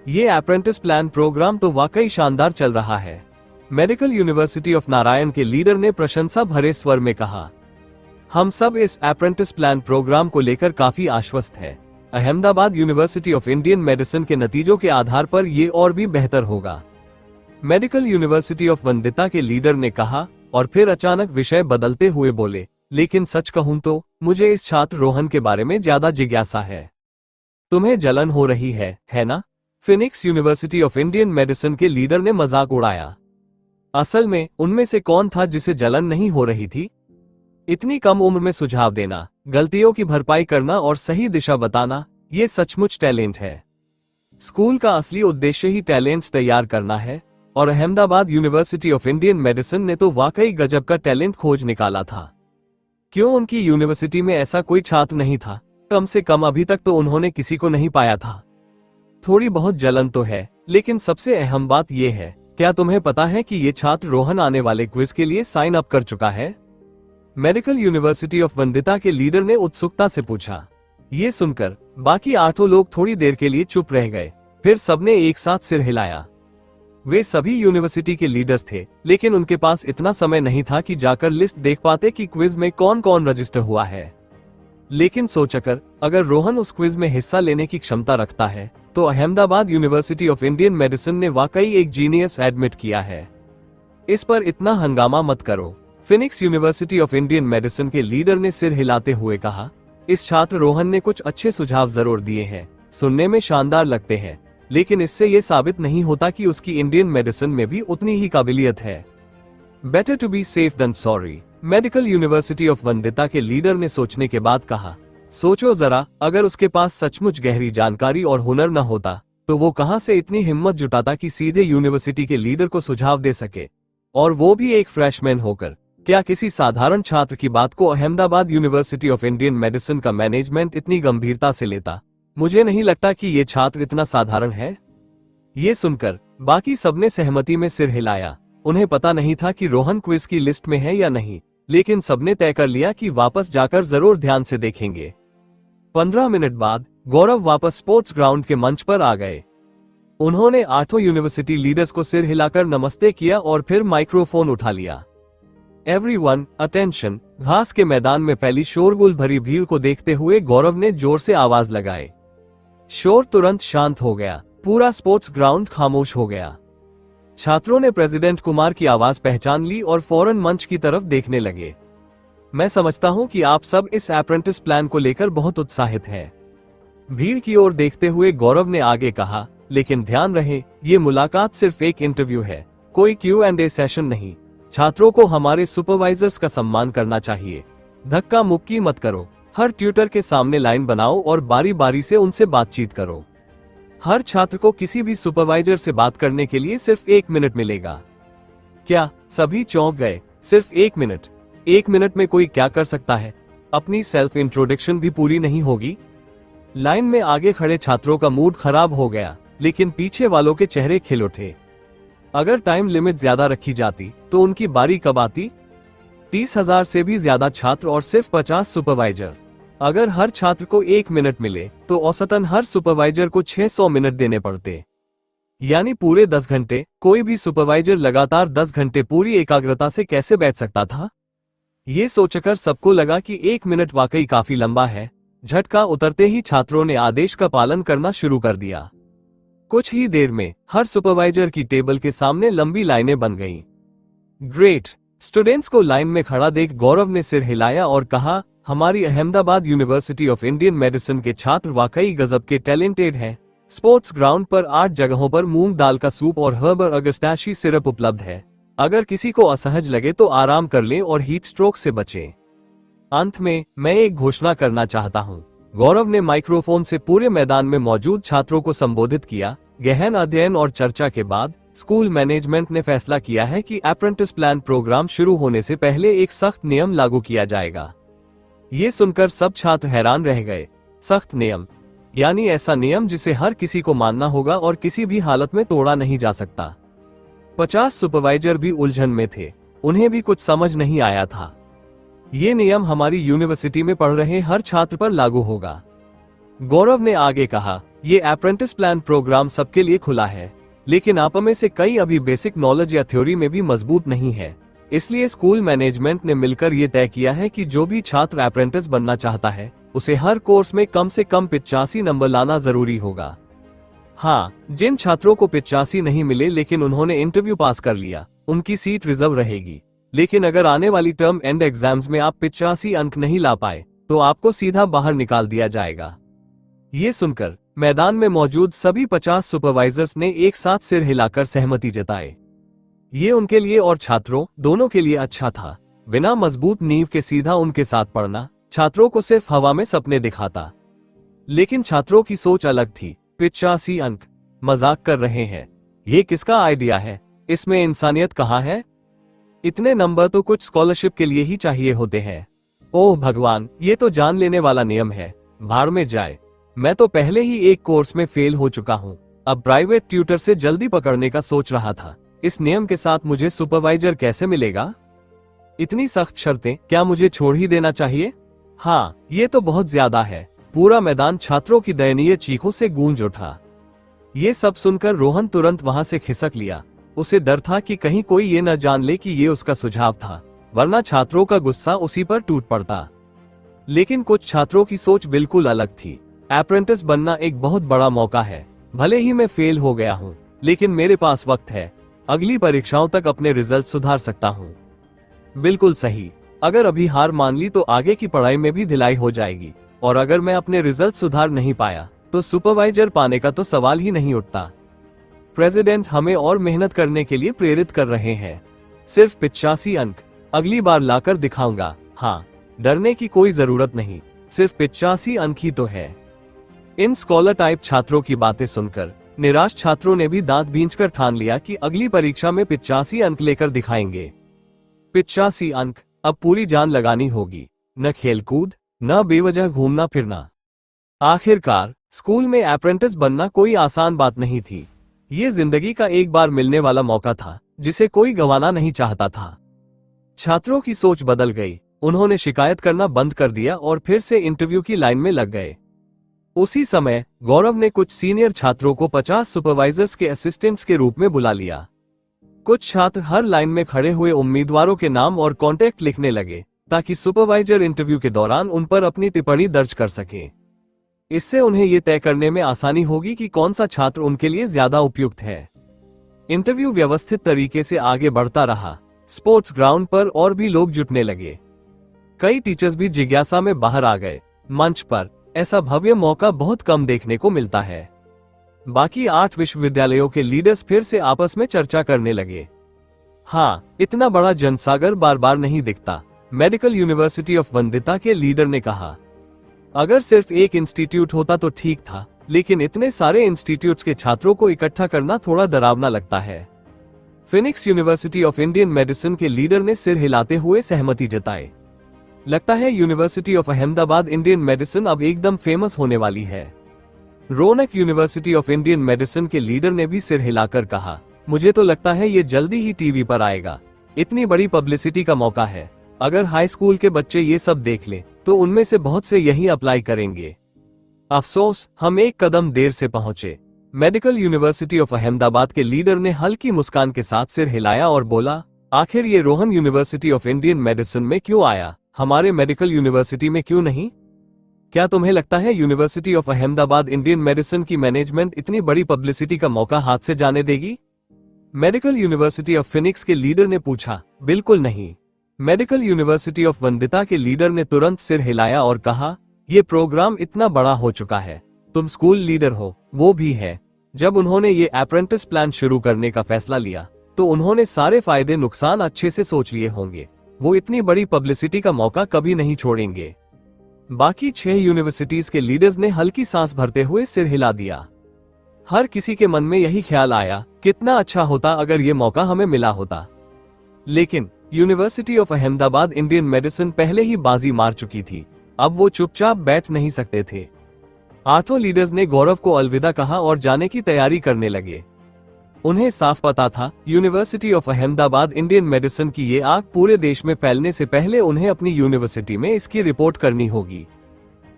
ये अप्रेंटिस प्लान प्रोग्राम तो वाकई शानदार चल रहा है। मेडिकल यूनिवर्सिटी ऑफ नारायण के लीडर ने प्रशंसा भरे स्वर में कहा, हम सब इस अप्रेंटिस प्लान प्रोग्राम को लेकर काफी आश्वस्त हैं। Ahmedabad university of Indian medicine के नतीजों के आधार पर ये और भी बेहतर होगा। मेडिकल यूनिवर्सिटी ऑफ वंदिता के लीडर ने कहा, और फिर अचानक विषय बदलते हुए बोले, लेकिन सच कहूं तो मुझे इस छात्र रोहन के बारे में ज्यादा जिज्ञासा है। तुम्हें जलन हो रही है ना? Phoenix university of Indian medicine के लीडर ने मजाक उड़ाया। असल में उनमें से कौन था जिसे जलन नहीं हो रही थी? इतनी कम उम्र में सुझाव देना, गलतियों की भरपाई करना और सही दिशा बताना, ये सचमुच टैलेंट है। स्कूल का असली उद्देश्य ही टैलेंट्स तैयार करना है, और Ahmedabad university of Indian medicine ने तो वाकई गजब का टैलेंट खोज निकाला था। क्यों उनकी यूनिवर्सिटी में ऐसा कोई छात्र नहीं था? कम से कम अभी तक तो उन्होंने किसी को नहीं पाया था। थोड़ी बहुत जलन तो है, लेकिन सबसे अहम बात यह है क्या तुम्हें पता है कि ये छात्र रोहन आने वाले क्विज के लिए साइन अप कर चुका है? मेडिकल यूनिवर्सिटी ऑफ वंदिता के लीडर ने उत्सुकता से पूछा। ये सुनकर बाकी 8 लोग थोड़ी देर के लिए चुप रह गए, फिर सबने एक साथ सिर हिलाया। वे सभी यूनिवर्सिटी के लीडर्स थे, लेकिन उनके पास इतना समय नहीं था कि जाकर लिस्ट देख पाते कि क्विज में कौन कौन रजिस्टर हुआ है। लेकिन सोचकर अगर रोहन उस क्विज में हिस्सा लेने की क्षमता रखता है तो Ahmedabad university of Indian medicine ने वाकई एक जीनियस एडमिट किया है। इस पर इतना हंगामा मत करो, Phoenix university of Indian medicine के लीडर ने सिर हिलाते हुए कहा। इस छात्र रोहन ने कुछ अच्छे सुझाव जरूर दिए हैं, सुनने में शानदार लगते हैं, लेकिन इससे ये साबित नहीं होता कि उसकी इंडियन मेडिसिन में भी उतनी ही काबिलियत है। Better to be safe than sorry, medical university of Vandita के लीडर ने सोचने के बाद कहा। सोचो जरा, अगर उसके पास सचमुच गहरी जानकारी और हुनर न होता तो वो कहां से इतनी हिम्मत जुटाता कि सीधे यूनिवर्सिटी के लीडर को सुझाव दे सके, और वो भी एक फ्रेशमैन होकर। क्या किसी साधारण छात्र की बात को Ahmedabad university of Indian medicine का मैनेजमेंट इतनी गंभीरता से लेता? मुझे नहीं लगता कि ये छात्र इतना साधारण है। ये सुनकर बाकी सबने सहमति में सिर हिलाया। उन्हें पता नहीं था कि रोहन क्विज की लिस्ट में है या नहीं, लेकिन सबने तय कर लिया कि वापस जाकर जरूर ध्यान से देखेंगे। 15 मिनट बाद गौरव वापस स्पोर्ट्स ग्राउंड के मंच पर आ गए। उन्होंने 8 यूनिवर्सिटी लीडर्स को सिर हिलाकर नमस्ते किया और फिर माइक्रोफोन उठा लिया। एवरीवन अटेंशन, घास के मैदान में फैली शोरगुल भरी भीड़ को देखते हुए गौरव ने जोर से आवाज लगाई। शोर तुरंत शांत हो गया, पूरा स्पोर्ट्स ग्राउंड खामोश हो गया। छात्रों ने प्रेसिडेंट कुमार की आवाज पहचान ली और फौरन मंच की तरफ देखने लगे। मैं समझता हूं कि आप सब इस अप्रेंटिस प्लान को लेकर बहुत उत्साहित हैं। भीड़ की ओर देखते हुए गौरव ने आगे कहा, लेकिन ध्यान रहे, ये मुलाकात सिर्फ एक इंटरव्यू है, कोई Q&A सेशन नहीं। छात्रों को हमारे सुपरवाइजर्स का सम्मान करना चाहिए। धक्का मुक्की मत करो, हर ट्यूटर के सामने लाइन बनाओ और बारी बारी से उनसे बातचीत करो। हर छात्र को किसी भी सुपरवाइजर से बात करने के लिए सिर्फ 1 मिनट मिलेगा। क्या सभी चौंक गए? सिर्फ 1 मिनट? 1 मिनट में कोई क्या कर सकता है? अपनी सेल्फ इंट्रोडक्शन भी पूरी नहीं होगी? लाइन में आगे खड़े छात्रों का मूड खराब हो गया, लेकिन पीछे वालों के चेहरे खिल उठे। अगर टाइम लिमिट ज्यादा रखी जाती तो उनकी बारी कब आती? 30,000 से भी ज्यादा छात्र और सिर्फ 50 सुपरवाइजर। अगर हर छात्र को 1 मिनट मिले तो औसतन हर सुपरवाइजर को 600 मिनट देने पड़ते, यानी पूरे 10 घंटे। कोई भी सुपरवाइजर लगातार 10 घंटे पूरी एकाग्रता से कैसे बैठ सकता था? ये सोचकर सबको लगा कि 1 मिनट वाकई काफी लंबा है। झटका उतरते ही छात्रों ने आदेश का पालन करना शुरू कर दिया। कुछ ही देर में हर सुपरवाइजर की टेबल के सामने लंबी लाइनें बन गईं। ग्रेट! स्टूडेंट्स को लाइन में खड़ा देख गौरव ने सिर हिलाया और कहा, हमारी Ahmedabad university of Indian medicine के छात्र वाकई गजब के टैलेंटेड हैं। स्पोर्ट्स ग्राउंड पर 8 जगहों पर मूंग दाल का सूप और हर्बर अगस्टाशी सिरप उपलब्ध है। अगर किसी को असहज लगे तो आराम कर लें और हीट स्ट्रोक से बचें। अंत में मैं एक घोषणा करना चाहता हूं। गौरव ने माइक्रोफोन से पूरे मैदान में मौजूद छात्रों को संबोधित किया। गहन अध्ययन और चर्चा के बाद स्कूल मैनेजमेंट ने फैसला किया है कि अप्रेंटिस प्लान प्रोग्राम शुरू होने से पहले एक सख्त नियम लागू किया जाएगा। ये सुनकर सब छात्र हैरान रह गए। सख्त नियम? यानी ऐसा नियम जिसे हर किसी को मानना होगा और किसी भी हालत में तोड़ा नहीं जा सकता। 50 सुपरवाइजर भी उलझन में थे, उन्हें भी कुछ समझ नहीं आया था। ये नियम हमारी यूनिवर्सिटी में पढ़ रहे हर छात्र पर लागू होगा। गौरव ने आगे कहा, ये अप्रेंटिस प्लान प्रोग्राम सबके लिए खुला है, लेकिन आप में से कई अभी बेसिक नॉलेज या थ्योरी में भी मजबूत नहीं है। इसलिए स्कूल मैनेजमेंट ने मिलकर ये तय किया है कि जो भी छात्र अप्रेंटिस बनना चाहता है उसे हर कोर्स में कम से कम 85 नंबर लाना जरूरी होगा। हाँ, जिन छात्रों को 85 नहीं मिले लेकिन उन्होंने इंटरव्यू पास कर लिया, उनकी सीट रिजर्व रहेगी। लेकिन अगर आने वाली टर्म एंड एग्जाम्स में आप 85 अंक नहीं ला पाए तो आपको सीधा बाहर निकाल दिया जाएगा। ये सुनकर मैदान में मौजूद सभी 50 सुपरवाइजर्स ने एक साथ सिर हिलाकर सहमति जताई। ये उनके लिए और छात्रों दोनों के लिए अच्छा था। बिना मजबूत नींव के सीधा उनके साथ पढ़ना छात्रों को सिर्फ हवा में सपने दिखाता। लेकिन छात्रों की सोच अलग थी। 85 अंक? मजाक कर रहे हैं? ये किसका आइडिया है? इसमें इंसानियत कहाँ है? इतने नंबर तो कुछ स्कॉलरशिप के लिए ही चाहिए होते हैं। ओह भगवान, ये तो जान लेने वाला नियम है। भाड़ में जाए, मैं तो पहले ही एक कोर्स में फेल हो चुका हूँ, अब प्राइवेट ट्यूटर से जल्दी पकड़ने का सोच रहा था। इस नियम के साथ मुझे सुपरवाइजर कैसे मिलेगा? इतनी सख्त शर्तें, क्या मुझे छोड़ ही देना चाहिए? हाँ, ये तो बहुत ज्यादा है। पूरा मैदान छात्रों की दयनीय चीखों से गूंज उठा। ये सब सुनकर रोहन तुरंत वहां से खिसक लिया। उसे डर था कि कहीं कोई ये न जान ले कि ये उसका सुझाव था, वरना छात्रों का गुस्सा उसी पर टूट पड़ता। लेकिन कुछ छात्रों की सोच बिल्कुल अलग थी। अप्रेंटिस बनना एक बहुत बड़ा मौका है। भले ही मैं फेल हो गया हूँ, लेकिन मेरे पास वक्त है। अगली परीक्षाओं तक अपने रिजल्ट सुधार सकता हूँ। बिल्कुल सही। अगर अभी हार मान ली तो आगे की पढ़ाई में भी ढिलाई हो जाएगी, और अगर मैं अपने रिजल्ट सुधार नहीं पाया तो सुपरवाइजर पाने का तो सवाल ही नहीं उठता। प्रेसिडेंट हमें और मेहनत करने के लिए प्रेरित कर रहे हैं। सिर्फ 85 अंक अगली बार लाकर दिखाऊंगा। हाँ, डरने की कोई जरूरत नहीं, सिर्फ 85 अंक ही तो है। इन स्कॉलर टाइप छात्रों की बातें सुनकर निराश छात्रों ने भी दांत भींचकर ठान लिया कि अगली परीक्षा में 85 अंक लेकर दिखाएंगे। 85 अंक, अब पूरी जान लगानी होगी। न खेलकूद, न बेवजह घूमना फिरना। आखिरकार स्कूल में अप्रेंटिस बनना कोई आसान बात नहीं थी। ये जिंदगी का एक बार मिलने वाला मौका था, जिसे कोई गंवाना नहीं चाहता था। छात्रों की सोच बदल गई। उन्होंने शिकायत करना बंद कर दिया और फिर से इंटरव्यू की लाइन में लग गए। उसी समय गौरव ने कुछ सीनियर छात्रों को 50 सुपरवाइजर्स के असिस्टेंट्स के रूप में बुला लिया। कुछ छात्र हर लाइन में खड़े हुए उम्मीदवारों के नाम और कॉन्टैक्ट लिखने लगे, ताकि सुपरवाइजर इंटरव्यू के दौरान उन पर अपनी टिप्पणी दर्ज कर सके। इससे उन्हें ये तय करने में आसानी होगी कि कौन सा छात्र उनके लिए ज्यादा उपयुक्त है। इंटरव्यू व्यवस्थित तरीके से आगे बढ़ता रहा। स्पोर्ट्स ग्राउंड पर और भी लोग जुटने लगे। कई टीचर्स भी जिज्ञासा में बाहर आ गए। मंच पर ऐसा भव्य मौका बहुत कम देखने को मिलता है। बाकी 8 विश्वविद्यालयों के लीडर्स फिर से आपस में चर्चा करने लगे। हाँ, इतना बड़ा जनसागर बार बार नहीं दिखता, मेडिकल यूनिवर्सिटी ऑफ वंदिता के लीडर ने कहा। अगर सिर्फ एक इंस्टीट्यूट होता तो ठीक था, लेकिन इतने सारे इंस्टीट्यूट्स के छात्रों को इकट्ठा करना थोड़ा डरावना लगता है। Phoenix university of Indian medicine के लीडर ने सिर हिलाते हुए सहमति जताई। लगता है university of Ahmedabad Indian medicine अब एकदम फेमस होने वाली है। Ronak university of Indian medicine के लीडर ने भी सिर हिलाकर कहा, मुझे तो लगता है ये जल्दी ही टीवी पर आएगा। इतनी बड़ी पब्लिसिटी का मौका है। अगर हाई स्कूल के बच्चे ये सब देख लें तो उनमें से बहुत से यही अप्लाई करेंगे। अफसोस, हम एक कदम देर से पहुंचे। मेडिकल यूनिवर्सिटी ऑफ अहमदाबाद के लीडर ने हल्की मुस्कान के साथ सिर हिलाया और बोला, आखिर ये Rohan university of Indian medicine में क्यों आया, हमारे मेडिकल यूनिवर्सिटी में क्यों नहीं? क्या तुम्हें लगता है university of Ahmedabad Indian medicine की मैनेजमेंट इतनी बड़ी पब्लिसिटी का मौका हाथ से जाने देगी? मेडिकल यूनिवर्सिटी ऑफ फिनिक्स के लीडर ने पूछा। बिल्कुल नहीं। मेडिकल यूनिवर्सिटी ऑफ वंदिता के लीडर ने तुरंत सिर हिलाया और कहा, यह प्रोग्राम इतना बड़ा हो चुका है, तुम स्कूल लीडर हो, वो भी है। जब उन्होंने ये अप्रेंटिस प्लान शुरू करने का फैसला लिया तो उन्होंने सारे फायदे नुकसान अच्छे से सोच लिए होंगे। वो इतनी बड़ी पब्लिसिटी का मौका कभी नहीं छोड़ेंगे। बाकी 6 यूनिवर्सिटीज के लीडर्स ने हल्की सांस भरते हुए सिर हिला दिया। हर किसी के मन में यही ख्याल आया, कितना अच्छा होता अगर ये मौका हमें मिला होता। लेकिन university of Ahmedabad Indian medicine पहले ही बाजी मार चुकी थी। अब वो चुपचाप बैठ नहीं सकते थे। 8 लीडर्स ने गौरव को अलविदा कहा और जाने की तैयारी करने लगे। उन्हें साफ पता था, university of Ahmedabad Indian medicine की ये आग पूरे देश में फैलने से पहले उन्हें अपनी यूनिवर्सिटी में इसकी रिपोर्ट करनी होगी।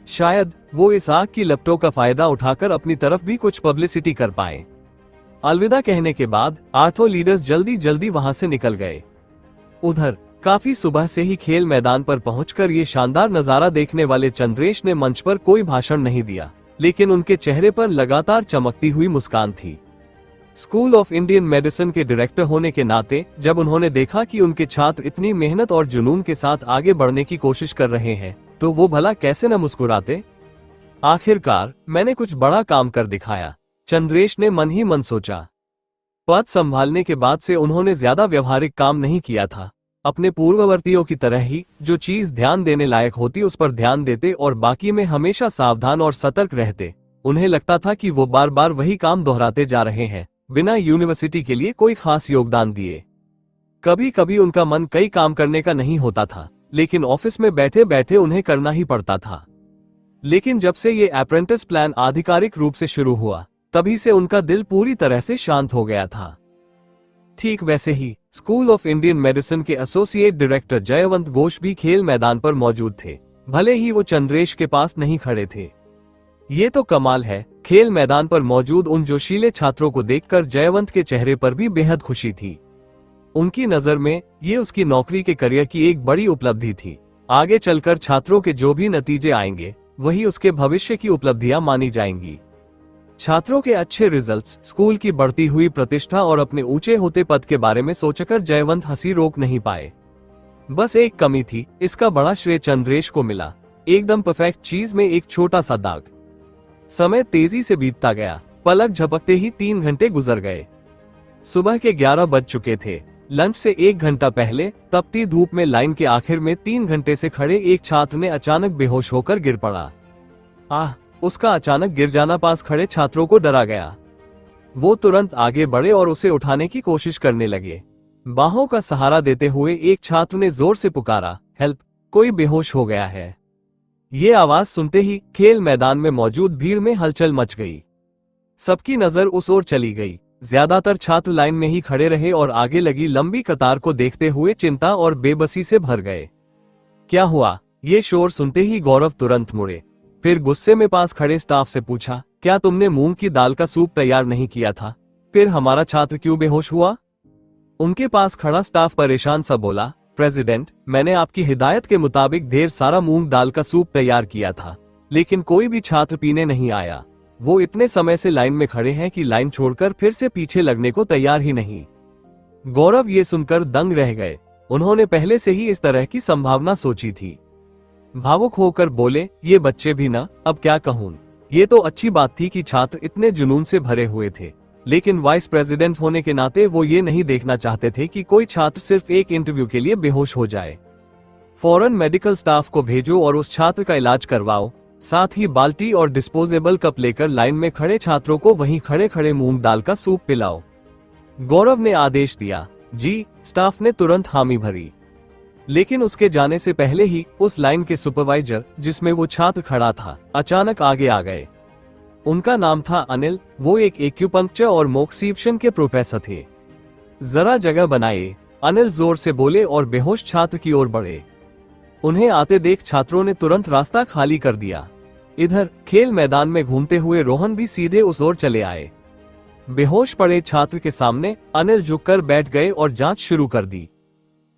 शायद वो इस आग की लपटों का फायदा उठाकर अपनी तरफ भी कुछ पब्लिसिटी कर पाए। अलविदा कहने के बाद 8 लीडर्स जल्दी जल्दी वहां से निकल गए। उधर काफी सुबह से ही खेल मैदान पर पहुंचकर ये शानदार नजारा देखने वाले चंद्रेश ने मंच पर कोई भाषण नहीं दिया, लेकिन उनके चेहरे पर लगातार चमकती हुई मुस्कान थी। स्कूल ऑफ इंडियन मेडिसिन के डायरेक्टर होने के नाते जब उन्होंने देखा कि उनके छात्र इतनी मेहनत और जुनून के साथ आगे बढ़ने की कोशिश कर रहे हैं, तो वो भला कैसे न मुस्कुराते। आखिरकार मैंने कुछ बड़ा काम कर दिखाया, चंद्रेश ने मन ही मन सोचा। पद संभालने के बाद से उन्होंने ज्यादा व्यवहारिक काम नहीं किया था। अपने पूर्ववर्तियों की तरह ही जो चीज ध्यान देने लायक होती उस पर ध्यान देते और बाकी में हमेशा सावधान और सतर्क रहते। उन्हें लगता था कि वो बार बार वही काम दोहराते जा रहे हैं, बिना यूनिवर्सिटी के लिए कोई खास योगदान दिए। कभी कभी उनका मन कई काम करने का नहीं होता था, लेकिन ऑफिस में बैठे बैठे उन्हें करना ही पड़ता था। लेकिन जब से ये अप्रेंटिस प्लान आधिकारिक रूप से शुरू हुआ, तभी से उनका दिल पूरी तरह से शांत हो गया था। ठीक वैसे ही स्कूल ऑफ इंडियन मेडिसिन के एसोसिएट डायरेक्टर जयवंत घोष भी खेल मैदान पर मौजूद थे, भले ही वो चंद्रेश के पास नहीं खड़े थे। ये तो कमाल है। खेल मैदान पर मौजूद उन जोशीले छात्रों को देखकर जयवंत के चेहरे पर भी बेहद खुशी थी। उनकी नजर में ये उसकी नौकरी के करियर की एक बड़ी उपलब्धि थी। आगे चलकर छात्रों के जो भी नतीजे आएंगे वही उसके भविष्य की उपलब्धियां मानी जाएंगी। छात्रों के अच्छे रिजल्ट्स, स्कूल की बढ़ती हुई प्रतिष्ठा और अपने ऊंचे होते पद के बारे में सोचकर जयवंत हंसी रोक नहीं पाए। बस एक कमी थी, इसका बड़ा श्रेय चंद्रेश को मिला। एकदम परफेक्ट चीज में एक छोटा सा दाग। समय तेजी से बीतता गया। पलक झपकते ही 3 घंटे गुजर गए। सुबह के 11 बज चुके थे। लंच से 1 घंटा पहले तपती धूप में लाइन के आखिर में 3 घंटे से खड़े एक छात्र ने अचानक बेहोश होकर गिर पड़ा। उसका अचानक गिर जाना पास खड़े छात्रों को डरा गया। वो तुरंत आगे बढ़े और उसे उठाने की कोशिश करने लगे। बाहों का सहारा देते हुए एक छात्र ने जोर से पुकारा, हेल्प, कोई बेहोश हो गया है। ये आवाज सुनते ही खेल मैदान में मौजूद भीड़ में हलचल मच गई। सबकी नजर उस ओर चली गई। ज्यादातर छात्र लाइन में ही खड़े रहे और आगे लगी लंबी कतार को देखते हुए चिंता और बेबसी से भर गए। क्या हुआ? ये शोर सुनते ही गौरव तुरंत मुड़े। फिर गुस्से में पास खड़े स्टाफ से पूछा, क्या तुमने मूंग की दाल का सूप तैयार नहीं किया था? फिर हमारा छात्र क्यों बेहोश हुआ? उनके पास खड़ा स्टाफ परेशान सा बोला, प्रेसिडेंट, मैंने आपकी हिदायत के मुताबिक ढेर सारा मूंग दाल का सूप तैयार किया था, लेकिन कोई भी छात्र पीने नहीं आया। वो इतने समय से लाइन में खड़े हैं कि लाइन छोड़कर फिर से पीछे लगने को तैयार ही नहीं। गौरव ये सुनकर दंग रह गए। उन्होंने पहले से ही इस तरह की संभावना सोची थी। भावुक होकर बोले, ये बच्चे भी ना, अब क्या कहूं। ये तो अच्छी बात थी कि छात्र इतने जुनून से भरे हुए थे, लेकिन वाइस प्रेसिडेंट होने के नाते वो ये नहीं देखना चाहते थे कि कोई छात्र सिर्फ एक इंटरव्यू के लिए बेहोश हो जाए। फौरन मेडिकल स्टाफ को भेजो और उस छात्र का इलाज करवाओ। साथ ही बाल्टी और डिस्पोजेबल कप लेकर लाइन में खड़े छात्रों को वहीं खड़े खड़े मूंग दाल का सूप पिलाओ। गौरव ने आदेश दिया। जी। स्टाफ ने तुरंत हामी भरी। लेकिन उसके जाने से पहले ही उस लाइन के सुपरवाइजर, जिसमें वो छात्र खड़ा था, अचानक आगे आ गए। उनका नाम था अनिल। वो एक एक्यूपंक्चर और मोक्सिप्शन के प्रोफेसर थे। जरा जगह बनाए, अनिल जोर से बोले और बेहोश छात्र की ओर बढ़े। उन्हें आते देख छात्रों ने तुरंत रास्ता खाली कर दिया। इधर खेल मैदान में घूमते हुए रोहन भी सीधे उस ओर चले आए। बेहोश पड़े छात्र के सामने अनिल झुककर बैठ गए और जांच शुरू कर दी।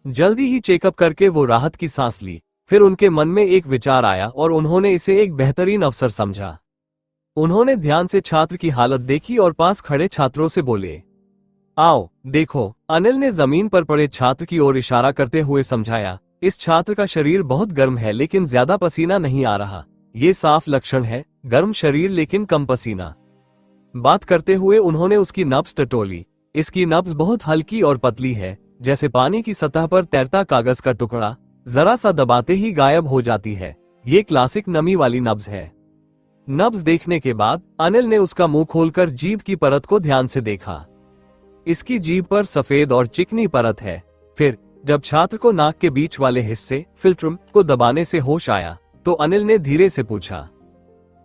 जल्दी ही चेकअप करके वो राहत की सांस ली। फिर उनके मन में एक विचार आया और उन्होंने इसे एक बेहतरीन अवसर समझा। उन्होंने ध्यान से छात्र की हालत देखी और पास खड़े छात्रों से बोले, आओ देखो। अनिल ने जमीन पर पड़े छात्र की ओर इशारा करते हुए समझाया, इस छात्र का शरीर बहुत गर्म है लेकिन ज्यादा पसीना नहीं आ रहा। ये साफ लक्षण है, गर्म शरीर लेकिन कम पसीना। बात करते हुए उन्होंने उसकी नब्ज टटोली। इसकी नब्ज बहुत हल्की और पतली है, जैसे पानी की सतह पर तैरता कागज का टुकड़ा, जरा सा दबाते ही गायब हो जाती है। ये क्लासिक नमी वाली नब्ज है। नब्ज देखने के बाद अनिल ने उसका मुंह खोलकर जीभ की परत को ध्यान से देखा। इसकी जीभ पर सफेद और चिकनी परत है। फिर जब छात्र को नाक के बीच वाले हिस्से फिल्ट्रम को दबाने से होश आया तो अनिल ने धीरे से पूछा,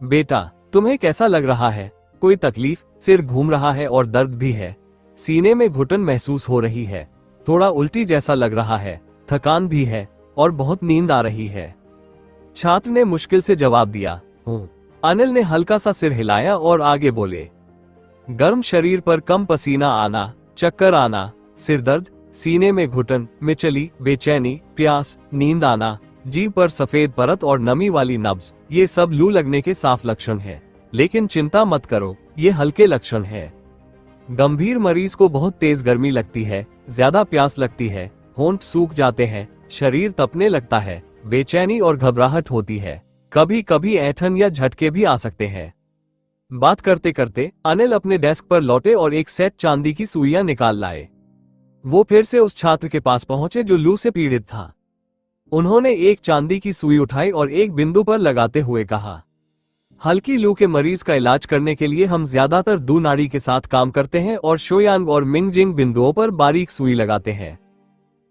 बेटा तुम्हें कैसा लग रहा है? कोई तकलीफ? सिर घूम रहा है और दर्द भी है। सीने में घुटन महसूस हो रही है। थोड़ा उल्टी जैसा लग रहा है। थकान भी है और बहुत नींद आ रही है। छात्र ने मुश्किल से जवाब दिया, हूँ। अनिल ने हल्का सा सिर हिलाया और आगे बोले, गर्म शरीर पर कम पसीना आना, चक्कर आना, सिर दर्द, सीने में घुटन, मिचली, बेचैनी, प्यास, नींद आना, जीभ पर सफेद परत और नमी वाली नब्ज, ये सब लू लगने के साफ लक्षण है। लेकिन चिंता मत करो, ये हल्के लक्षण है। गंभीर मरीज को बहुत तेज गर्मी लगती है, ज्यादा प्यास लगती है, होंठ सूख जाते हैं, शरीर तपने लगता है, बेचैनी और घबराहट होती है। कभी कभी ऐंठन या झटके भी आ सकते हैं। बात करते करते अनिल अपने डेस्क पर लौटे और एक सेट चांदी की सुइयां निकाल लाए। वो फिर से उस छात्र के पास पहुंचे जो लू से पीड़ित था। उन्होंने एक चांदी की सुई उठाई और एक बिंदु पर लगाते हुए कहा, हल्की लू के मरीज का इलाज करने के लिए हम ज्यादातर दो नाड़ी के साथ काम करते हैं और शोयांग और मिंगजिंग बिंदुओं पर बारीक सुई लगाते हैं।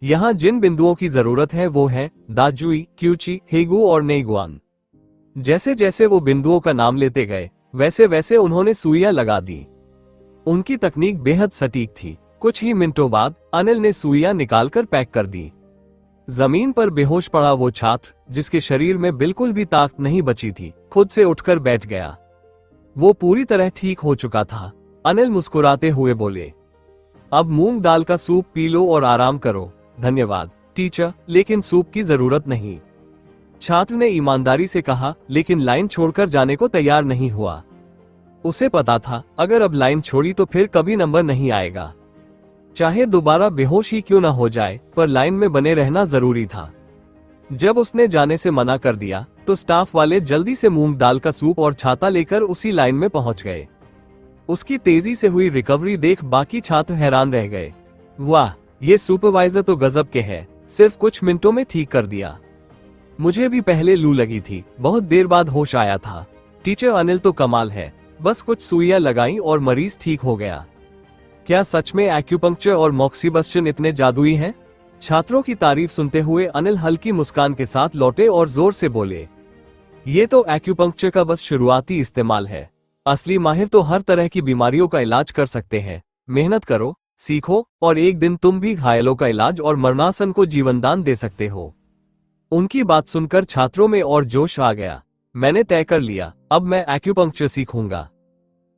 यहाँ जिन बिंदुओं की जरूरत है वो है दाजुई, क्यूची, हेगु और नेगुआन। जैसे जैसे वो बिंदुओं का नाम लेते गए वैसे वैसे उन्होंने सुइयां लगा दी। उनकी तकनीक बेहद सटीक थी। कुछ ही मिनटों बाद अनिल ने सुइयां निकालकर पैक कर दी। जमीन पर बेहोश पड़ा वो छात्र, जिसके शरीर में बिल्कुल भी ताकत नहीं बची थी, खुद से उठकर बैठ गया। वो पूरी तरह ठीक हो चुका था। अनिल मुस्कुराते हुए बोले, अब मूंग दाल का सूप पी लो और आराम करो। धन्यवाद टीचर, लेकिन सूप की जरूरत नहीं। छात्र ने ईमानदारी से कहा, लेकिन लाइन छोड़कर जाने को तैयार नहीं हुआ। उसे पता था अगर अब लाइन छोड़ी तो फिर कभी नंबर नहीं आएगा। चाहे दोबारा बेहोश ही क्यों ना हो जाए, पर लाइन में बने रहना जरूरी था। जब उसने जाने से मना कर दिया तो स्टाफ वाले जल्दी से मूंग दाल का सूप और छाता लेकर उसी लाइन में पहुंच गए। उसकी तेजी से हुई रिकवरी देख बाकी छात्र हैरान रह गए। वाह, ये सुपरवाइजर तो गजब के है, सिर्फ कुछ मिनटों में ठीक कर दिया। मुझे भी पहले लू लगी थी, बहुत देर बाद होश आया था। टीचर अनिल तो कमाल है, बस कुछ सुइयां लगाई और मरीज ठीक हो गया। क्या सच में एक्यूपंक्चर और मॉक्सीबस्टन इतने जादुई हैं? छात्रों की तारीफ सुनते हुए अनिल हल्की मुस्कान के साथ लौटे और जोर से बोले, ये तो एक्यूपंक्चर का बस शुरुआती इस्तेमाल है। असली माहिर तो हर तरह की बीमारियों का इलाज कर सकते हैं। मेहनत करो, सीखो, और एक दिन तुम भी घायलों का इलाज और मरणासन को जीवनदान दे सकते हो। उनकी बात सुनकर छात्रों में और जोश आ गया। मैंने तय कर लिया, अब मैं एक्यूपंक्चर सीखूंगा।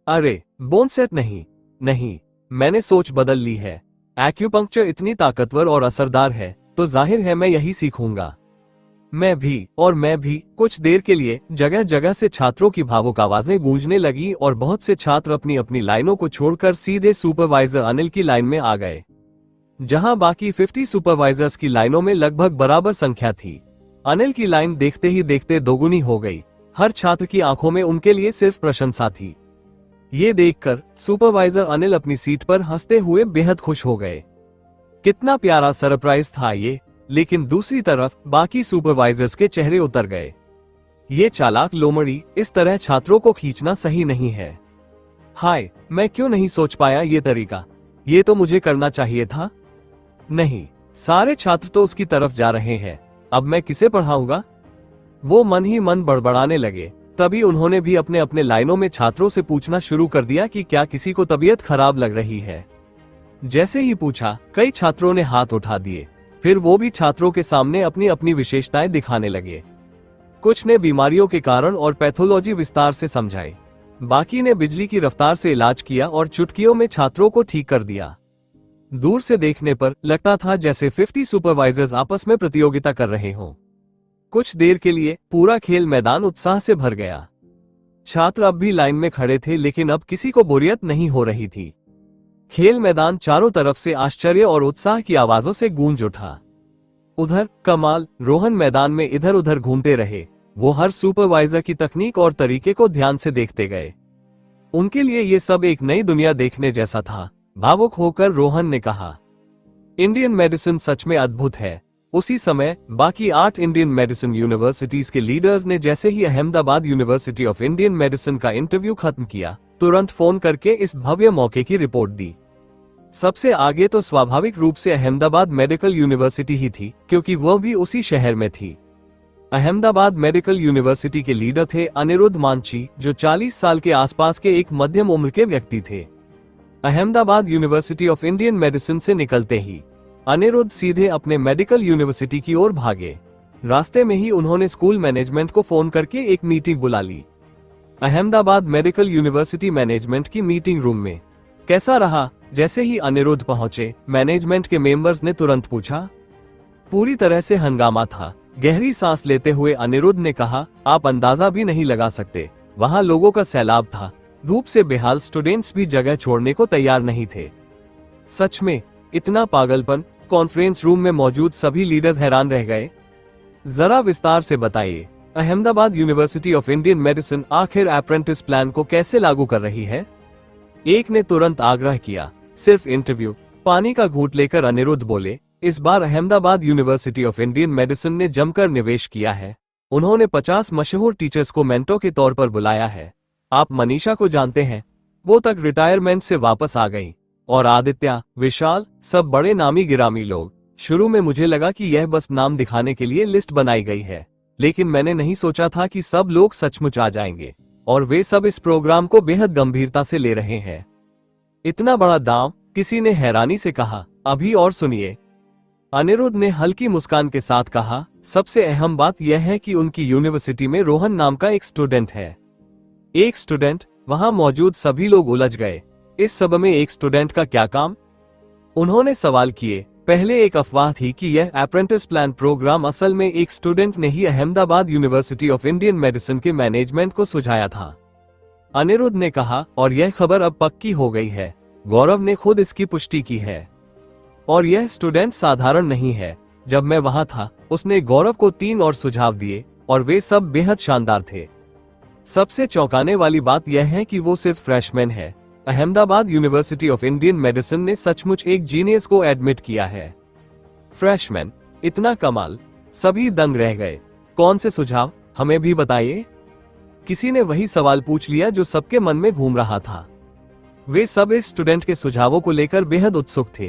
अरे बोन सेट नहीं, मैंने सोच बदल ली है। एक्यूपंक्चर इतनी ताकतवर और असरदार है तो जाहिर है मैं यही सीखूंगा। मैं भी। कुछ देर के लिए जगह जगह से छात्रों की भावुक आवाजें गूंजने लगी और बहुत से छात्र अपनी अपनी लाइनों को छोड़कर सीधे सुपरवाइजर अनिल की लाइन में आ गए, जहां बाकी 50 सुपरवाइजर्स की लाइनों में लगभग बराबर संख्या थी। अनिल की लाइन देखते ही देखते दोगुनी हो गई। हर छात्र की आंखों में उनके लिए सिर्फ प्रशंसा थी। ये देखकर सुपरवाइजर अनिल अपनी सीट पर हंसते हुए बेहद खुश हो गए। कितना प्यारा सरप्राइज था ये। लेकिन दूसरी तरफ बाकी सुपरवाइजर्स के चेहरे उतर गए। ये चालाक लोमड़ी, इस तरह छात्रों को खींचना सही नहीं है। हाय, मैं क्यों नहीं सोच पाया ये तरीका? ये तो मुझे करना चाहिए था। नहीं, सारे छात्र तो उसकी तरफ जा रहे हैं, अब मैं किसे पढ़ाऊंगा? वो मन ही मन बड़बड़ाने लगे। तभी उन्होंने भी अपने अपने लाइनों में छात्रों से पूछना शुरू कर दिया कि क्या किसी को तबीयत खराब लग रही है। जैसे ही पूछा, कई छात्रों ने हाथ उठा दिए। फिर वो भी छात्रों के सामने अपनी अपनी विशेषताएं दिखाने लगे। कुछ ने बीमारियों के कारण और पैथोलॉजी विस्तार से समझाई, बाकी ने बिजली की रफ्तार से इलाज किया और चुटकियों में छात्रों को ठीक कर दिया। दूर से देखने पर लगता था जैसे 50 सुपरवाइजर्स आपस में प्रतियोगिता कर रहे हों। कुछ देर के लिए पूरा खेल मैदान उत्साह से भर गया। छात्र अब भी लाइन में खड़े थे, लेकिन अब किसी को बोरियत नहीं हो रही थी। खेल मैदान चारों तरफ से आश्चर्य और उत्साह की आवाजों से गूंज उठा। उधर कमाल, रोहन मैदान में इधर उधर घूमते रहे। वो हर सुपरवाइजर की तकनीक और तरीके को ध्यान से देखते गए। उनके लिए ये सब एक नई दुनिया देखने जैसा था। भावुक होकर रोहन ने कहा, इंडियन मेडिसिन सच में अद्भुत है। उसी समय बाकी 8 इंडियन मेडिसिन यूनिवर्सिटीज के लीडर्स ने जैसे ही Ahmedabad university of Indian medicine का इंटरव्यू खत्म किया, तुरंत फोन करके इस भव्य मौके की रिपोर्ट दी। सबसे आगे तो स्वाभाविक रूप से अहमदाबाद मेडिकल यूनिवर्सिटी ही थी, क्योंकि वह भी उसी शहर में थी। अहमदाबाद मेडिकल यूनिवर्सिटी के लीडर थे अनिरुद्ध मांची, जो 40 साल के आसपास के एक मध्यम उम्र के व्यक्ति थे। Ahmedabad university of Indian medicine से निकलते ही अनिरुद्ध सीधे अपने मेडिकल यूनिवर्सिटी की ओर भागे। रास्ते में ही उन्होंने स्कूल मैनेजमेंट को फोन करके एक मीटिंग बुला ली। अहमदाबाद मेडिकल यूनिवर्सिटी मैनेजमेंट की मीटिंग रूम में। कैसा रहा? जैसे ही अनिरुद्ध पहुंचे, मैनेजमेंट के मेंबर्स ने तुरंत पूछा। पूरी तरह से हंगामा था। गहरी सांस लेते हुए अनिरुद्ध ने कहा, आप अंदाजा भी नहीं लगा सकते, वहां लोगों का सैलाब था। धूप से बेहाल स्टूडेंट्स भी जगह छोड़ने को तैयार नहीं थे। सच में इतना पागलपन? कॉन्फ्रेंस रूम में मौजूद सभी लीडर्स हैरान रह गए। जरा विस्तार से बताइए, Ahmedabad university of Indian medicine आखिर अप्रेंटिस प्लान को कैसे लागू कर रही है? एक ने तुरंत आग्रह किया। सिर्फ इंटरव्यू। पानी का घूंट लेकर अनिरुद्ध बोले, इस बार Ahmedabad university of Indian medicine ने जमकर निवेश किया है। उन्होंने 50 मशहूर टीचर्स को मेंटो के तौर पर बुलाया है। आप मनीषा को जानते हैं, वो तक रिटायरमेंट से वापस आ गई। और आदित्य, विशाल, सब बड़े नामी गिरामी लोग। शुरू में मुझे लगा कि यह बस नाम दिखाने के लिए लिस्ट बनाई गई है, लेकिन मैंने नहीं सोचा था कि सब लोग सचमुच आ जाएंगे और वे सब इस प्रोग्राम को बेहद गंभीरता से ले रहे हैं। इतना बड़ा दांव किसी ने हैरानी से कहा, अभी और सुनिए। अनिरुद्ध ने हल्की मुस्कान के साथ कहा, सबसे अहम बात यह है कि उनकी यूनिवर्सिटी में रोहन नाम का एक स्टूडेंट है। एक स्टूडेंट? वहां मौजूद सभी लोग उलझ गए। इस सब में एक स्टूडेंट का क्या काम? उन्होंने सवाल किए। पहले एक अफवाह थी कि यह अप्रेंटिस प्लान प्रोग्राम असल में एक स्टूडेंट ने ही Ahmedabad university of Indian medicine के मैनेजमेंट को सुझाया था। अनिरुद्ध ने कहा, और यह खबर अब पक्की हो गई है। गौरव ने खुद इसकी पुष्टि की है। और यह स्टूडेंट साधारण नहीं है। जब मैं वहां था, उसने गौरव को 3 और सुझाव दिए और वे सब बेहद शानदार थे। सबसे चौंकाने वाली बात यह है कि वो सिर्फ फ्रेशमैन है। Ahmedabad university of Indian medicine ने सचमुच एक जीनियस को एडमिट किया है। फ्रेशमैन? इतना कमाल! सभी दंग रह गए। कौन से सुझाव, हमें भी बताइए। किसी ने वही सवाल पूछ लिया जो सबके मन में घूम रहा था। वे सब इस स्टूडेंट के सुझावों को लेकर बेहद उत्सुक थे।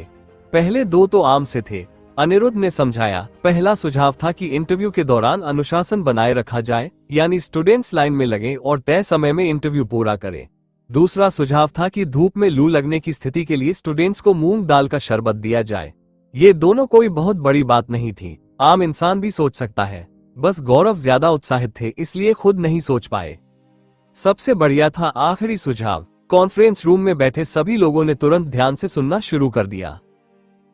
पहले 2 तो आम से थे। अनिरुद्ध ने समझाया, पहला सुझाव था कि इंटरव्यू के दौरान अनुशासन बनाए रखा जाए, यानी स्टूडेंट्स लाइन में लगे और तय समय में इंटरव्यू पूरा करें। दूसरा सुझाव था कि धूप में लू लगने की स्थिति के लिए स्टूडेंट्स को मूंग दाल का शरबत दिया जाए। ये दोनों कोई बहुत बड़ी बात नहीं थी, आम इंसान भी सोच सकता है। बस गौरव ज्यादा उत्साहित थे, इसलिए खुद नहीं सोच पाए। सबसे बढ़िया था आखिरी सुझाव। कॉन्फ्रेंस रूम में बैठे सभी लोगों ने तुरंत ध्यान से सुनना शुरू कर दिया।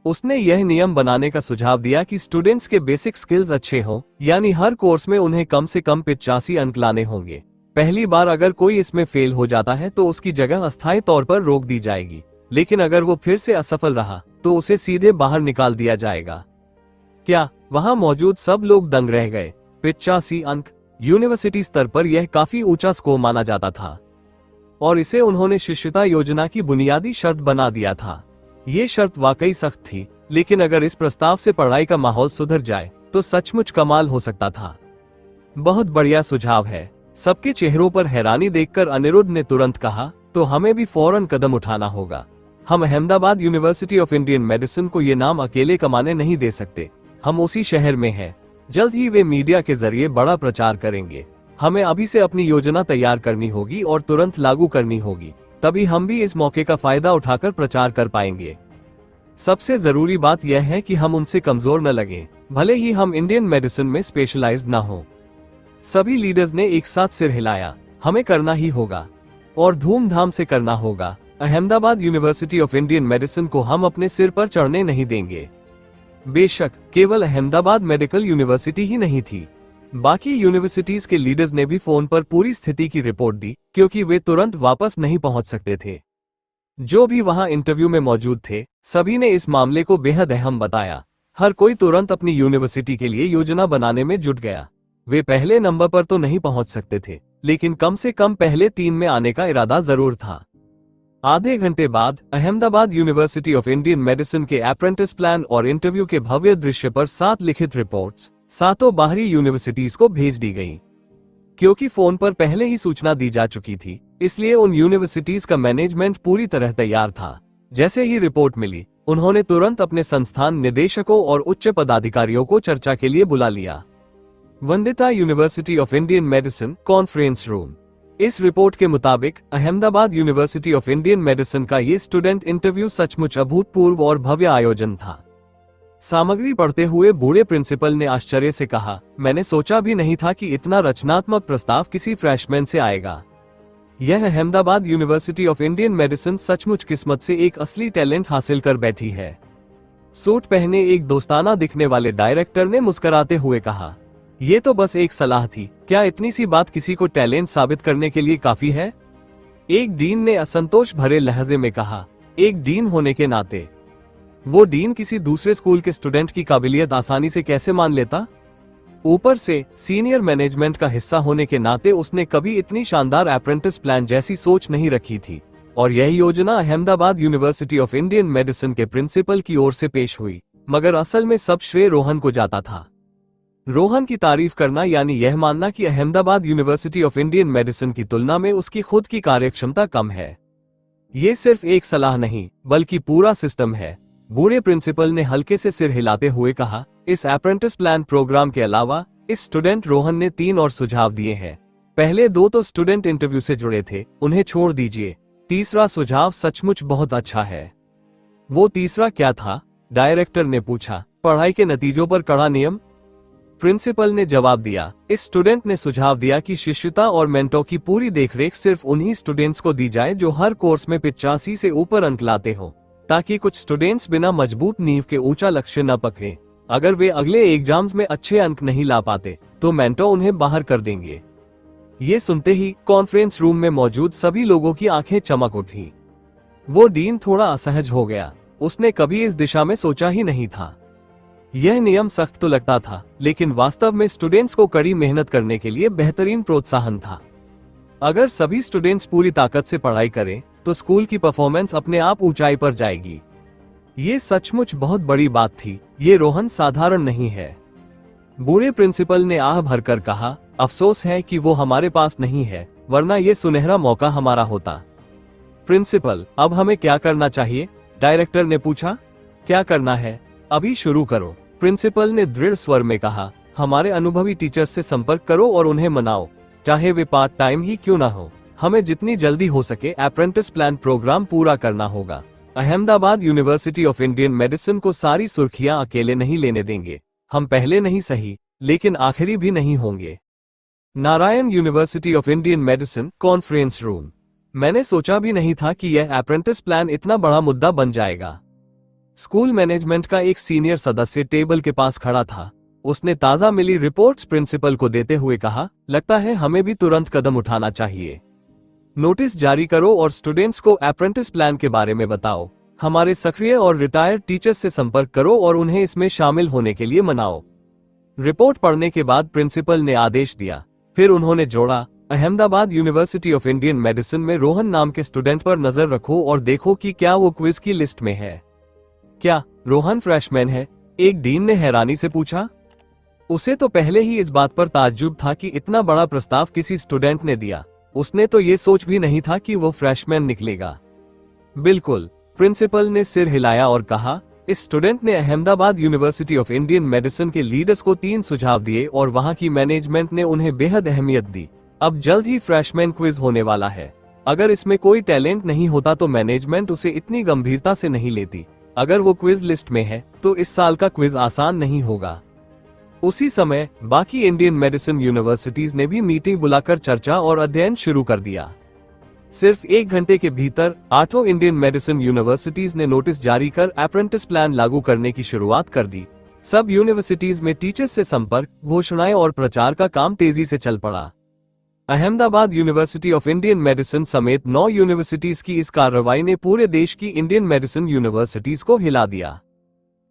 उसने यह नियम बनाने का सुझाव दिया कि स्टूडेंट्स के बेसिक स्किल्स अच्छे हों, यानी हर कोर्स में उन्हें कम से कम 85 अंक लाने होंगे। पहली बार अगर कोई इसमें फेल हो जाता है तो उसकी जगह अस्थायी तौर पर रोक दी जाएगी, लेकिन अगर वो फिर से असफल रहा तो उसे सीधे बाहर निकाल दिया जाएगा। क्या? वहां मौजूद सब लोग दंग रह गए। 85 अंक! यूनिवर्सिटी स्तर पर यह काफी ऊंचा स्कोर माना जाता था और इसे उन्होंने शिष्यता योजना की बुनियादी शर्त बना दिया था। ये शर्त वाकई सख्त थी, लेकिन अगर इस प्रस्ताव से पढ़ाई का माहौल सुधर जाए तो सचमुच कमाल हो सकता था। बहुत बढ़िया सुझाव है। सबके चेहरों पर हैरानी देखकर अनिरुद्ध ने तुरंत कहा, तो हमें भी फौरन कदम उठाना होगा। हम Ahmedabad university of Indian medicine को ये नाम अकेले कमाने नहीं दे सकते। हम उसी शहर में हैं। जल्द ही वे मीडिया के जरिए बड़ा प्रचार करेंगे। हमें अभी से अपनी योजना तैयार करनी होगी और तुरंत लागू करनी होगी, तभी हम भी इस मौके का फायदा उठाकर प्रचार कर पाएंगे। सबसे जरूरी बात यह है कि हम उनसे कमजोर न लगें, भले ही हम इंडियन मेडिसिन में स्पेशलाइज्ड ना हो। सभी लीडर्स ने एक साथ सिर हिलाया। हमें करना ही होगा और धूमधाम से करना होगा। Ahmedabad university of Indian medicine को हम अपने सिर पर चढ़ने नहीं देंगे। बेशक केवल अहमदाबाद मेडिकल यूनिवर्सिटी ही नहीं थी, बाकी यूनिवर्सिटीज के लीडर्स ने भी फोन पर पूरी स्थिति की रिपोर्ट दी, क्योंकि वे तुरंत वापस नहीं पहुंच सकते थे। जो भी वहां इंटरव्यू में मौजूद थे, सभी ने इस मामले को बेहद अहम बताया। हर कोई तुरंत अपनी यूनिवर्सिटी के लिए योजना बनाने में जुट गया। वे पहले नंबर पर तो नहीं पहुंच सकते थे, लेकिन कम से कम पहले 3 में आने का इरादा जरूर था। आधे घंटे बाद Ahmedabad university of Indian medicine के अप्रेंटिस प्लान और इंटरव्यू के भव्य दृश्य पर 7 लिखित रिपोर्ट्स 7 बाहरी यूनिवर्सिटीज को भेज दी गईं। क्योंकि फोन पर पहले ही सूचना दी जा चुकी थी, इसलिए उन यूनिवर्सिटीज का मैनेजमेंट पूरी तरह तैयार था। जैसे ही रिपोर्ट मिली, उन्होंने तुरंत अपने संस्थान निदेशकों और उच्च पदाधिकारियों को चर्चा के लिए बुला लिया। Vandita university of Indian medicine conference room. इस रिपोर्ट के मुताबिक Ahmedabad university of Indian medicine का ये स्टूडेंट इंटरव्यू सचमुच अभूतपूर्व और भव्य आयोजन था। सामग्री पढ़ते हुए बूढ़े प्रिंसिपल ने आश्चर्य से कहा, मैंने सोचा भी नहीं था कि इतना रचनात्मक प्रस्ताव किसी फ्रेशमैन से आएगा। यह Ahmedabad university of Indian medicine सचमुच किस्मत से एक असली टैलेंट हासिल कर बैठी है। सूट पहने एक दोस्ताना दिखने वाले डायरेक्टर ने मुस्कुराते हुए कहा, ये तो बस एक सलाह थी, क्या इतनी सी बात किसी को टैलेंट साबित करने के लिए काफी है? एक डीन ने असंतोष भरे लहजे में कहा, एक डीन होने के नाते वो डीन किसी दूसरे स्कूल के स्टूडेंट की काबिलियत आसानी से कैसे मान लेता? ऊपर से सीनियर मैनेजमेंट का हिस्सा होने के नाते उसने कभी इतनी शानदार अप्रेंटिस प्लान जैसी सोच नहीं रखी थी, और यह योजना Ahmedabad university of Indian medicine के प्रिंसिपल की ओर से पेश हुई, मगर असल में सब श्रेय रोहन को जाता था। रोहन की तारीफ करना यानी यह मानना कि Ahmedabad university of Indian medicine की तुलना में उसकी खुद की कार्यक्षमता कम है। ये सिर्फ एक सलाह नहीं, बल्कि पूरा सिस्टम है। बूढ़े प्रिंसिपल ने हल्के से सिर हिलाते हुए कहा, इस अप्रेंटिस प्लान प्रोग्राम के अलावा इस स्टूडेंट रोहन ने 3 और सुझाव दिए हैं। पहले 2 तो स्टूडेंट इंटरव्यू से जुड़े थे, उन्हें छोड़ दीजिए। तीसरा सुझाव सचमुच बहुत अच्छा है। वो तीसरा क्या था? डायरेक्टर ने पूछा। पढ़ाई के नतीजों पर कड़ा नियम। प्रिंसिपल ने जवाब दिया। इस स्टूडेंट ने सुझाव दिया कि शिष्यता और मेंटोर की पूरी देखरेख सिर्फ उन्हीं स्टूडेंट्स को दी जाए जो हर कोर्स में 85 से ऊपर अंक लाते हो, ताकि कुछ स्टूडेंट्स बिना मजबूत नींव के ऊंचा लक्ष्य न पकड़े। अगर वे अगले एग्जाम्स में अच्छे अंक नहीं ला पाते तो मेंटोर उन्हें बाहर कर देंगे। ये सुनते ही कॉन्फ्रेंस रूम में मौजूद सभी लोगों की आंखें चमक उठी। वो डीन थोड़ा असहज हो गया। उसने कभी इस दिशा में सोचा ही नहीं था। यह नियम सख्त तो लगता था, लेकिन वास्तव में स्टूडेंट्स को कड़ी मेहनत करने के लिए बेहतरीन प्रोत्साहन था। अगर सभी स्टूडेंट्स पूरी ताकत से पढ़ाई करें तो स्कूल की परफॉर्मेंस अपने आप ऊंचाई पर जाएगी। ये सचमुच बहुत बड़ी बात थी। ये रोहन साधारण नहीं है। बूढ़े प्रिंसिपल ने आह भरकर कहा, अफसोस है कि वो हमारे पास नहीं है, वरना ये सुनहरा मौका हमारा होता। प्रिंसिपल, अब हमें क्या करना चाहिए? डायरेक्टर ने पूछा। क्या करना है? अभी शुरू करो, प्रिंसिपल ने दृढ़ स्वर में कहा। हमारे अनुभवी टीचर्स से संपर्क करो और उन्हें मनाओ, चाहे वे पार्ट टाइम ही क्यों ना हो। हमें जितनी जल्दी हो सके अप्रेंटिस प्लान प्रोग्राम पूरा करना होगा। Ahmedabad university of Indian medicine को सारी सुर्खियां अकेले नहीं लेने देंगे। हम पहले नहीं सही, लेकिन आखिरी भी नहीं होंगे। Narayan university of Indian medicine conference room. मैंने सोचा भी नहीं था कि यह अप्रेंटिस प्लान इतना बड़ा मुद्दा बन जाएगा। स्कूल मैनेजमेंट का एक सीनियर सदस्य टेबल के पास खड़ा था। उसने ताजा मिली रिपोर्ट्स प्रिंसिपल को देते हुए कहा, लगता है हमें भी तुरंत कदम उठाना चाहिए। नोटिस जारी करो और स्टूडेंट्स को अप्रेंटिस प्लान के बारे में बताओ। हमारे सक्रिय और रिटायर्ड टीचर्स से संपर्क करो और उन्हें इसमें शामिल होने के लिए मनाओ। रिपोर्ट पढ़ने के बाद प्रिंसिपल ने आदेश दिया। फिर उन्होंने जोड़ा, Ahmedabad university of Indian medicine में रोहन नाम के स्टूडेंट पर नजर रखो और देखो कि क्या वो क्विज की लिस्ट में है। क्या रोहन फ्रेशमैन है? एक डीन ने हैरानी से पूछा। उसे तो पहले ही इस बात पर ताज्जुब था कि इतना बड़ा प्रस्ताव किसी स्टूडेंट ने दिया। उसने तो ये सोच भी नहीं था कि वो फ्रेशमैन निकलेगा। बिल्कुल, प्रिंसिपल ने सिर हिलाया और कहा। इस स्टूडेंट ने Ahmedabad university of Indian medicine के लीडर्स को 3 सुझाव दिए और वहां की मैनेजमेंट ने उन्हें बेहद अहमियत दी। अब जल्द ही फ्रेशमैन क्विज होने वाला है। अगर इसमें कोई टैलेंट नहीं होता तो मैनेजमेंट उसे इतनी गंभीरता से नहीं लेती। अगर वो क्विज लिस्ट में है तो इस साल का क्विज आसान नहीं होगा। उसी समय बाकी इंडियन मेडिसिन यूनिवर्सिटीज ने भी मीटिंग बुलाकर चर्चा और अध्ययन शुरू कर दिया। सिर्फ 1 घंटे के भीतर 8 इंडियन मेडिसिन यूनिवर्सिटीज ने नोटिस जारी कर अप्रेंटिस प्लान लागू करने की शुरुआत कर दी। सब यूनिवर्सिटीज में टीचर्स से संपर्क, घोषणाएं और प्रचार का काम तेजी से चल पड़ा। Ahmedabad university of Indian medicine समेत 9 यूनिवर्सिटीज की इस कार्रवाई ने पूरे देश की इंडियन मेडिसिन यूनिवर्सिटीज को हिला दिया।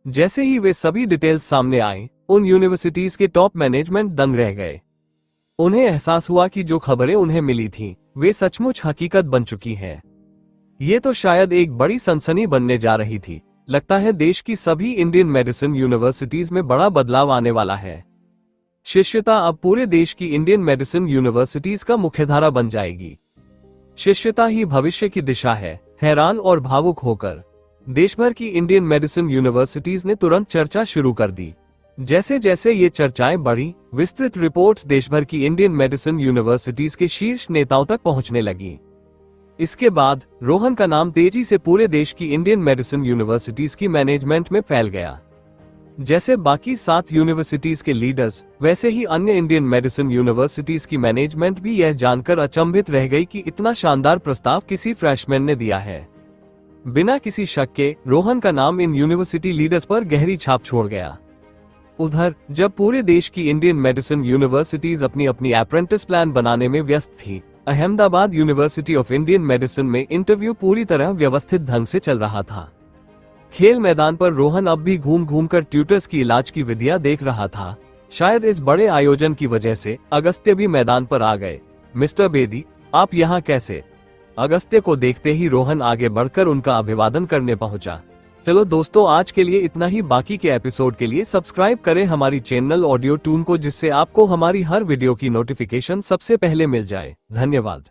जैसे ही वे सभी डिटेल्स सामने आए, उन यूनिवर्सिटीज के टॉप मैनेजमेंट दंग रह गए। उन्हें एहसास हुआ कि जो खबरें उन्हें मिली थीं, वे सचमुच हकीकत बन चुकी हैं। ये तो शायद एक बड़ी सनसनी बनने जा रही थी। लगता है देश की सभी इंडियन मेडिसिन यूनिवर्सिटीज में बड़ा बदलाव आने वाला है। शिष्यता अब पूरे देश की इंडियन मेडिसिन यूनिवर्सिटीज का मुख्यधारा बन जाएगी। शिष्यता ही भविष्य की दिशा है। हैरान और भावुक होकर देश भर की इंडियन मेडिसिन यूनिवर्सिटीज ने तुरंत चर्चा शुरू कर दी। जैसे जैसे ये चर्चाएं बढ़ी, विस्तृत रिपोर्ट्स देश भर की इंडियन मेडिसिन यूनिवर्सिटीज के शीर्ष नेताओं तक पहुंचने लगी। इसके बाद रोहन का नाम तेजी से पूरे देश की इंडियन मेडिसिन यूनिवर्सिटीज की मैनेजमेंट में फैल गया। जैसे बाकी 7 यूनिवर्सिटीज के लीडर्स, वैसे ही अन्य इंडियन मेडिसिन यूनिवर्सिटीज की मैनेजमेंट भी यह जानकर अचंभित रह गई कि इतना शानदार प्रस्ताव किसी फ्रेशमैन ने दिया है। बिना किसी शक के रोहन का नाम इन यूनिवर्सिटी लीडर्स पर गहरी छाप छोड़ गया। उधर जब पूरे देश की इंडियन मेडिसिन यूनिवर्सिटीज अपनी अपनी अप्रेंटिस प्लान बनाने में व्यस्त थी, Ahmedabad university of Indian medicine में इंटरव्यू पूरी तरह व्यवस्थित ढंग से चल रहा था। खेल मैदान पर रोहन अब भी घूम घूम कर ट्यूटर्स की इलाज की विधियां देख रहा था। शायद इस बड़े आयोजन की वजह से अगस्त्य भी मैदान पर आ गए। मिस्टर बेदी, आप यहाँ कैसे? अगस्त्य को देखते ही रोहन आगे बढ़कर उनका अभिवादन करने पहुंचा। चलो दोस्तों, आज के लिए इतना ही। बाकी के एपिसोड के लिए सब्सक्राइब करें हमारी चैनल ऑडियो टून को, जिससे आपको हमारी हर वीडियो की नोटिफिकेशन सबसे पहले मिल जाए। धन्यवाद।